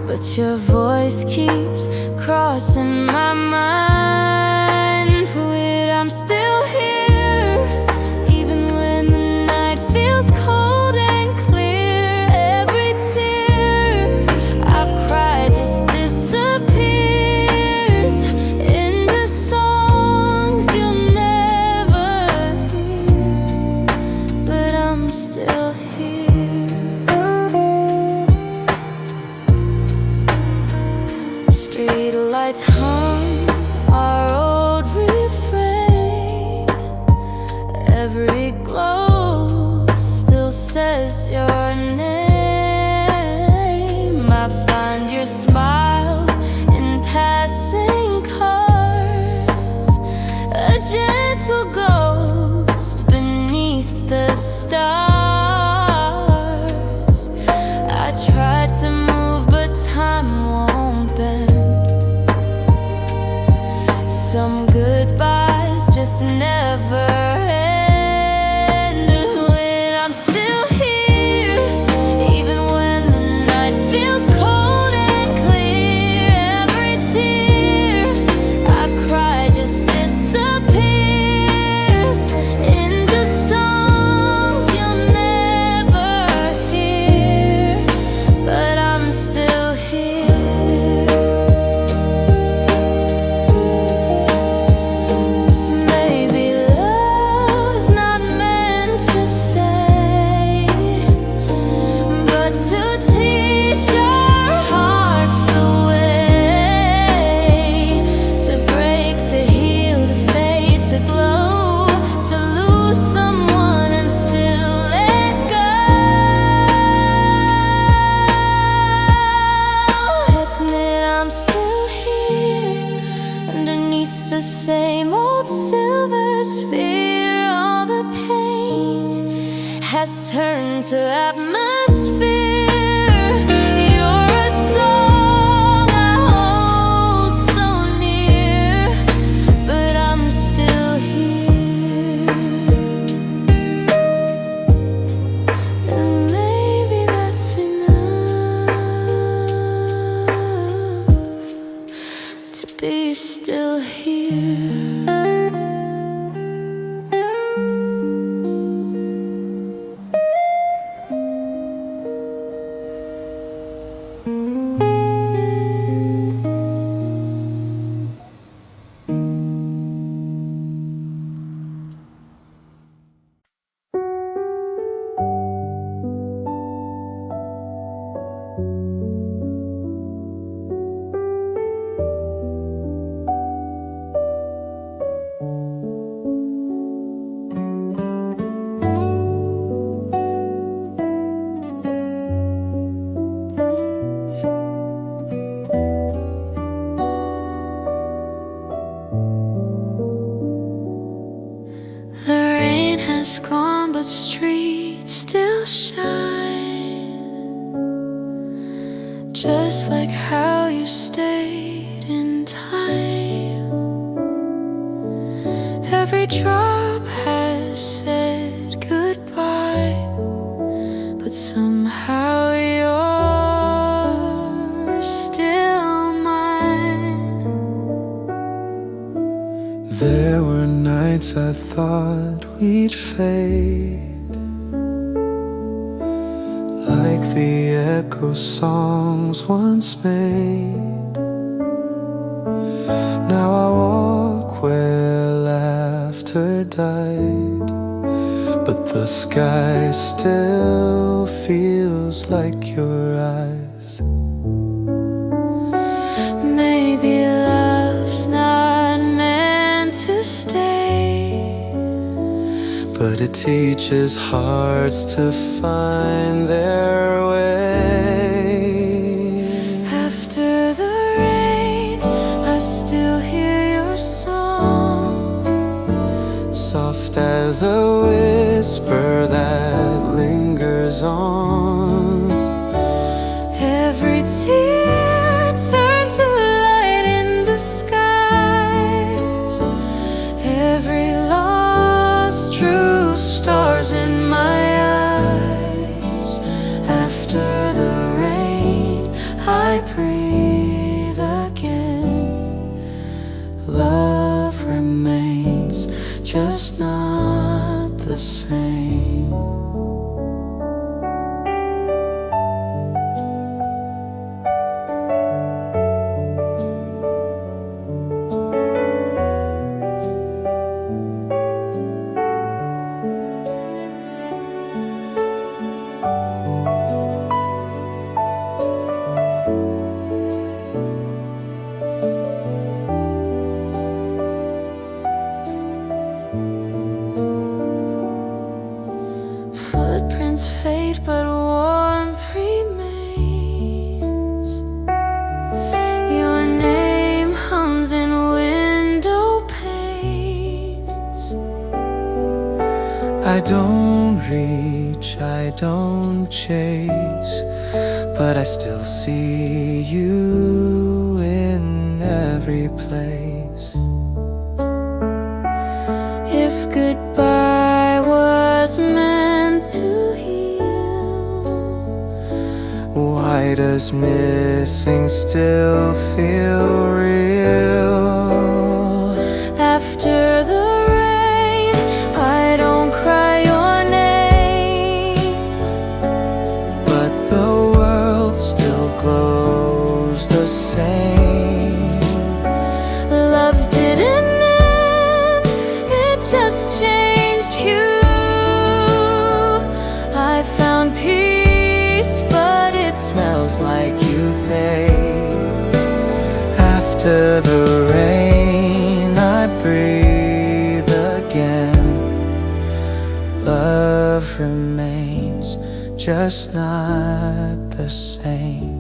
but your voice keeps crossing my mind. But I'm still here, even when the night feels cold and clear. Every tear I've cried just disappears into songs you'll never hear. But I'm still here. Street lights hum our old refrain. Every glow still says your name. I find your smile in passing cars, a gentle ghost beneath the stars. I tried to move, but time won't bend. turn to atmosphere. You're a song I hold so near, but I'm still here. And maybe that's enough to be still here. Gone, but streets still shine, just like how you stayed in time. Every drop has said goodbye, but somehow you're still mine. There were nights I thought we'd fade, like the echo songs once made. Now I walk where laughter died, but the sky still feels like your eyes. Maybe love's not meant to stay, but it teaches hearts to find their way. After the rain, I still hear your song, Soft as a whisper that lingers on. every tear turned to light in the skies, every lost true stars in my eyes. After the rain, I breathe again. Love remains, just not the same. Footprints fade, but warmth remains. Your name hums in window panes. I don't reach, I don't chase, but I still see you in every place. If goodbye was meant to heal, Why does missing still feel real? after the rain, I don't cry your name, But the world still glows the same. love didn't end, it just changed hue. I found peace, but it smells like you fade. After the rain, I breathe again. Love remains, just not the same.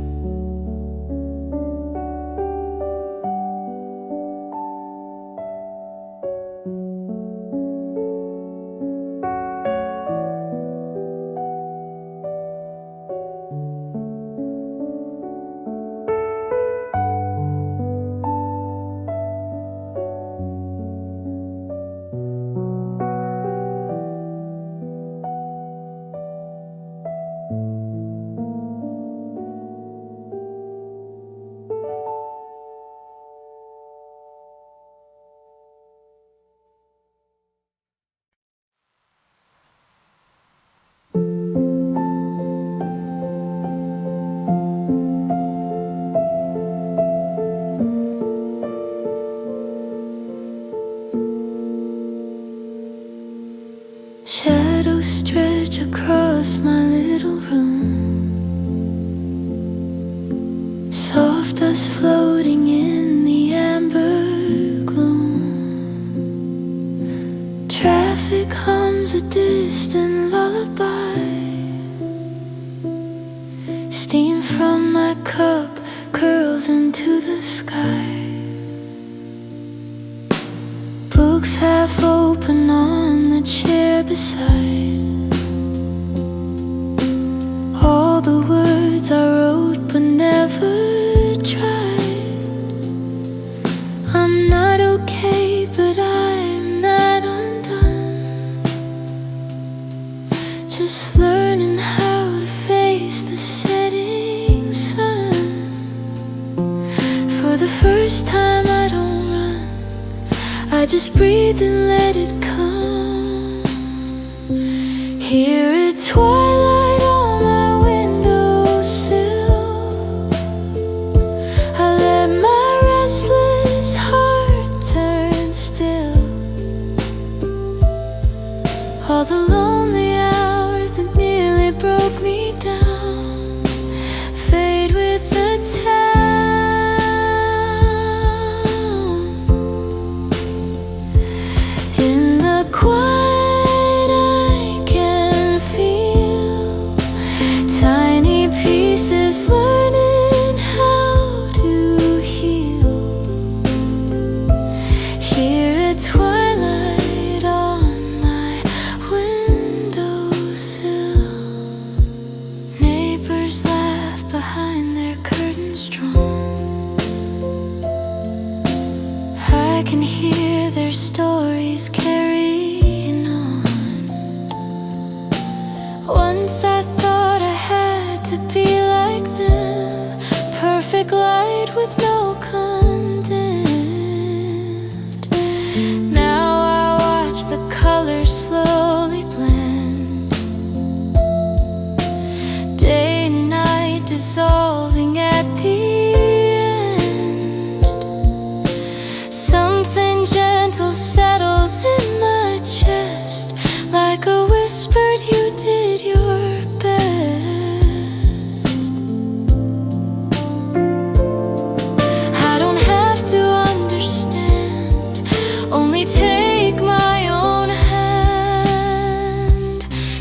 Steam from my cup curls into the sky. Books half open on the chair beside. All the words I wrote but never tried. I'm not okay, but I'm not undone. Just learning how to face the setting sun. For the first time I don't run, I just breathe and let it come. Here at twilight on my windowsill, I let my restless heart turn still. All the lonely hours that nearly broke me down fade with the town. In the quiet I can feel tiny pieces learning how to heal. Here at twilight on my windowsill, neighbors laugh behind their curtains drawn. I can hear their stories carrying on. Once I thought I had to be like them, perfect light with no condemned. Now I watch the colors slowly blend, day and night dissolving at the end. Something gentle settles in my chest, like a whispered you did your best. I don't have to understand, only take my own hand.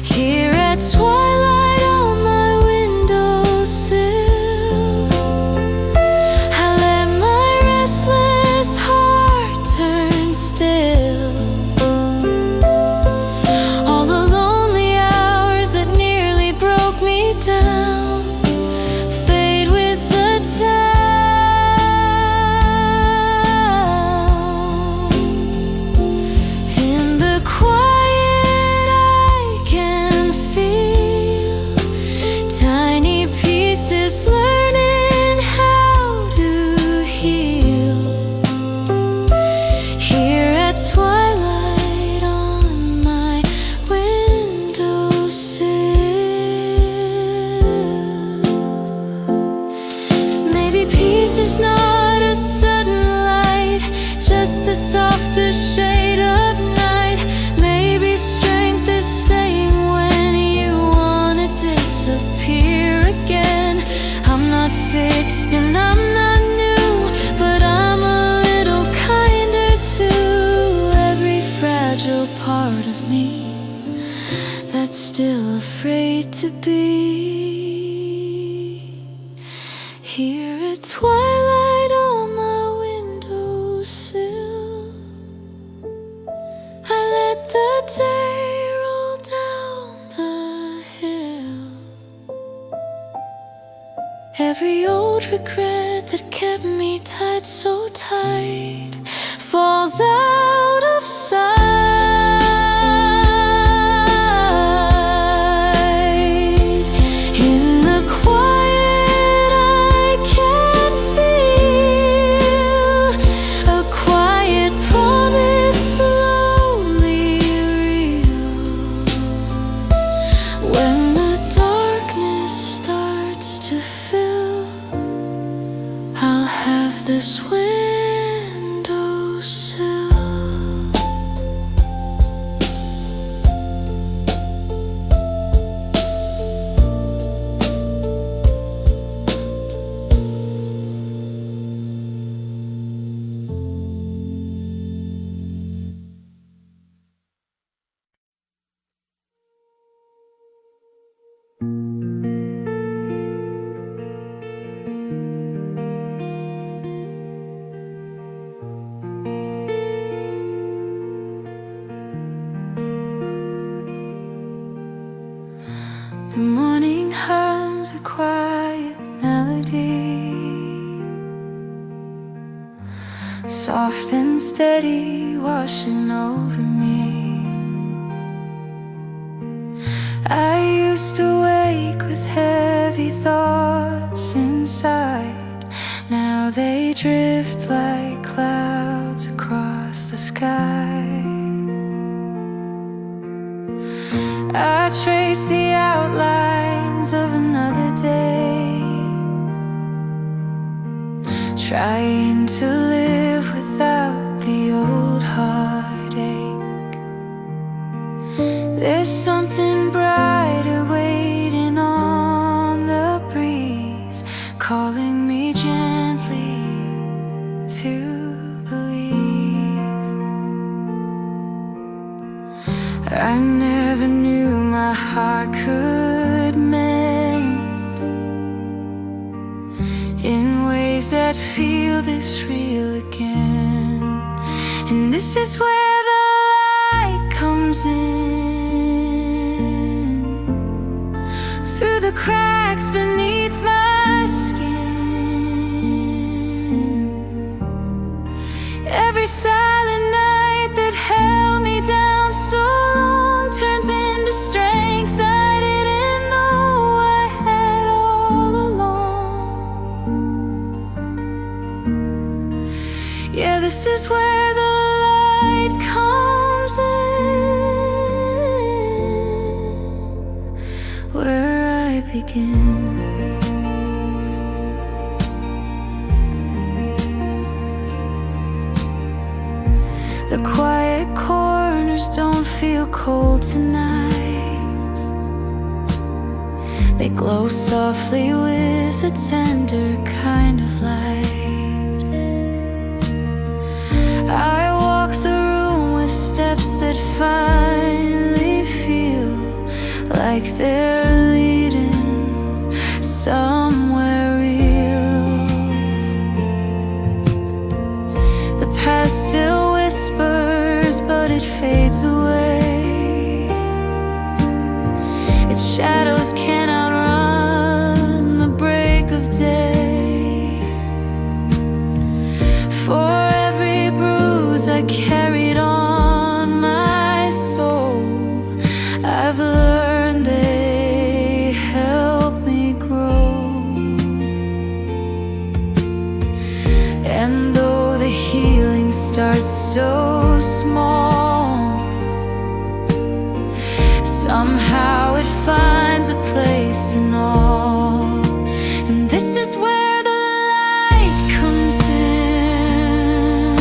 Here at twilight on my windowsill, I let my restless heart turn still. All the lonely hours that nearly broke me down fade with the town. In the quiet I can feel tiny pieces learning how to heal. Here at twilight on my windowsill. Maybe peace is not a sudden light, just a softer shade of night. Maybe strength is staying when you wanna disappear again. I'm not fixed and I'm not new, but I'm a little kinder to every fragile part of me that's still afraid to be. Here at twilight on my windowsill, I let the day roll down the hill. Every old regret that kept me tied so tight falls out of sight. In the quiet I can feel a quiet promise slowly real. When the darkness starts to fill, I'll have this windowsill. becomes a quiet melody, soft and steady, washing over me. I used to wake with heavy thoughts inside. Now they drift like clouds across the sky. I trace the outlines of another day, trying to live without the old heartache. There's something brighter waiting on the breeze, calling me gently to believe. I never knew my heart could mend in ways that feel this real again. And this is where the light comes in, through the cracks beneath my skin. Every silent night that held me down so long turns into strength I didn't know I had all along. Yeah, this is where the light comes in, where I begin. The quiet corners don't feel cold tonight. They glow softly with a tender kind of light. I walk the room with steps that finally feel like they're leading somewhere real. The past still whispers, but it fades away. Its shadows can't outrun the break of day. For every bruise I carried on my soul, I've learned they help me grow. And though the healing starts so small, somehow it finds a place in all. And this is where the light comes in,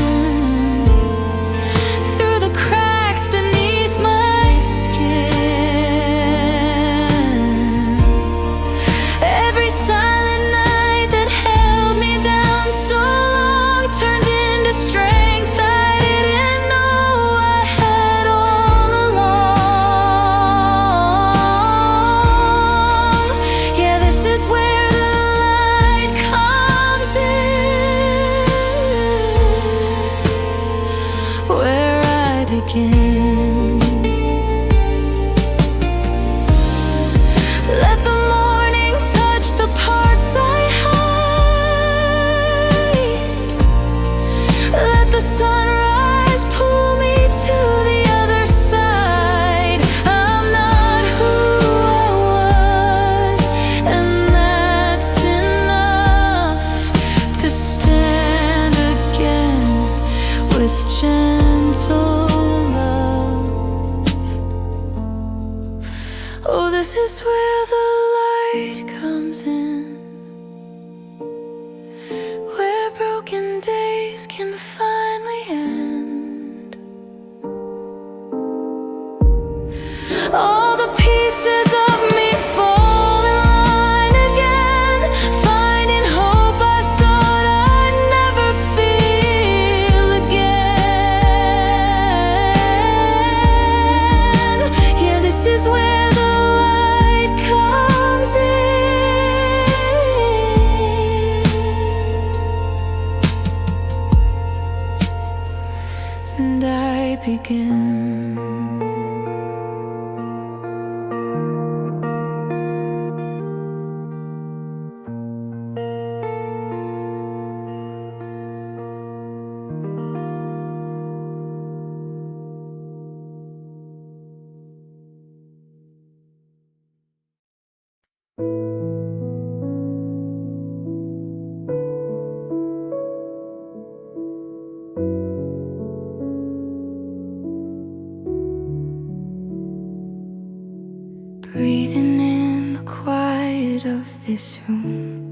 quiet of this room.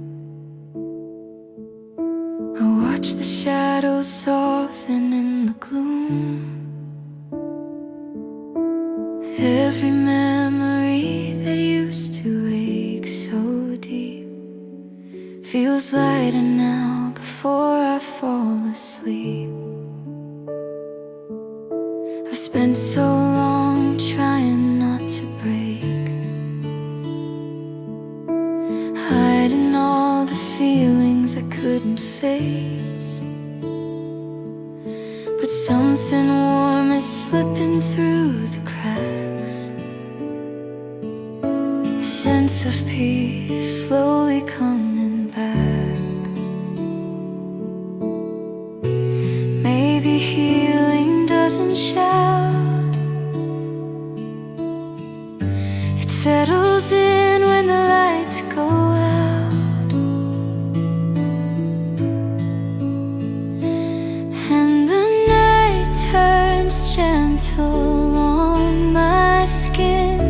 I watch the shadows soften in the gloom. Every memory that used to ache so deep feels lighter now before I fall asleep. I've spent so long trying not to break, hiding all the feelings I couldn't face. But something warm is slipping through the cracks, a sense of peace slowly coming back. Maybe healing doesn't shout, it settles in when the lights go out, and the night turns gentle on my skin,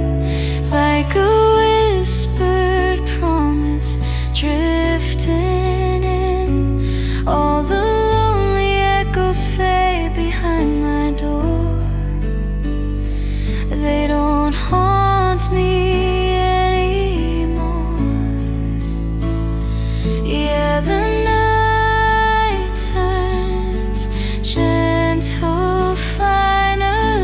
like a whispered promise drifting in. All the lonely echoes fade behind my door, they don't haunt me anymore. Yeah, the night turns gentle finally,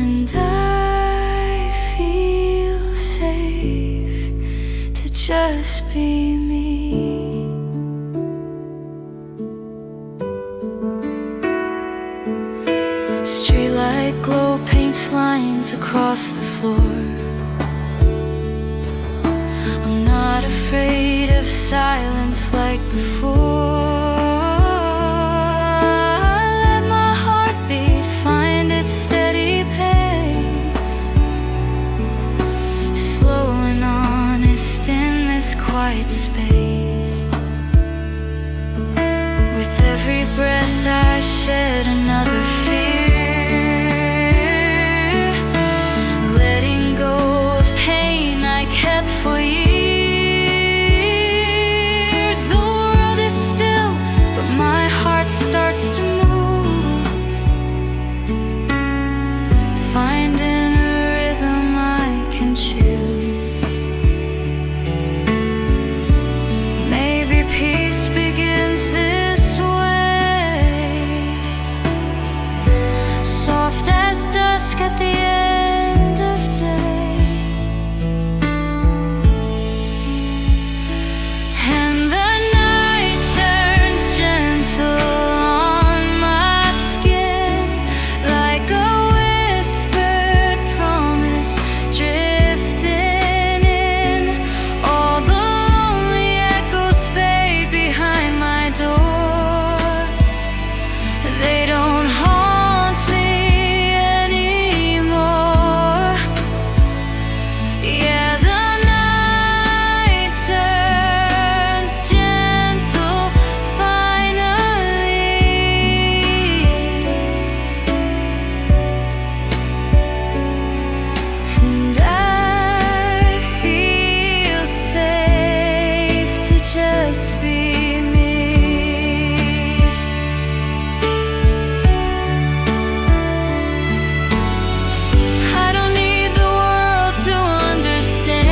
and I feel safe to just be me. Streetlight glow paints lines across the floor. I'm not afraid of silence like before. I let my heartbeat find its steady pace, slow and honest in this quiet space. With every breath I shed another fear, letting go of pain I kept for years. The world is still, but my heart starts to move, finding a rhythm I can choose. Maybe peace begins this way, soft as dusk at the end of day, and the night turns gentle on my skin, like a whispered promise drifting in. All the lonely echoes fade behind my door, they don't haunt me anymore. Yeah, the night turns gentle finally, and I feel safe to just be me. I don't need the world to understand,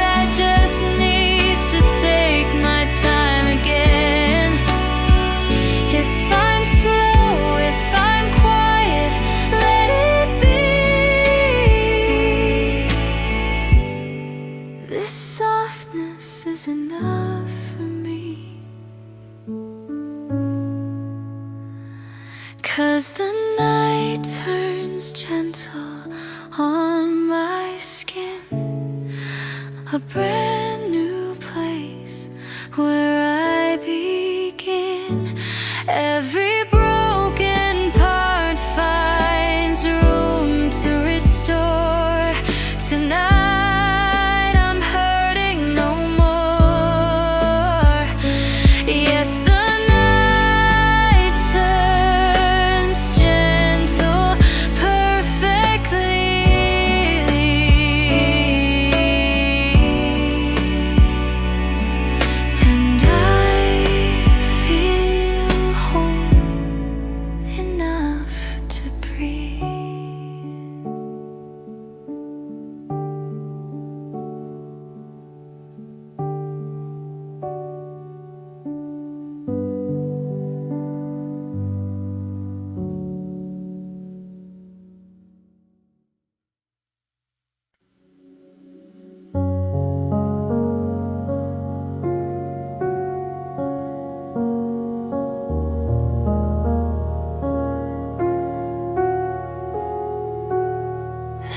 I just need to take my time again. If I'm slow, if I'm quiet, let it be. This softness is enough for me, 'cause the night turns gentle on my skin, a brand new place where I begin. Every broken part finds room to restore. Tonight I'm hurting no more. Yes, the night turns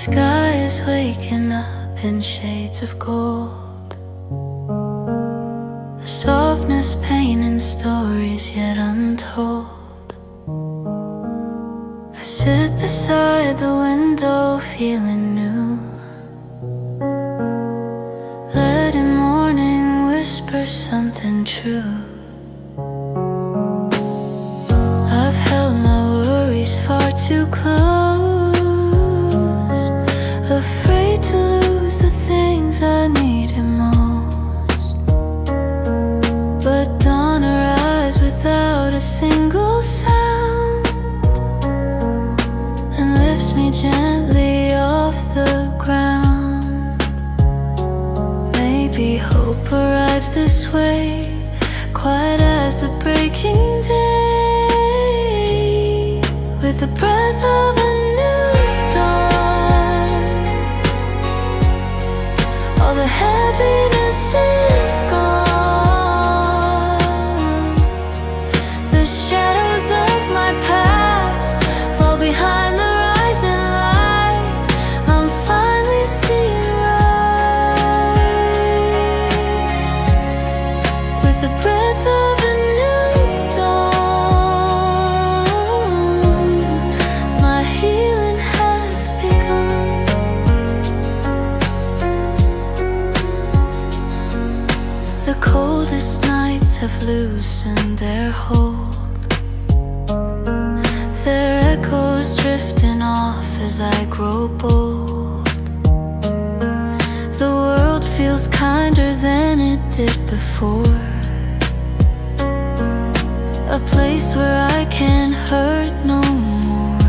sky is waking up in shades of gold, a softness painting stories yet untold. I sit beside the window feeling new, letting morning whisper something true. I've held my worries far too close, afraid to lose the things I needed most. But dawn arrives without a single sound and lifts me gently off the ground. Maybe hope arrives this way, quiet as the breaking day, with the breath of a new dawn. All the heaviness is gone. The shadows of my past fall behind the rising light. I'm finally seeing right, with the breath of a new dawn. My healing has begun. The coldest nights have loosened their hold, their echoes drifting off as I grow bold. The world feels kinder than it did before, a place where I can hurt no more.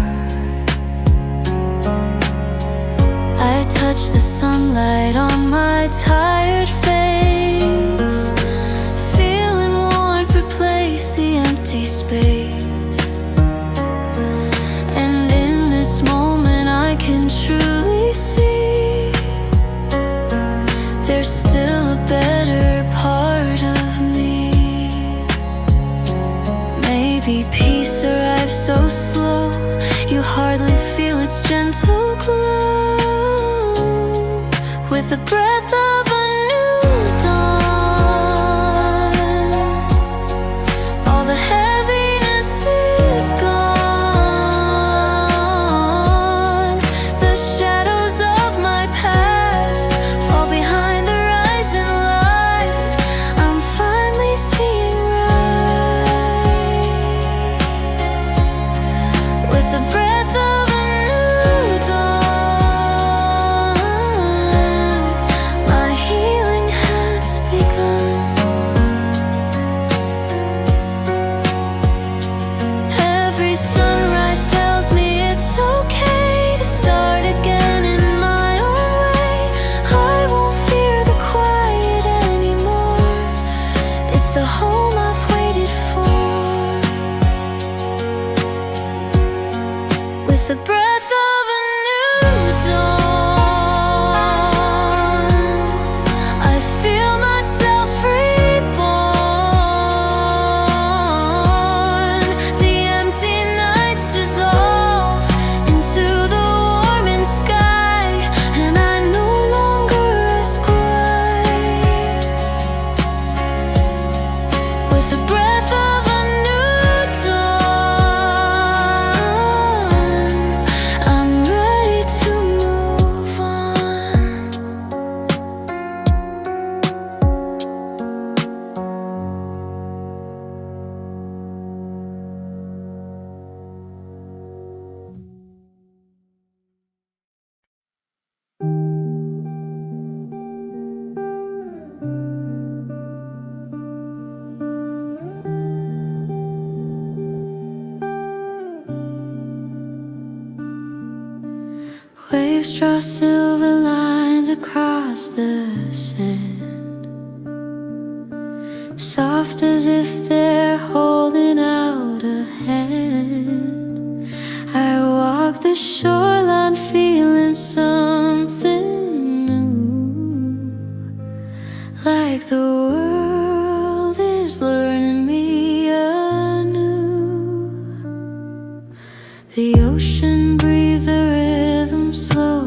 I touch the sunlight on my tired face, feeling warmth replace the empty space. And in this moment I can truly see there's still a better part of me. Maybe peace arrives so slow you hardly feel its gentle glow, with the breath of a new dawn. All the heaviness is gone. The shadows of my past fall behind the rising light. I'm finally seeing right, with the breath of a new dawn. My healing has begun. Every sunrise tells me it's okay to start again in my own way. I won't fear the quiet anymore. It's the home I've waited for, with the breath of a new dawn. I feel myself reborn. The empty nights dissolve into the warming sky, and I no longer ask why, with the breath of a new dawn. I'm ready to move on. Waves draw silver lines across the sand, soft as if they're holding out a hand. I walk the shoreline feeling something new, like the world is learning me anew. The ocean breathes a rhythm slow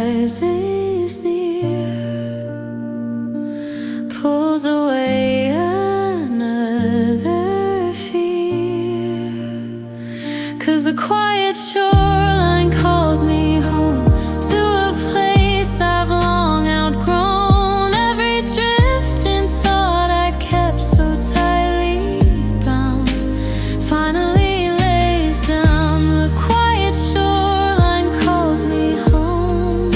sunrise is near, pulls away another fear. 'Cause the quiet shoreline calls me home to a place I've long outgrown. Every drifting thought I kept so tightly bound finally lays down. The quiet shoreline calls me home,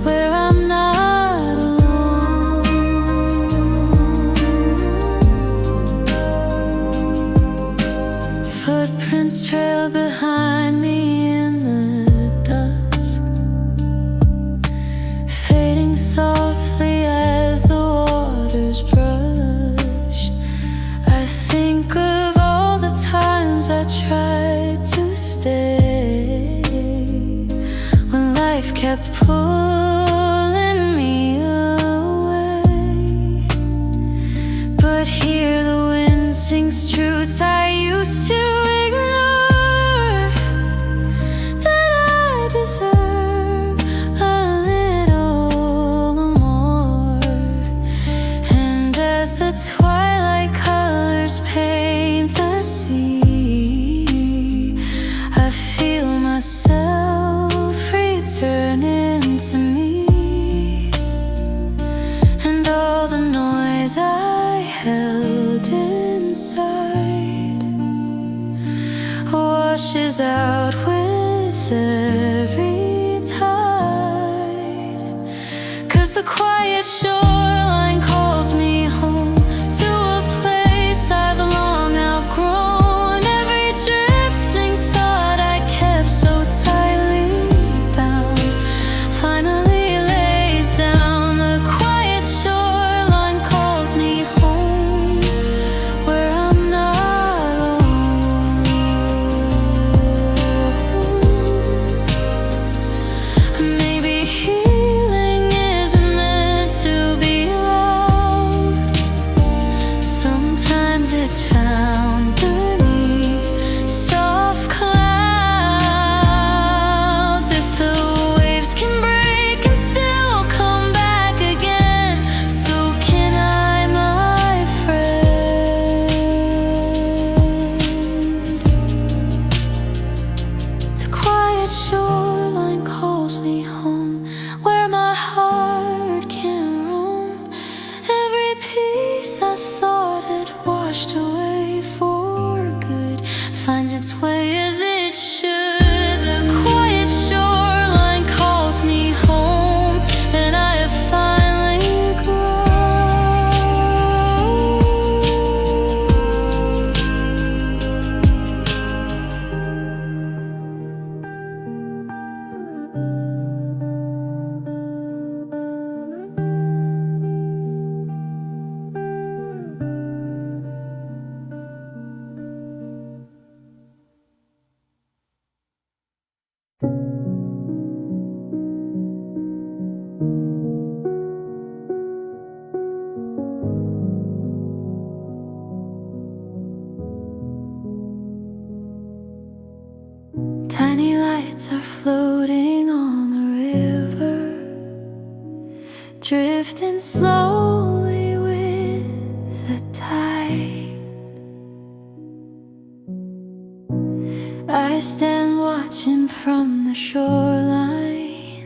where I'm not alone. Footprints trail behind me in the dusk, fading softly as the waters brush. I think of all the times I tried to stay, when life kept pulling me away. But here the wind sings truths I used to ignore, that I deserve a little more. And as the twilight colors paint the sea, I feel myself returning to me, and all the noise I held inside washes out with every tide. 'Cause the quiet shoreline calls me home to a place I've long outgrown. Every drifting thought I kept so tightly bound finally lays down. The quiet shoreline calls me home, where I'm not alone. Maybe healing isn't meant to be loud. Sometimes it's found beneath soft clouds. If the waves can break and still come back again, so can I, my friend. The quiet shoreline calls me home, where my heart can roam. Every piece I thought had washed away for good finds its way as it should. The quiet shoreline calls me home, and I have finally Tiny lights are floating on the river, drifting slowly with the tide. I stand watching from the shoreline,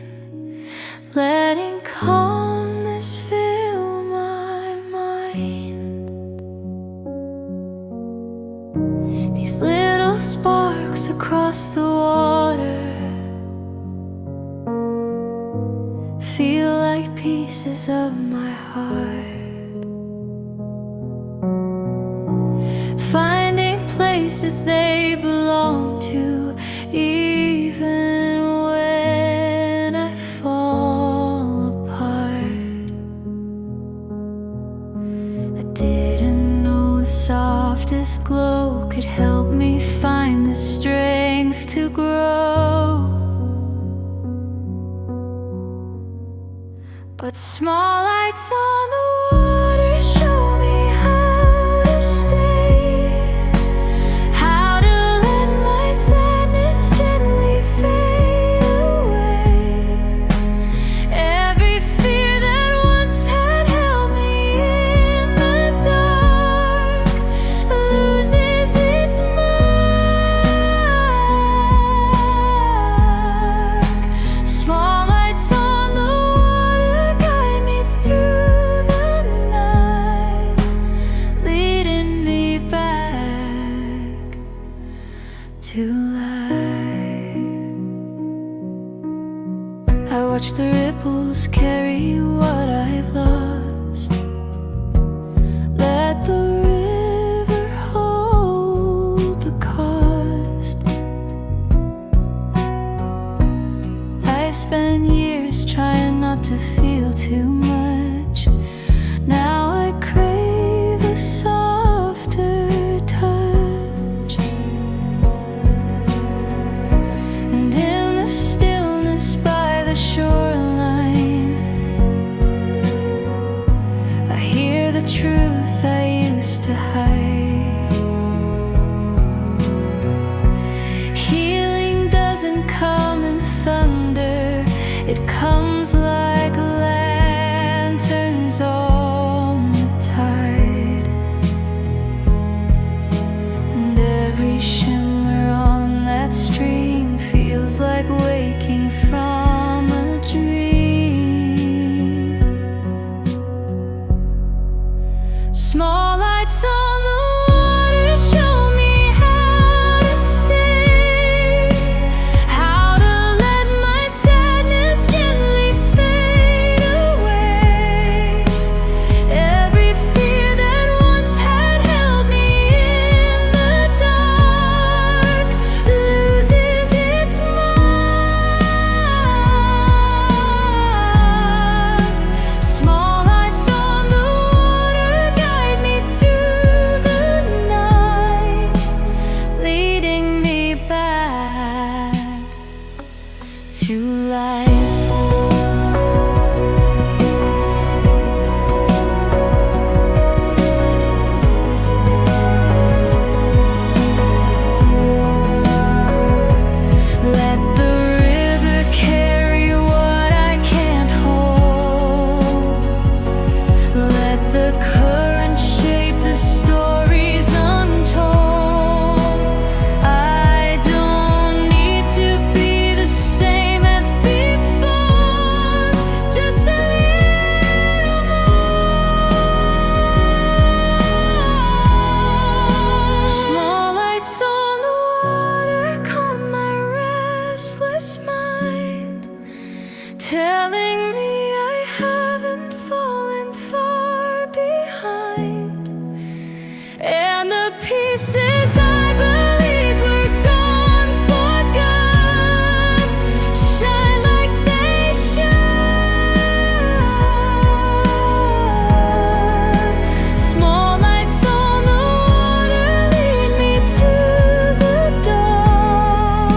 letting calmness fill my mind. These little sparks across the water feel like pieces of my heart, finding places they belong to, even when I fall apart. I didn't know the softest glow could help me find the strength to grow. But small lights on the water show me how to stay, how to let my sadness gently fade away. watch the ripples carry what I've lost. Let the river hold the cost. I spent years trying not to feel too much. Now I crave a softer touch. And in the stillness by the shoreline, I hear the truth I used to hide. Healing doesn't come in thunder, it comes like lanterns on the tide. And every shimmer on that stream feels like waking from a dream. Small lights on the water show me how to stay, how to let my sadness gently fade away. Every fear that once had held me in the dark loses its mark. Small lights on the water guide me through the night, leading me back to life. Let the river carry what I can't hold. Let the current shape the stories untold. I don't need to be the same as before, just a little more. Small lights on the water calm my restless mind, telling me I haven't fallen far behind. And the pieces I believe were gone for good shine like they should. Small lights on the water lead me to the dawn,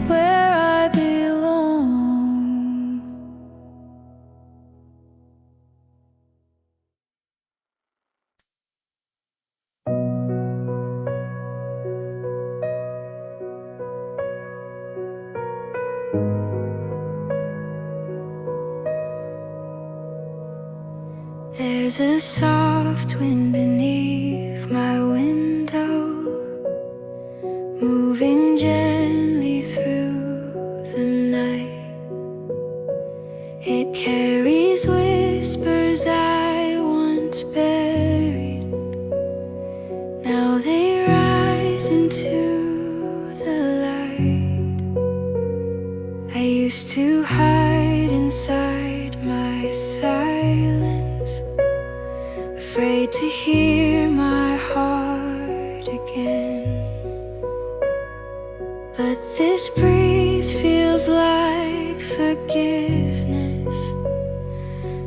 where I belong. There's a soft wind beneath my window, moving gently through the night. It carries whispers I once buried. Now they rise into the light. I used to hide inside my silence, afraid to hear my heart again. But this breeze feels like forgiveness,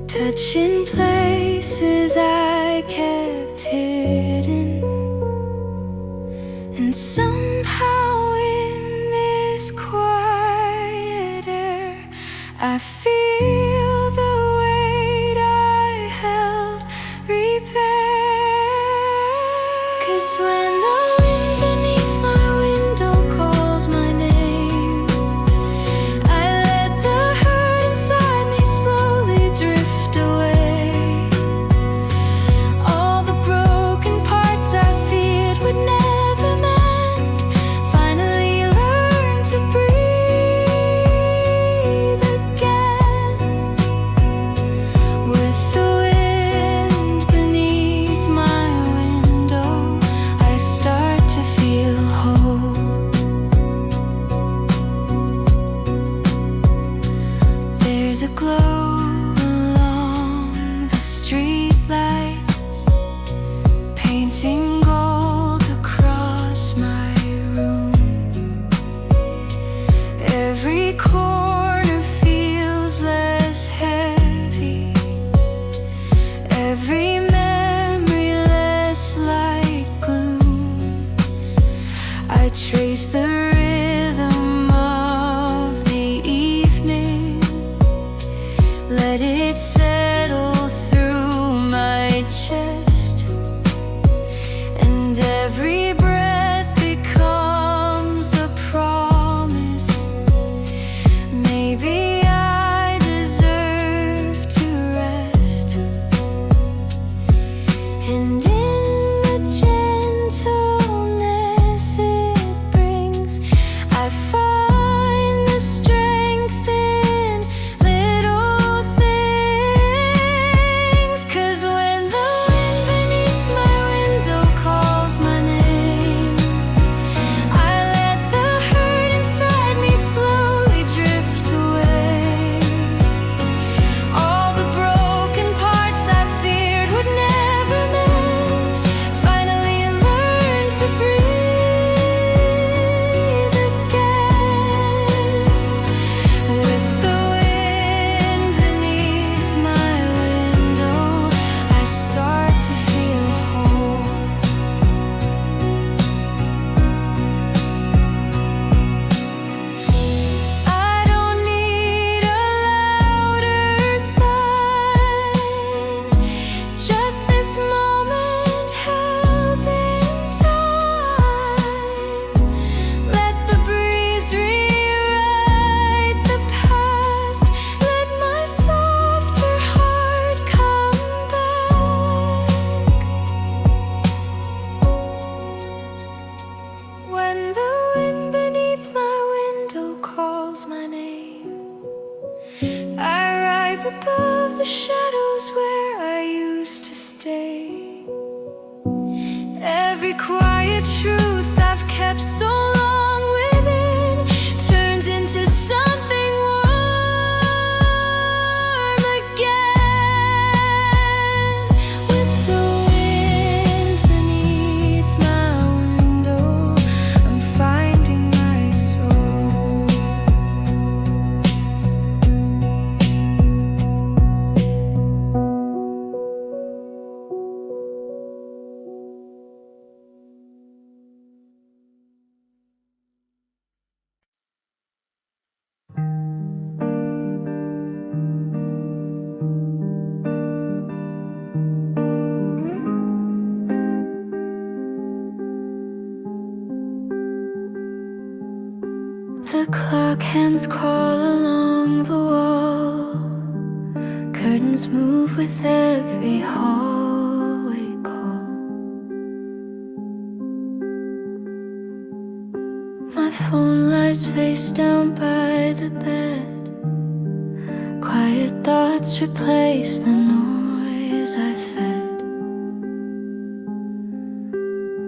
touching places I kept hidden. And somehow in this quiet air, I feel the weight I held repair. 'Cause when the wind beneath my window calls my name, I let the hurt inside me slowly drift away. All the broken parts I feared would never mend finally learn to breathe again. There's a glow along the street lights, painting gold across my room. Every corner feels less heavy, every memory less like gloom. I trace the rhythm of the evening, let it settle through my chest, and every breath becomes a promise. Maybe I deserve to rest, and in the gentleness it brings, I find the strength in little things. 'Cause when the wind beneath my window calls my name, I let the hurt inside me slowly drift away. All the broken parts I feared would never mend finally learn to breathe again. With the wind beneath my window, I start to feel whole. I don't need a louder sign, just this moment held in time. Let the breeze rewrite the past, let my softer heart come back. When the wind beneath my window calls my name, I rise above the shadows where I used to stay. Every quiet truth I've kept so long within turns into something warm again. With the wind beneath my window, I'm finding my soul. The clock hands crawl along the wall, curtains move with every hallway call. My phone lies face down by the bed, quiet thoughts replace the noise I fed.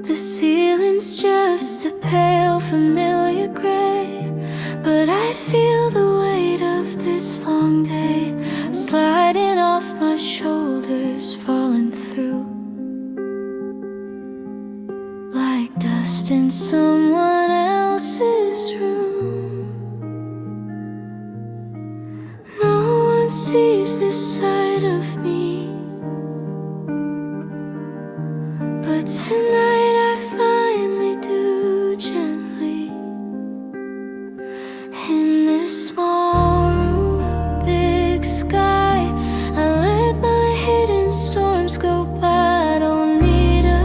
The ceiling's just a pale familiar gray, but I feel the weight of this long day sliding off my shoulders, falling through like dust in someone else's room. No one sees this side of me, but tonight I finally do, gently. In this small room, big sky, I let my hidden storms go by. I don't need a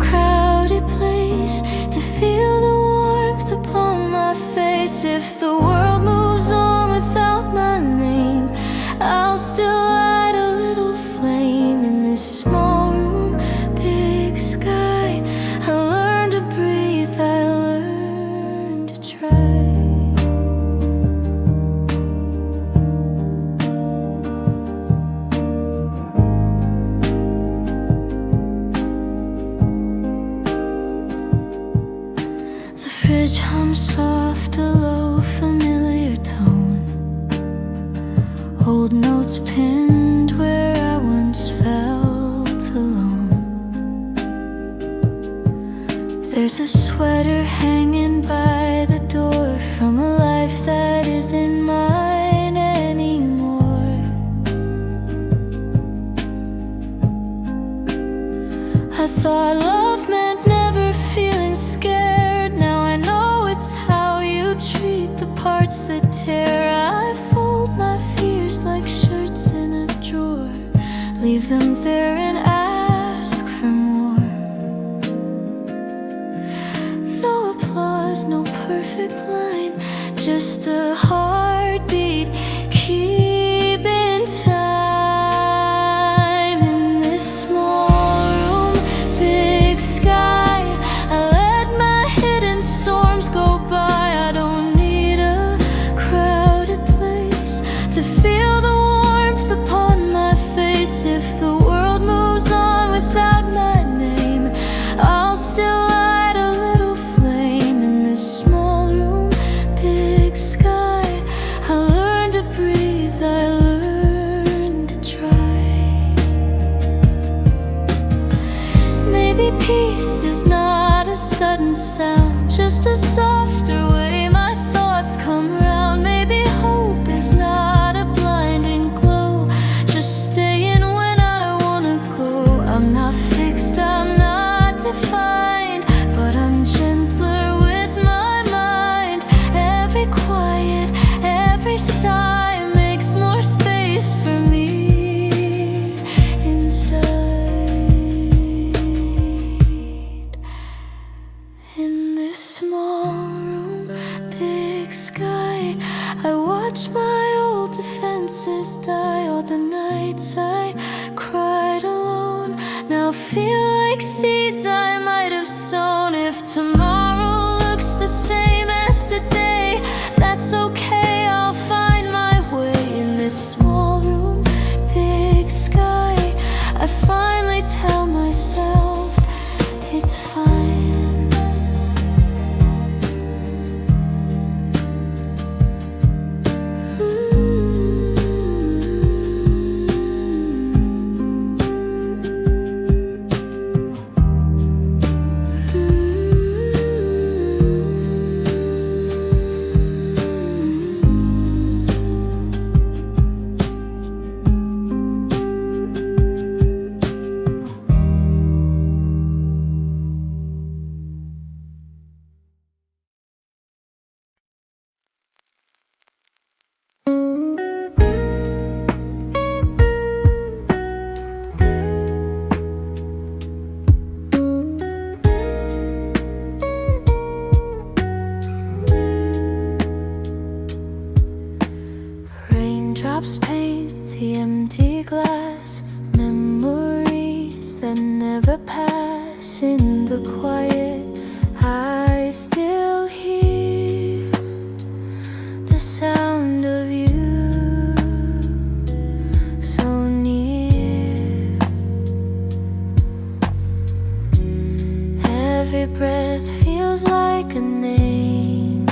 crowded place to feel the warmth upon my face. If the world moves on without my name, I'll still light a little flame. In this small room, big sky, I learned to breathe, I learned to try. The fridge hums soft, a low familiar clouds pinned where I once felt alone. There's a sweater hanging by the door from a life that isn't mine anymore. I thought love meant never feeling scared. Now I know it's how you treat the parts that tear. I fold my fears like shirts in a drawer, leave them there and ask for more. No applause, no perfect line, just a heartbeat keeping time. In this small room, big sky, I let my hidden storms go by. I don't need a crowded place to feel the warmth upon my face. If the world moves on without my name, I'll still light a little flame. In this small room, big sky, I learned to breathe, I learned to try. Maybe peace is not a sudden sound, just a softer way my thoughts come round. Maybe hope is not a blinding glow, just staying when I wanna go. I'm not fixed, I'm not defined, but I'm gentler with my mind. Every quiet, every sigh makes more space for me inside. In this small room, big sky, I watch my old defenses die. All the nights I cried alone now feel like seeds I might have sown. If tomorrow looks the same as today, that's okay, I'll find my way. In this small room, big sky, I finally tell myself it's fine. Raindrops paint the empty glass, memories that never pass. In the quiet, I still hear the sound of you, so near. Every breath feels like a name.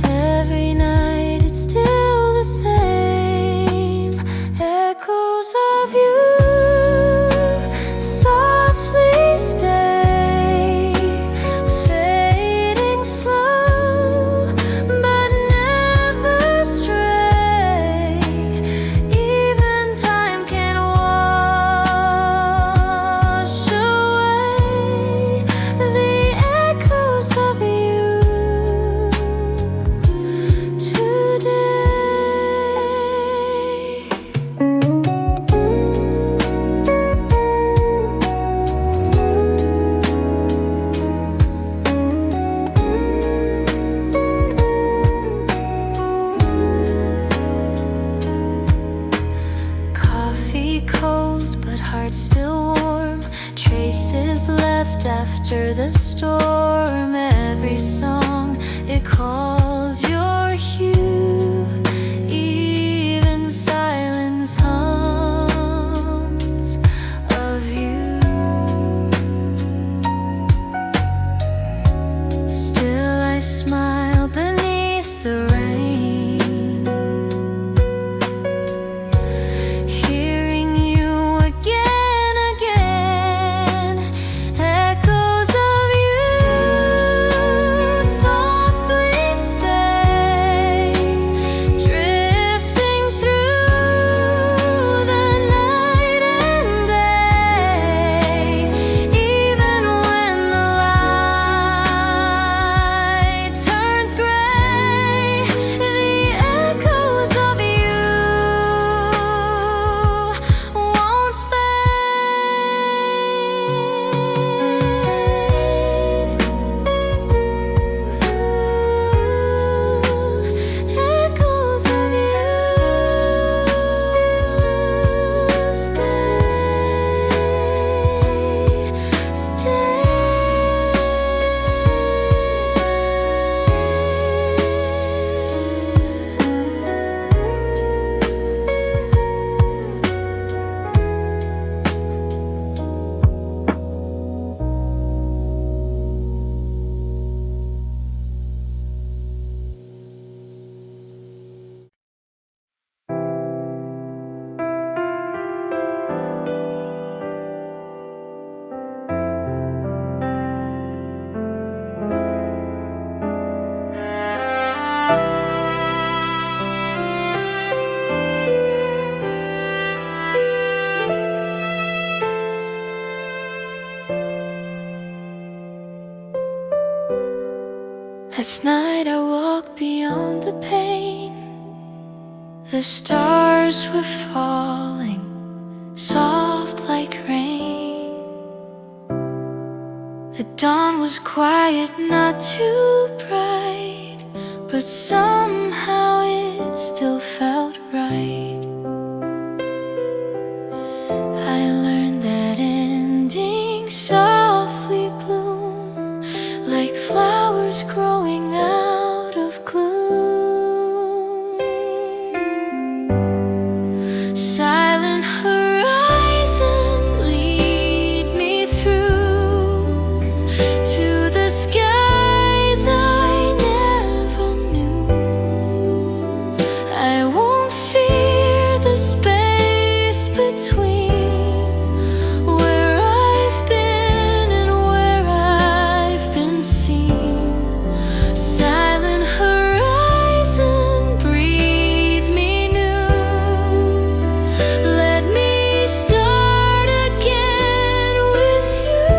Every night it's still the same, echoes of you, so Last night I walked beyond the pain. The stars were falling, soft like rain. The dawn was quiet, not too bright, but somehow it still felt right. I learned that endings softly bloom like flowers growing out of gloom. Silent horizon, lead me through to the skies I never knew. I won't fear the space between where I've been and where I've been seen. Silent horizon, breathe me new. Let me start again with you.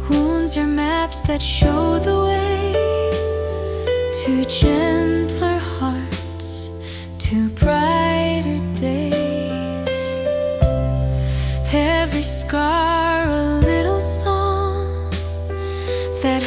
Wounds are maps that show the way to gentler hearts, to brighter days. Every scar a little song that